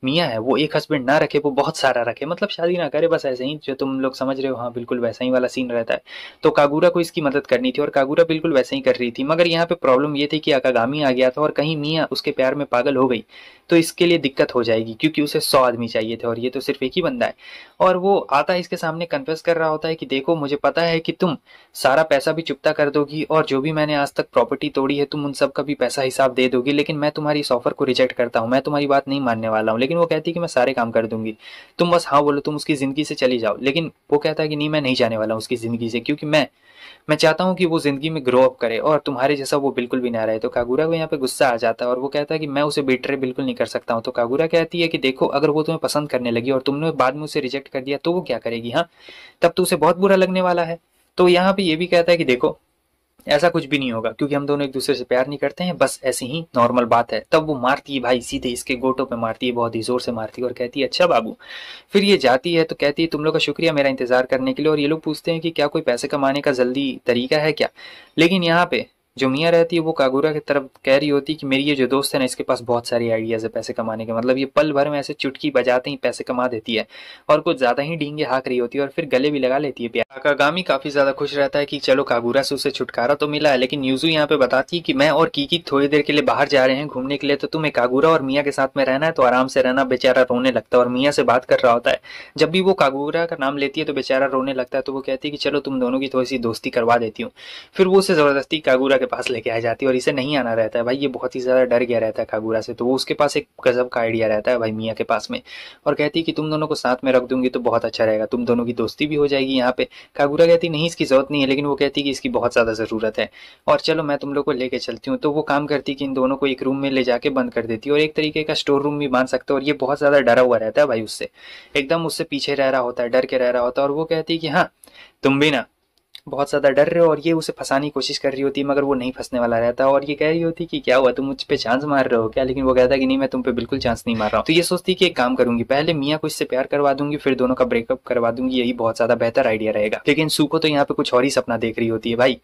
मियाँ है वो एक हस्बैंड ना रखे, वो बहुत सारा रखे, मतलब शादी ना करे, बस ऐसे ही जो तुम लोग समझ रहे हो, हाँ बिल्कुल वैसा ही वाला सीन रहता है। तो कागुरा को इसकी मदद करनी थी और कागुरा बिल्कुल वैसे ही कर रही थी। मगर यहाँ पे प्रॉब्लम ये थी कि अकागामी आ गया था और कहीं मियाँ उसके प्यार में पागल हो गई तो इसके लिए दिक्कत हो जाएगी, क्योंकि उसे 100 आदमी चाहिए थे और ये तो सिर्फ एक ही बंदा है। और वो आता है इसके सामने कन्फेस कर रहा होता है कि देखो मुझे पता है कि तुम सारा पैसा भी चुकता कर दोगी और जो भी मैंने आज तक प्रॉपर्टी तोड़ी है तुम उन सब का भी पैसा हिसाब दे दोगी, लेकिन मैं तुम्हारी इस ऑफर को रिजेक्ट करता हूँ, मैं तुम्हारी बात नहीं मानने वाला हूँ। लेकिन वो कहती है कि मैं सारे काम कर दूंगी, तुम बस हाँ बोलो, तुम उसकी जिंदगी से चली जाओ। लेकिन वो कहता है कि नहीं मैं नहीं जाने वाला हूँ उसकी जिंदगी से, क्योंकि मैं चाहता हूँ कि वो जिंदगी में ग्रो अप करे और तुम्हारे जैसा वो बिल्कुल भी ना रहे। तो कागुरा को यहाँ पे गुस्सा आ जाता है और वो कहता है कि मैं उसे बेट्रे बिल्कुल नहीं कर सकता हूँ। तो कागुरा कहती है कि देखो अगर वो तुम्हें पसंद करने लगी और तुमने बाद में उसे रिजेक्ट कर दिया तो वो क्या करेगी, हाँ तब तो उसे बहुत बुरा लगने वाला है। तो यहाँ पे ये भी कहता है कि देखो ऐसा कुछ भी नहीं होगा, क्योंकि हम दोनों एक दूसरे से प्यार नहीं करते हैं, बस ऐसी ही नॉर्मल बात है। तब वो मारती है भाई, सीधे इसके गोटों पे मारती है, बहुत ही जोर से मारती है और कहती है अच्छा बाबू। फिर ये जाती है तो कहती है तुम लोग का शुक्रिया मेरा इंतजार करने के लिए। और ये लोग पूछते हैं कि क्या कोई पैसे कमाने का जल्दी तरीका है क्या। लेकिन यहाँ पे जो मियाँ रहती है वो कागुरा की तरफ कह रही होती है कि मेरी ये जो दोस्त है ना इसके पास बहुत सारी आइडियाज है पैसे कमाने के, मतलब ये पल भर में ऐसे चुटकी बजाते ही पैसे कमा देती है और कुछ ज्यादा ही डींगे हाँक रही होती है और फिर गले भी लगा लेती है प्यार। काकागामी काफी ज्यादा खुश रहता है कि चलो कागुरा से उसे छुटकारा तो मिला है। लेकिन यूजू यहाँ पे बताती है कि मैं और कीकी थोड़ी देर के लिए बाहर जा रहे हैं घूमने के लिए, तो तुम्हें कागुरा और मियाँ के साथ में रहना है तो आराम से रहना। बेचारा रोने लगता है और मियाँ से बात कर रहा होता है, जब भी वो कागुरा का नाम लेती है तो बेचारा रोने लगता है। तो वो कहती है कि चलो तुम दोनों की थोड़ी सी दोस्ती करवा देती हूँ। फिर वो उसे जबरदस्ती कागुरा के पास लेके आ जाती है और इसे नहीं आना रहता है भाई, ये बहुत ही ज्यादा डर गया रहता है कागुरा से। तो वो उसके पास एक गजब का आइडिया रहता है भाई मियाँ के पास में, और कहती है कि तुम दोनों को साथ में रख दूंगी तो बहुत अच्छा रहेगा, तुम दोनों की दोस्ती भी हो जाएगी यहाँ पे। कागुरा कहती नहीं इसकी जरूरत नहीं है, लेकिन वो कहती कि इसकी बहुत ज्यादा जरूरत है और चलो मैं तुम लोग को लेके चलती हूँ। तो वो काम करती कि इन दोनों को एक रूम में ले जाके बंद कर देती है और एक तरीके का स्टोर रूम भी मान सकते हो। और ये बहुत ज्यादा डरा हुआ रहता है भाई उससे, एकदम उससे पीछे रह रहा होता है, डर के रह रहा होता है। और वो कहती है कि हाँ तुम भी ना बहुत ज़्यादा डर रहे हो और ये उसे फंसाने की कोशिश कर रही होती है, मगर वो नहीं फंसने वाला रहता और ये कह रही होती कि क्या हुआ, तुम मुझ पे चांस मार रहे हो क्या? लेकिन वो कहता है कि नहीं, मैं तुम पे बिल्कुल चांस नहीं मार रहा हूँ। तो ये सोचती है कि एक काम करूंगी, पहले मिया को इससे प्यार करवा दूंगी, फिर दोनों का ब्रेकअप करवा दूंगी, यही बहुत ज़्यादा बेहतर आइडिया रहेगा। लेकिन सुको तो यहाँ पे कुछ और ही सपना देख रही होती है भाई,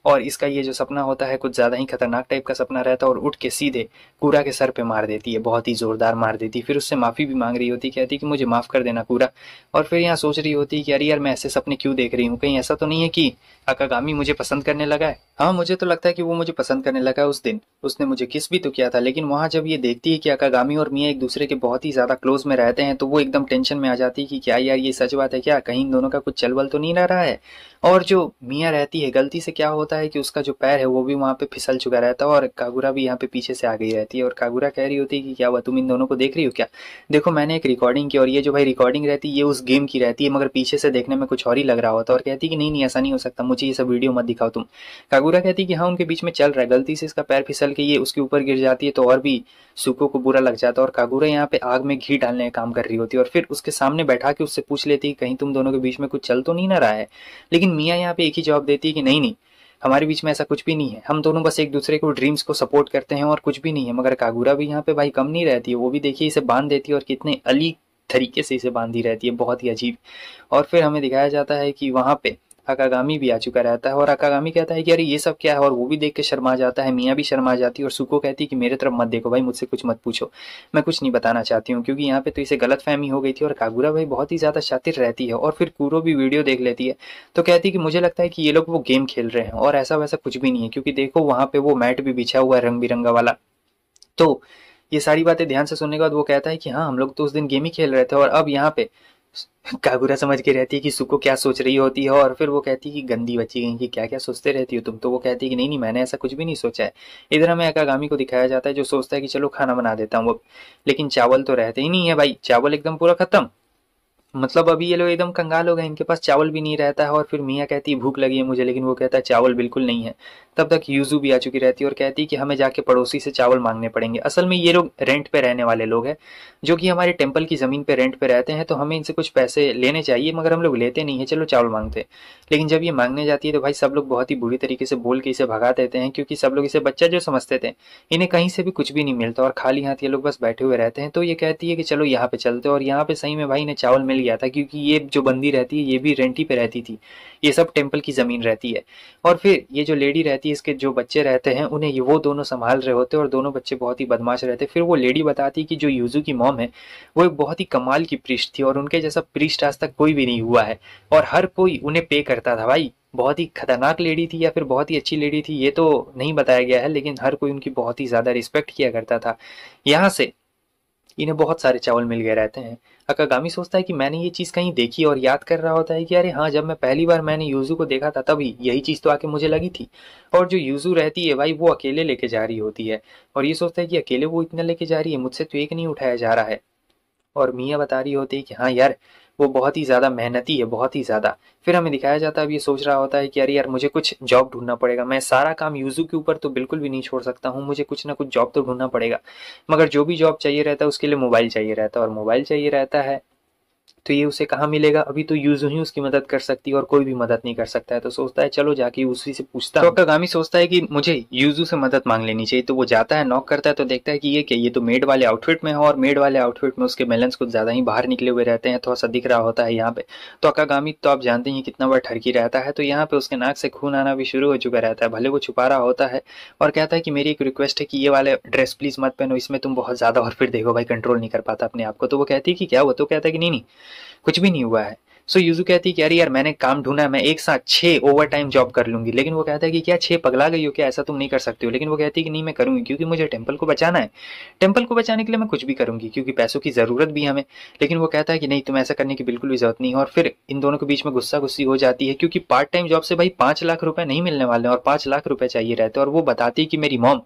और इसका ये जो सपना होता है कुछ ज़्यादा ही खतरनाक टाइप का सपना रहता है और उठ के सीधे कूरा के सर पे मार देती है, बहुत ही ज़ोरदार मार देती है। फिर उससे माफ़ी भी मांग रही होती है, कहती है कि मुझे माफ़ कर देना कूरा। और फिर यहाँ सोच रही होती है कि अरे यार, मैं ऐसे सपने क्यों देख रही हूँ, कहीं ऐसा तो नहीं है कि अकागामी मुझे पसंद करने लगा है? हाँ, मुझे तो लगता है कि वो मुझे पसंद करने लगा है। उस दिन उसने मुझे किस भी तो किया था, लेकिन वहाँ जब ये देखती है कि अकागामी और मिया एक दूसरे के बहुत ही ज़्यादा क्लोज में रहते हैं, तो वो एकदम टेंशन में आ जाती है कि क्या यार, ये सच बात है क्या, कहीं इन दोनों का कुछ चल बल तो नहीं रहा है। और जो मिया रहती है, गलती से क्या होता है कि उसका जो पैर है वो भी वहाँ पे फिसल चुका रहता है और कागुरा भी यहाँ पे पीछे से आ गई रहती है और कागुरा कह रही होती है कि क्या हुआ, तुम इन दोनों को देख रही हो क्या? देखो, मैंने एक रिकॉर्डिंग की और ये जो भाई रिकॉर्डिंग रहती है ये उस गेम की रहती है, मगर पीछे से देखने में कुछ और ही लग रहा होता है। और कहती है कि नहीं नहीं, ऐसा नहीं हो सकता, मुझे ये सब वीडियो मत दिखाओ तुम। कागुरा कहती है कि हाँ, उनके बीच में चल रहा है, गलती से इसका पैर फिसल के ये उसके ऊपर गिर जाती है तो और भी सुको को बुरा लग जाता है। और कागुरा यहाँ पे आग में घी डालने का काम कर रही होती है और फिर उसके सामने बैठा के उससे पूछ लेती है कहीं तुम दोनों के बीच में कुछ चल तो नहीं ना रहा है। लेकिन मिया यहाँ पे एक ही जवाब देती है कि नहीं नहीं, हमारे बीच में ऐसा कुछ भी नहीं है, हम दोनों बस एक दूसरे को ड्रीम्स को सपोर्ट करते हैं और कुछ भी नहीं है। मगर कागुरा भी यहाँ पे भाई कम नहीं रहती है, वो भी देखिए इसे बांध देती है और कितने अली तरीके से इसे बांधी रहती है, बहुत ही अजीब। और फिर हमें दिखाया जाता है कि वहां पे अकागामी भी आ चुका रहता है और अकागामी कहता है कि अरे ये सब क्या है, और वो भी देख के शर्मा जाता है, मियाँ भी शर्मा जाती है और सुको कहती है कि मेरे तरफ मत देखो भाई, मुझसे कुछ मत पूछो, मैं कुछ नहीं बताना चाहती हूँ, क्योंकि यहाँ पे तो इसे गलत फहमी हो गई थी। और कागुरा भाई बहुत ही ज्यादा शातिर रहती है और फिर कूरो भी वीडियो देख लेती है, तो कहती है कि मुझे लगता है कि ये लोग वो गेम खेल रहे हैं और ऐसा वैसा कुछ भी नहीं है, क्योंकि देखो वहां पे वो मैट भी बिछा हुआ है रंग बिरंगा वाला। तो ये सारी बातें ध्यान से सुनने के बाद वो कहता है कि हाँ, हम लोग तो उस दिन गेम ही खेल रहे थे। और अब यहाँ पे कागुरा समझ के रहती है कि सुको क्या सोच रही होती है और फिर वो कहती है कि गंदी बच्ची कहीं की, क्या क्या सोचते रहती हो तुम? तो वो कहती है कि नहीं नहीं, मैंने ऐसा कुछ भी नहीं सोचा है। इधर हमें अकागामी को दिखाया जाता है जो सोचता है कि चलो खाना बना देता हूँ अब, लेकिन चावल तो रहते ही नहीं है भाई, चावल एकदम पूरा खत्म। मतलब अभी ये लोग एकदम कंगाल हो गए, इनके पास चावल भी नहीं रहता है। और फिर मियाँ कहती है भूख लगी है मुझे, लेकिन वो कहता है चावल बिल्कुल नहीं है। तब तक यूजू भी आ चुकी रहती है और कहती है कि हमें जाके पड़ोसी से चावल मांगने पड़ेंगे। असल में ये लोग रेंट पे रहने वाले लोग हैं, जो कि हमारे टेम्पल की जमीन पे रेंट पे रहते हैं, तो हमें इनसे कुछ पैसे लेने चाहिए, मगर हम लोग लेते नहीं है, चलो चावल मांगते हैं। लेकिन जब ये मांगने जाती है तो भाई सब लोग बहुत ही बुरी तरीके से बोल के इसे भगा देते हैं, क्योंकि सब लोग इसे बच्चा जो समझते थे, इन्हें कहीं से भी कुछ भी नहीं मिलता और खाली हाथ ये लोग बस बैठे हुए रहते हैं। तो ये कहती है कि चलो यहाँ पे चलते, और यहाँ पे सही में भाई इन्हें चावल मिल गया था, क्योंकि ये जो बंदी रहती है ये भी रेंट ही पे रहती थी, ये सब टेम्पल की जमीन रहती है। और फिर ये जो लेडी रहती है, इसके जो बच्चे रहते हैं उन्हें ये वो दोनों संभाल रहे होते हैं और दोनों बच्चे बहुत ही बदमाश रहते हैं। फिर वो लेडी बताती है कि जो यूजू की मॉम है वो एक बहुत ही कमाल की प्रीस्ट थी और उनके जैसा प्रीस्ट आज तक कोई भी नहीं हुआ है, और हर कोई उन्हें पे करता था भाई। बहुत ही खतरनाक लेडी थी या फिर बहुत ही अच्छी लेडी थी ये तो नहीं बताया गया है, लेकिन हर कोई उनकी बहुत ही ज्यादा रिस्पेक्ट किया करता था। यहाँ से इन्हें बहुत सारे चावल मिल गए रहते हैं। अकागामी सोचता है कि मैंने ये चीज़ कहीं देखी और याद कर रहा होता है कि अरे हाँ, जब मैं पहली बार मैंने यूजू को देखा था तभी यही चीज़ तो आके मुझे लगी थी। और जो यूजू रहती है भाई वो अकेले लेके जा रही होती है और ये सोचता है कि अकेले वो इतना लेके जा रही है, मुझसे तो एक नहीं उठाया जा रहा है। और मियाँ बता रही होती है कि हाँ यार, वो बहुत ही ज़्यादा मेहनती है, बहुत ही ज़्यादा। फिर हमें दिखाया जाता है अब ये सोच रहा होता है कि अरे यार, मुझे कुछ जॉब ढूंढना पड़ेगा, मैं सारा काम यूजू के ऊपर तो बिल्कुल भी नहीं छोड़ सकता हूँ, मुझे कुछ ना कुछ जॉब तो ढूंढना पड़ेगा। मगर जो भी जॉब चाहिए रहता है उसके लिए मोबाइल चाहिए रहता है, और मोबाइल चाहिए रहता है तो ये उसे कहाँ मिलेगा? अभी तो यूजू ही उसकी मदद कर सकती है और कोई भी मदद नहीं कर सकता है। तो सोचता है चलो जाके उसी से पूछता हूँ। तो अकागामी सोचता है कि मुझे यूजू से मदद मांग लेनी चाहिए, तो वो जाता है, नॉक करता है, तो देखता है कि ये क्या, ये तो मेड वाले आउटफिट में है और मेड वाले आउटफिट में उसके बैलेंस कुछ ज्यादा ही बाहर निकले हुए रहते हैं, थोड़ा सा दिख रहा होता है यहाँ पे। तो अकागामी तो आप जानते हैं कितना बड़ा ठरकी रहता है, तो यहाँ पे उसके नाक से खून आना भी शुरू हो चुका रहता है, भले वो छुपा रहा होता है। और कहता है कि मेरी एक रिक्वेस्ट है कि ये वाले ड्रेस प्लीज मत पहनो, इसमें तुम बहुत ज्यादा, और फिर देखो भाई कंट्रोल नहीं कर पाता अपने आप को। तो वो कहती है कि क्या हुआ? तो कहता है कि नहीं नहीं, कुछ भी नहीं हुआ है। सो यूजू कहती है कि अरे यार, मैंने काम ढूंढा, मैं एक साथ 6 ओवर टाइम जॉब कर लूंगी। लेकिन वो कहता है कि क्या 6 पगला गई हो क्या, ऐसा तुम नहीं कर सकती हो। लेकिन वो कहती है कि नहीं, मैं करूंगी, क्योंकि मुझे टेम्पल को बचाना है, टेम्पल को बचाने के लिए मैं कुछ भी करूंगी, क्योंकि पैसों की जरूरत भी है हमें। लेकिन वो कहता है कि नहीं, तुम ऐसा करने की बिल्कुल भी जरूरत नहीं है। और फिर इन दोनों के बीच में गुस्सा गुस्सी हो जाती है, क्योंकि पार्ट टाइम जॉब से भाई 5 लाख रुपए नहीं मिलने वाले हैं और 5 लाख रुपए चाहिए रहते हैं। और वो बताती है कि मेरी मॉम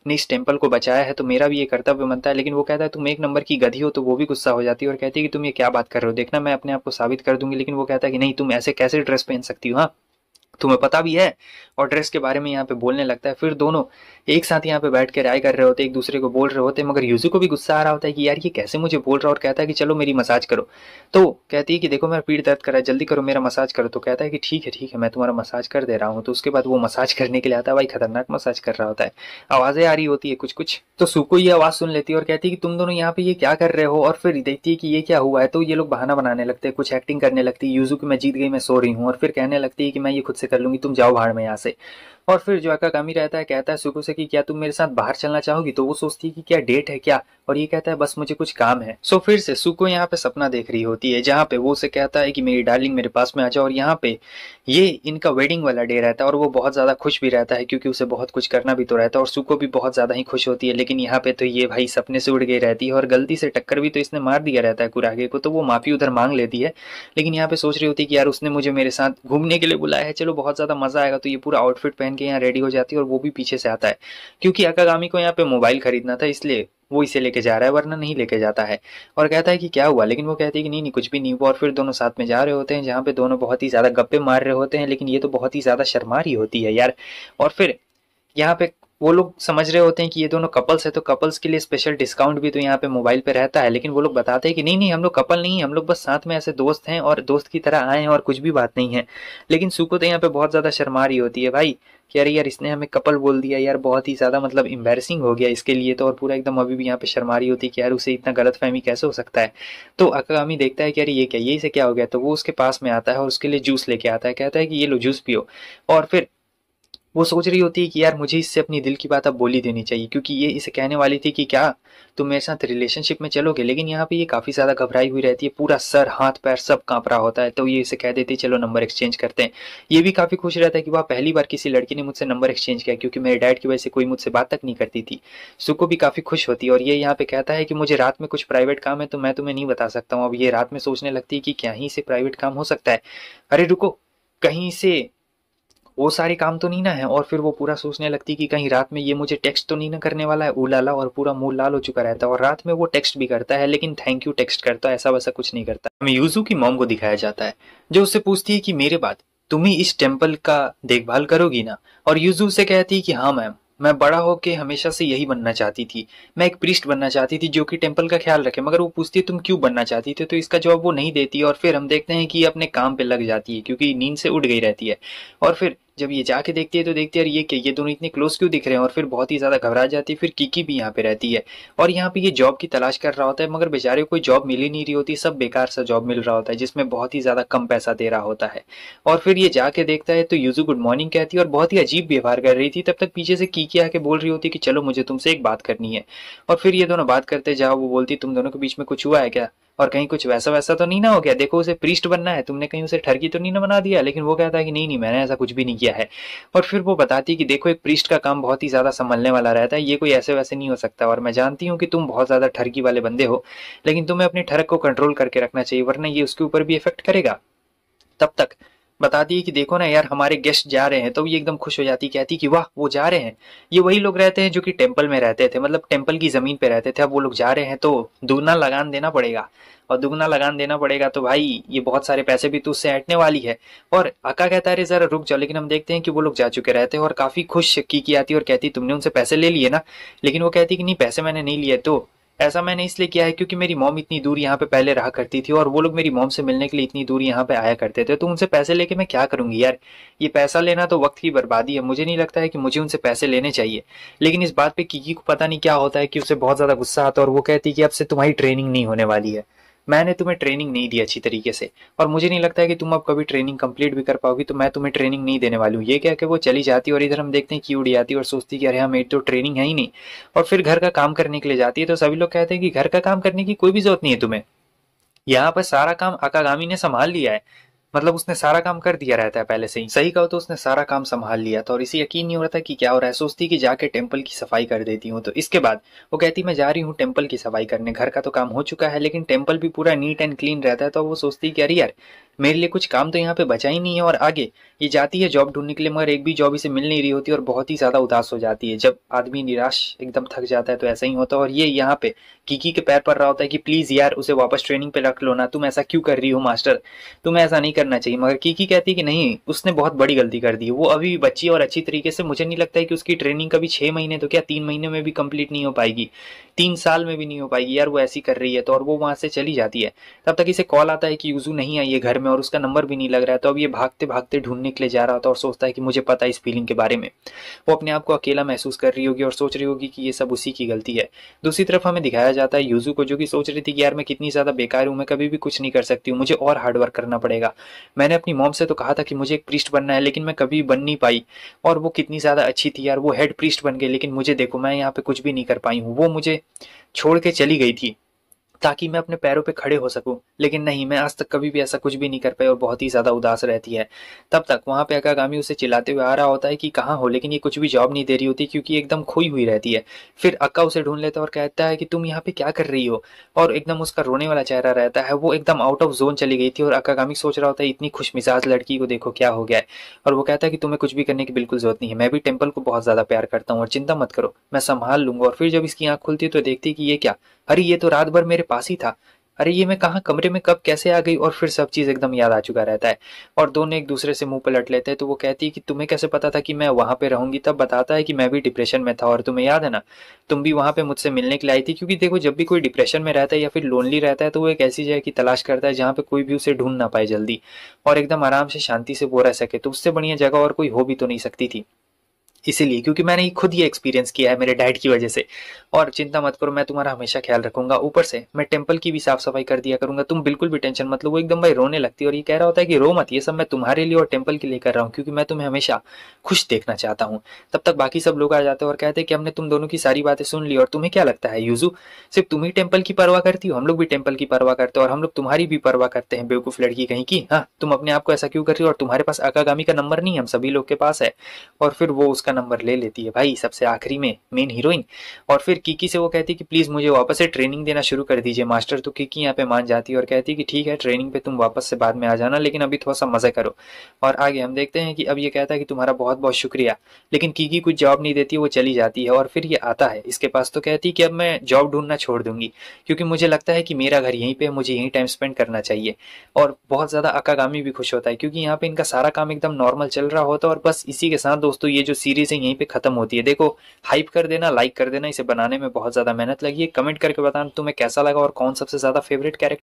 ने इस टेम्पल को बचाया है तो मेरा भी ये कर्तव्य बनता है। लेकिन वो कहता है तुम एक नंबर की गधी हो, तो वो भी गुस्सा हो जाती है और कहती है कि तुम ये क्या बात कर रहे हो, देखना मैं अपने आप को साबित कर दूंगी। लेकिन वो कहता है कि नहीं, तुम ऐसे कैसे ड्रेस पहन सकती हो, हाँ तुम्हें पता भी है, और ड्रेस के बारे में यहाँ पे बोलने लगता है। फिर दोनों एक साथ यहाँ पे बैठ के राय कर रहे होते, एक दूसरे को बोल रहे होते, मगर यूजू को भी गुस्सा आ रहा होता है कि यार ये कैसे मुझे बोल रहा है, और कहता है कि चलो मेरी मसाज करो। तो कहती है कि देखो मेरा पीठ दर्द कर रहा है, जल्दी करो मेरा मसाज करो। तो कहता है कि ठीक है मैं तुम्हारा मसाज कर दे रहा हूँ। तो उसके बाद वो मसाज करने के लिए आता है, भाई खतरनाक मसाज कर रहा होता है, आवाजें आ रही होती है कुछ कुछ। तो सुको ये आवाज सुन लेती है और कहती है कि तुम दोनों यहाँ पे ये क्या कर रहे हो, और फिर देखती है कि ये क्या हुआ है। तो ये लोग बहाना बनाने लगते हैं, कुछ एक्टिंग करने लगती है, यूजू की मैं जीत गई, मैं सो रही हूँ, और फिर कहने लगती है कि मैं ये खुद से कर लूंगी, तुम जाओ भाड़ में यहाँ से। और फिर जो अकागामी रहता है कहता है सुको से कि क्या तुम मेरे साथ बाहर चलना चाहोगी। तो वो सोचती है कि क्या डेट है क्या, और ये कहता है बस मुझे कुछ काम है। सो फिर से सुको यहाँ पे सपना देख रही होती है, जहाँ पे वो उसे कहता है कि मेरी डार्लिंग मेरे पास में आ जाओ, और यहाँ पे ये इनका वेडिंग वाला डे रहता है, और वो बहुत ज्यादा खुश भी रहता है क्योंकि उसे बहुत कुछ करना भी तो रहता है, और सुको भी बहुत ज्यादा ही खुश होती है। लेकिन यहाँ पे तो ये भाई सपने से उड़ गई रहती है, और गलती से टक्कर भी तो इसने मार दिया रहता है कुरागे को। तो वो माफी उधर मांग लेती है, लेकिन यहाँ पे सोच रही होती है कि यार उसने मुझे मेरे साथ घूमने के लिए बुलाया है, चलो बहुत ज्यादा मजा आएगा। तो ये पूरा आउटफिट पहन के यहाँ रेडी हो जाती है, और वो भी पीछे से आता है क्योंकि अकागामी को यहाँ पे मोबाइल खरीदना था, इसलिए वो इसे लेके जा रहा है, वरना नहीं लेके जाता है। और कहता है कि क्या हुआ, लेकिन वो कहती है कि नहीं नहीं कुछ भी नहीं हुआ। और फिर दोनों साथ में जा रहे होते हैं, जहाँ पे दोनों बहुत ही ज्यादा गप्पे मार रहे होते हैं, लेकिन ये तो बहुत ही ज्यादा शर्मा रही होती है यार। और फिर यहाँ पे वो लोग समझ रहे होते हैं कि ये दोनों कपल्स है, तो कपल्स के लिए स्पेशल डिस्काउंट भी तो यहाँ पे मोबाइल पे रहता है। लेकिन वो लोग बताते हैं कि नहीं नहीं हम लोग कपल नहीं है, हम लोग बस साथ में ऐसे दोस्त हैं और दोस्त की तरह आए हैं, और कुछ भी बात नहीं है। लेकिन सुको तो यहाँ पे बहुत ज्यादा शर्मा रही होती है भाई कि अरे यार इसने हमें कपल बोल दिया यार, बहुत ही ज्यादा मतलब एम्बैरेसिंग हो गया इसके लिए तो। और पूरा एकदम अभी भी यहाँ पे शर्मा रही होती है कि यार उसे इतना गलत फहमी कैसे हो सकता है। तो अकागामी देखता है कि अरे ये क्या, ये इसे क्या हो गया। तो वो उसके पास में आता है और उसके लिए जूस लेके आता है, कहता है कि ये लो जूस पियो। और फिर वो सोच रही होती है कि यार मुझे इससे अपनी दिल की बात अब बोली देनी चाहिए, क्योंकि ये इसे कहने वाली थी कि क्या तुम मेरे साथ रिलेशनशिप में चलोगे। लेकिन यहाँ पे ये काफी ज्यादा घबराई हुई रहती है, पूरा सर हाथ पैर सब कांप रहा होता है। तो ये इसे कह देती है चलो नंबर एक्सचेंज करते हैं। ये भी काफी खुश रहता है कि वह पहली बार किसी लड़की ने मुझसे नंबर एक्सचेंज किया, क्योंकि मेरे डैड की वजह से कोई मुझसे बात तक नहीं करती थी। सुको भी काफी खुश होती है, और ये यहाँ पे कहता है कि मुझे रात में कुछ प्राइवेट काम है, तो मैं तुम्हें नहीं बता सकता हूँ। अब ये रात में सोचने लगती है कि क्या ही से प्राइवेट काम हो सकता है, अरे रुको कहीं से वो सारे काम तो नहीं ना है। और फिर वो पूरा सोचने लगती कि कहीं रात में ये मुझे टेक्स्ट तो नहीं ना करने वाला है, उलाला, और पूरा मुंह लाल हो चुका रहता है। और रात में वो टेक्स्ट भी करता है, लेकिन थैंक यू टेक्स्ट करता है, ऐसा वैसा कुछ नहीं करता। हमें यूजू की मॉम को दिखाया जाता है, जो उससे पूछती है कि मेरे बाद तुम ही इस टेम्पल का देखभाल करोगी ना। और यूजू से कहती है कि हाँ मैम, मैं बड़ा होके हमेशा से यही बनना चाहती थी, मैं एक प्रीस्ट बनना चाहती थी जो कि टेम्पल का ख्याल रखे। मगर वो पूछती है तुम क्यों बनना चाहती थी, तो इसका जवाब वो नहीं देती। और फिर हम देखते हैं कि ये अपने काम पे लग जाती है क्योंकि नींद से उठ गई रहती है। और फिर जब ये जाके देखती है तो देखती है यार ये क्या, ये दोनों इतने क्लोज क्यों दिख रहे हैं। और फिर बहुत ही ज्यादा घबरा जाती है। फिर किकी भी यहाँ पे रहती है, और यहाँ पे ये जॉब की तलाश कर रहा होता है, मगर बेचारे को कोई जॉब मिल ही नहीं रही होती, सब बेकार सा जॉब मिल रहा होता है जिसमें बहुत ही ज्यादा कम पैसा दे रहा होता है। और फिर ये जाके देखता है तो यूजू गुड मॉर्निंग कहती है, और बहुत ही अजीब व्यवहार कर रही थी। तब तक पीछे से कीकी आके बोल रही होती है कि चलो मुझे तुमसे एक बात करनी है। और फिर ये दोनों बात करते जाओ, वो बोलती तुम दोनों के बीच में कुछ हुआ है क्या, और कहीं कुछ वैसा वैसा तो नहीं ना हो गया, देखो उसे प्रीस्ट बनना है, तुमने कहीं उसे ठरकी तो नहीं ना बना दिया। लेकिन वो कहता है कि नहीं नहीं मैंने ऐसा कुछ भी नहीं किया है। और फिर वो बताती है कि देखो एक प्रीस्ट का काम बहुत ही ज्यादा संभलने वाला रहता है, ये कोई ऐसे वैसे नहीं हो सकता। और मैं जानती हूँ कि तुम बहुत ज्यादा ठरकी वाले बंदे हो, लेकिन तुम्हें अपनी ठरक को कंट्रोल करके रखना चाहिए, वरना ये उसके ऊपर भी इफेक्ट करेगा। तब तक बताती है कि देखो ना यार हमारे गेस्ट जा रहे हैं। तो ये एकदम खुश हो जाती, कहती कि वाह वो जा रहे हैं, ये वही लोग रहते हैं जो कि टेम्पल में रहते थे, मतलब टेम्पल की जमीन पे रहते थे, अब वो लोग जा रहे हैं तो दुगना लगान देना पड़ेगा। और दुगना लगान देना पड़ेगा तो भाई ये बहुत सारे पैसे भी तो उससे ऐंठने वाली है। और अका कहता है जरा रुक जाओ, लेकिन हम देखते हैं कि वो लोग जा चुके रहते हैं, और काफी खुश की आती है और कहती तुमने उनसे पैसे ले लिए ना। लेकिन वो कहती कि नहीं पैसे मैंने नहीं लिए, तो ऐसा मैंने इसलिए किया है क्योंकि मेरी मॉम इतनी दूर यहाँ पे पहले रहा करती थी, और वो लोग मेरी मॉम से मिलने के लिए इतनी दूर यहाँ पे आया करते थे, तो उनसे पैसे लेके मैं क्या करूंगी यार, ये पैसा लेना तो वक्त की बर्बादी है, मुझे नहीं लगता है कि मुझे उनसे पैसे लेने चाहिए। लेकिन इस बात पे किकी को पता नहीं क्या होता है कि उसे बहुत ज्यादा गुस्सा आता है, और वो कहती है कि अब से तुम्हारी ट्रेनिंग नहीं होने वाली है, मैंने तुम्हें ट्रेनिंग नहीं दी अच्छी तरीके से, और मुझे नहीं लगता है कि तुम अब कभी ट्रेनिंग कंप्लीट भी कर पाओगी, तो मैं तुम्हें ट्रेनिंग नहीं देने वाली हूँ। ये कह के वो चली जाती है, और इधर हम देखते हैं कि उड़ी आती है और सोचती है कि अरे हाँ मेरी तो ट्रेनिंग है ही नहीं। और फिर घर का काम करने के लिए जाती है, तो सभी लोग कहते हैं कि घर का काम करने की कोई भी जरूरत नहीं है तुम्हें, यहाँ पर सारा काम अकागामी ने संभाल लिया है, मतलब उसने सारा काम कर दिया रहता है पहले से ही, सही कहो तो उसने सारा काम संभाल लिया था। और इसे यकीन नहीं हो रहा था कि क्या हो रहा है, सोचती कि जाके टेम्पल की सफाई कर देती हूँ। तो इसके बाद वो कहती मैं जा रही हूँ टेम्पल की सफाई करने, घर का तो काम हो चुका है लेकिन टेम्पल भी पूरा नीट एंड क्लीन रहता है। तो वो सोचती कि अरे यार मेरे लिए कुछ काम तो यहाँ पे बचा ही नहीं है। और आगे ये जाती है जॉब ढूंढने के लिए, मगर एक भी जॉब इसे मिल नहीं रही होती, और बहुत ही ज्यादा उदास हो जाती है। जब आदमी निराश एकदम थक जाता है तो ऐसा ही होता है। और ये यहाँ पे कीकी के पैर पड़ रहा होता है कि प्लीज यार उसे वापस ट्रेनिंग पे रख लो ना, तुम ऐसा क्यों कर रही हो मास्टर, तुम्हें ऐसा नहीं करना चाहिए। मगर कीकी कहती है कि नहीं, उसने बहुत बड़ी गलती कर दी है, वो अभी बच्ची और अच्छी तरीके से, मुझे नहीं लगता है कि उसकी ट्रेनिंग कभी 6 महीने तो क्या 3 महीने में भी कंप्लीट नहीं हो पाएगी, 3 साल में भी नहीं हो पाएगी यार, वो ऐसी कर रही है तो। और वो वहां से चली जाती है। तब तक इसे कॉल आता है कि यूजू नहीं आई है घर में और उसका नंबर भी नहीं लग रहा है। तो अब ये भागते भागते ढूंढने के लिए जा रहा होता है और सोचता है कि मुझे पता है इस फीलिंग के बारे में। वो अपने आप को अकेला महसूस कर रही होगी और सोच रही होगी कि ये सब उसी की गलती है। दूसरी तरफ हमें दिखाया जाता है यूजू को, जो कि सोच रही थी कि यार मैं कितनी ज्यादा बेकार हूं, मैं कभी भी कुछ नहीं कर सकती हूँ, मुझे और हार्डवर्क करना पड़ेगा। मैंने अपनी मॉम से तो कहा था कि मुझे एक प्रीस्ट बनना है, लेकिन मैं कभी बन नहीं पाई। और वो कितनी ज्यादा अच्छी थी यार, वो हेड प्रीस्ट बन गई, लेकिन मुझे देखो मैं यहाँ पे कुछ भी नहीं कर पाई हूँ। वो मुझे छोड़ के चली गई थी ताकि मैं अपने पैरों पे खड़े हो सकूं, लेकिन नहीं, मैं आज तक कभी भी ऐसा कुछ भी नहीं कर पाई और बहुत ही ज्यादा उदास रहती है। तब तक वहां पे अकागामी उसे चिल्लाते हुए आ रहा होता है कि कहाँ हो, लेकिन ये कुछ भी जवाब नहीं दे रही होती क्योंकि एकदम खोई हुई रहती है। फिर अक्का उसे ढूंढ लेता है और कहता है कि तुम यहाँ पे क्या कर रही हो, और एकदम उसका रोने वाला चेहरा रहता है, वो एकदम आउट ऑफ जोन चली गई थी। और अकागामी सोच रहा होता है इतनी खुशमिजाज लड़की को देखो क्या हो गया है। और वो कहता है कि तुम्हें कुछ भी करने की बिल्कुल जरूरत नहीं है, मैं भी टेम्पल को बहुत ज्यादा प्यार करता हूँ और चिंता मत करो, मैं संभाल लूंगा। और फिर जब इसकी आंख खुलती है तो देखती है कि ये क्या, अरे ये तो रात भर मेरे पास ही था, अरे ये मैं कहाँ कमरे में कब कैसे आ गई। और फिर सब चीज एकदम याद आ चुका रहता है और दोनों एक दूसरे से मुंह पलट लेते हैं। तो वो कहती है कि तुम्हें कैसे पता था कि मैं वहां पे रहूंगी। तब बताता है कि मैं भी डिप्रेशन में था और तुम्हें याद है ना, तुम भी वहां पे मुझसे मिलने के लिए आई थी। क्योंकि देखो जब भी कोई डिप्रेशन में रहता है या फिर लोनली रहता है तो वो एक ऐसी जगह की तलाश करता है जहाँ पे कोई भी उसे ढूंढ ना पाए जल्दी, और एकदम आराम से शांति से वो रह सके। तो उससे बढ़िया जगह और कोई हो भी तो नहीं सकती थी, इसीलिए क्योंकि मैंने खुद ये एक्सपीरियंस किया है मेरे डैड की वजह से। और चिंता मत करो, मैं तुम्हारा हमेशा ख्याल रखूंगा, ऊपर से मैं टेम्पल की भी साफ सफाई कर दिया करूंगा, तुम बिल्कुल भी टेंशन मत लो। वो एकदम भाई रोने लगती है और ये कह रहा होता है कि रो मत, ये सब मैं तुम्हारे लिए और टेम्पल के लिए कर रहा हूँ क्योंकि मैं तुम्हें हमेशा खुश देखना चाहता हूँ। तब तक बाकी सब लोग आ जाते हैं और कहते हैं कि हमने तुम दोनों की सारी बातें सुन ली, और तुम्हें क्या लगता है यूजू, सिर्फ तुम ही टेम्पल की परवाह करती हो, हम लोग भी टेम्पल की परवाह करते हैं और हम लोग तुम्हारी भी परवाह करते हैं, बेवकूफ लड़की कहीं की। हाँ, तुम अपने आप को ऐसा क्यों कर रही हो, और तुम्हारे पास अकागामी का नंबर नहीं है, हम सभी लोग के पास है। और फिर वो उसका नंबर ले लेती है भाई, सबसे आखिरी में मेन हीरोइन। और फिर कीकी से वो कहती है कि प्लीज मुझे वापस से ट्रेनिंग देना शुरू कर दीजिए मास्टर। तो कीकी यहाँ पे मान जाती है और कहती है कि ठीक है, ट्रेनिंग पे तुम वापस से बाद में आ जाना, लेकिन अभी थोड़ा सा मजा करो। और आगे हम देखते हैं कि अब ये कहता है कि तुम्हारा बहुत बहुत शुक्रिया, लेकिन कीकी कुछ जवाब नहीं देती, वो चली जाती है। और फिर ये आता है इसके पास तो कहती है कि अब मैं जॉब ढूंढना छोड़ दूंगी क्योंकि मुझे लगता है कि मेरा घर यहीं पे है, मुझे यहीं टाइम स्पेंड करना चाहिए। और बहुत ज्यादा अकागामी भी खुश होता है क्योंकि यहाँ पे इनका सारा काम एकदम नॉर्मल चल रहा होता है। और बस इसी के साथ दोस्तों ये जो सीरीज है यहीं पे खत्म होती है। देखो, हाइप कर देना, लाइक कर देना, इसे बनाने में बहुत ज्यादा मेहनत लगी है। कमेंट करके बताना तुम्हें कैसा लगा और कौन सबसे ज्यादा फेवरेट कैरेक्टर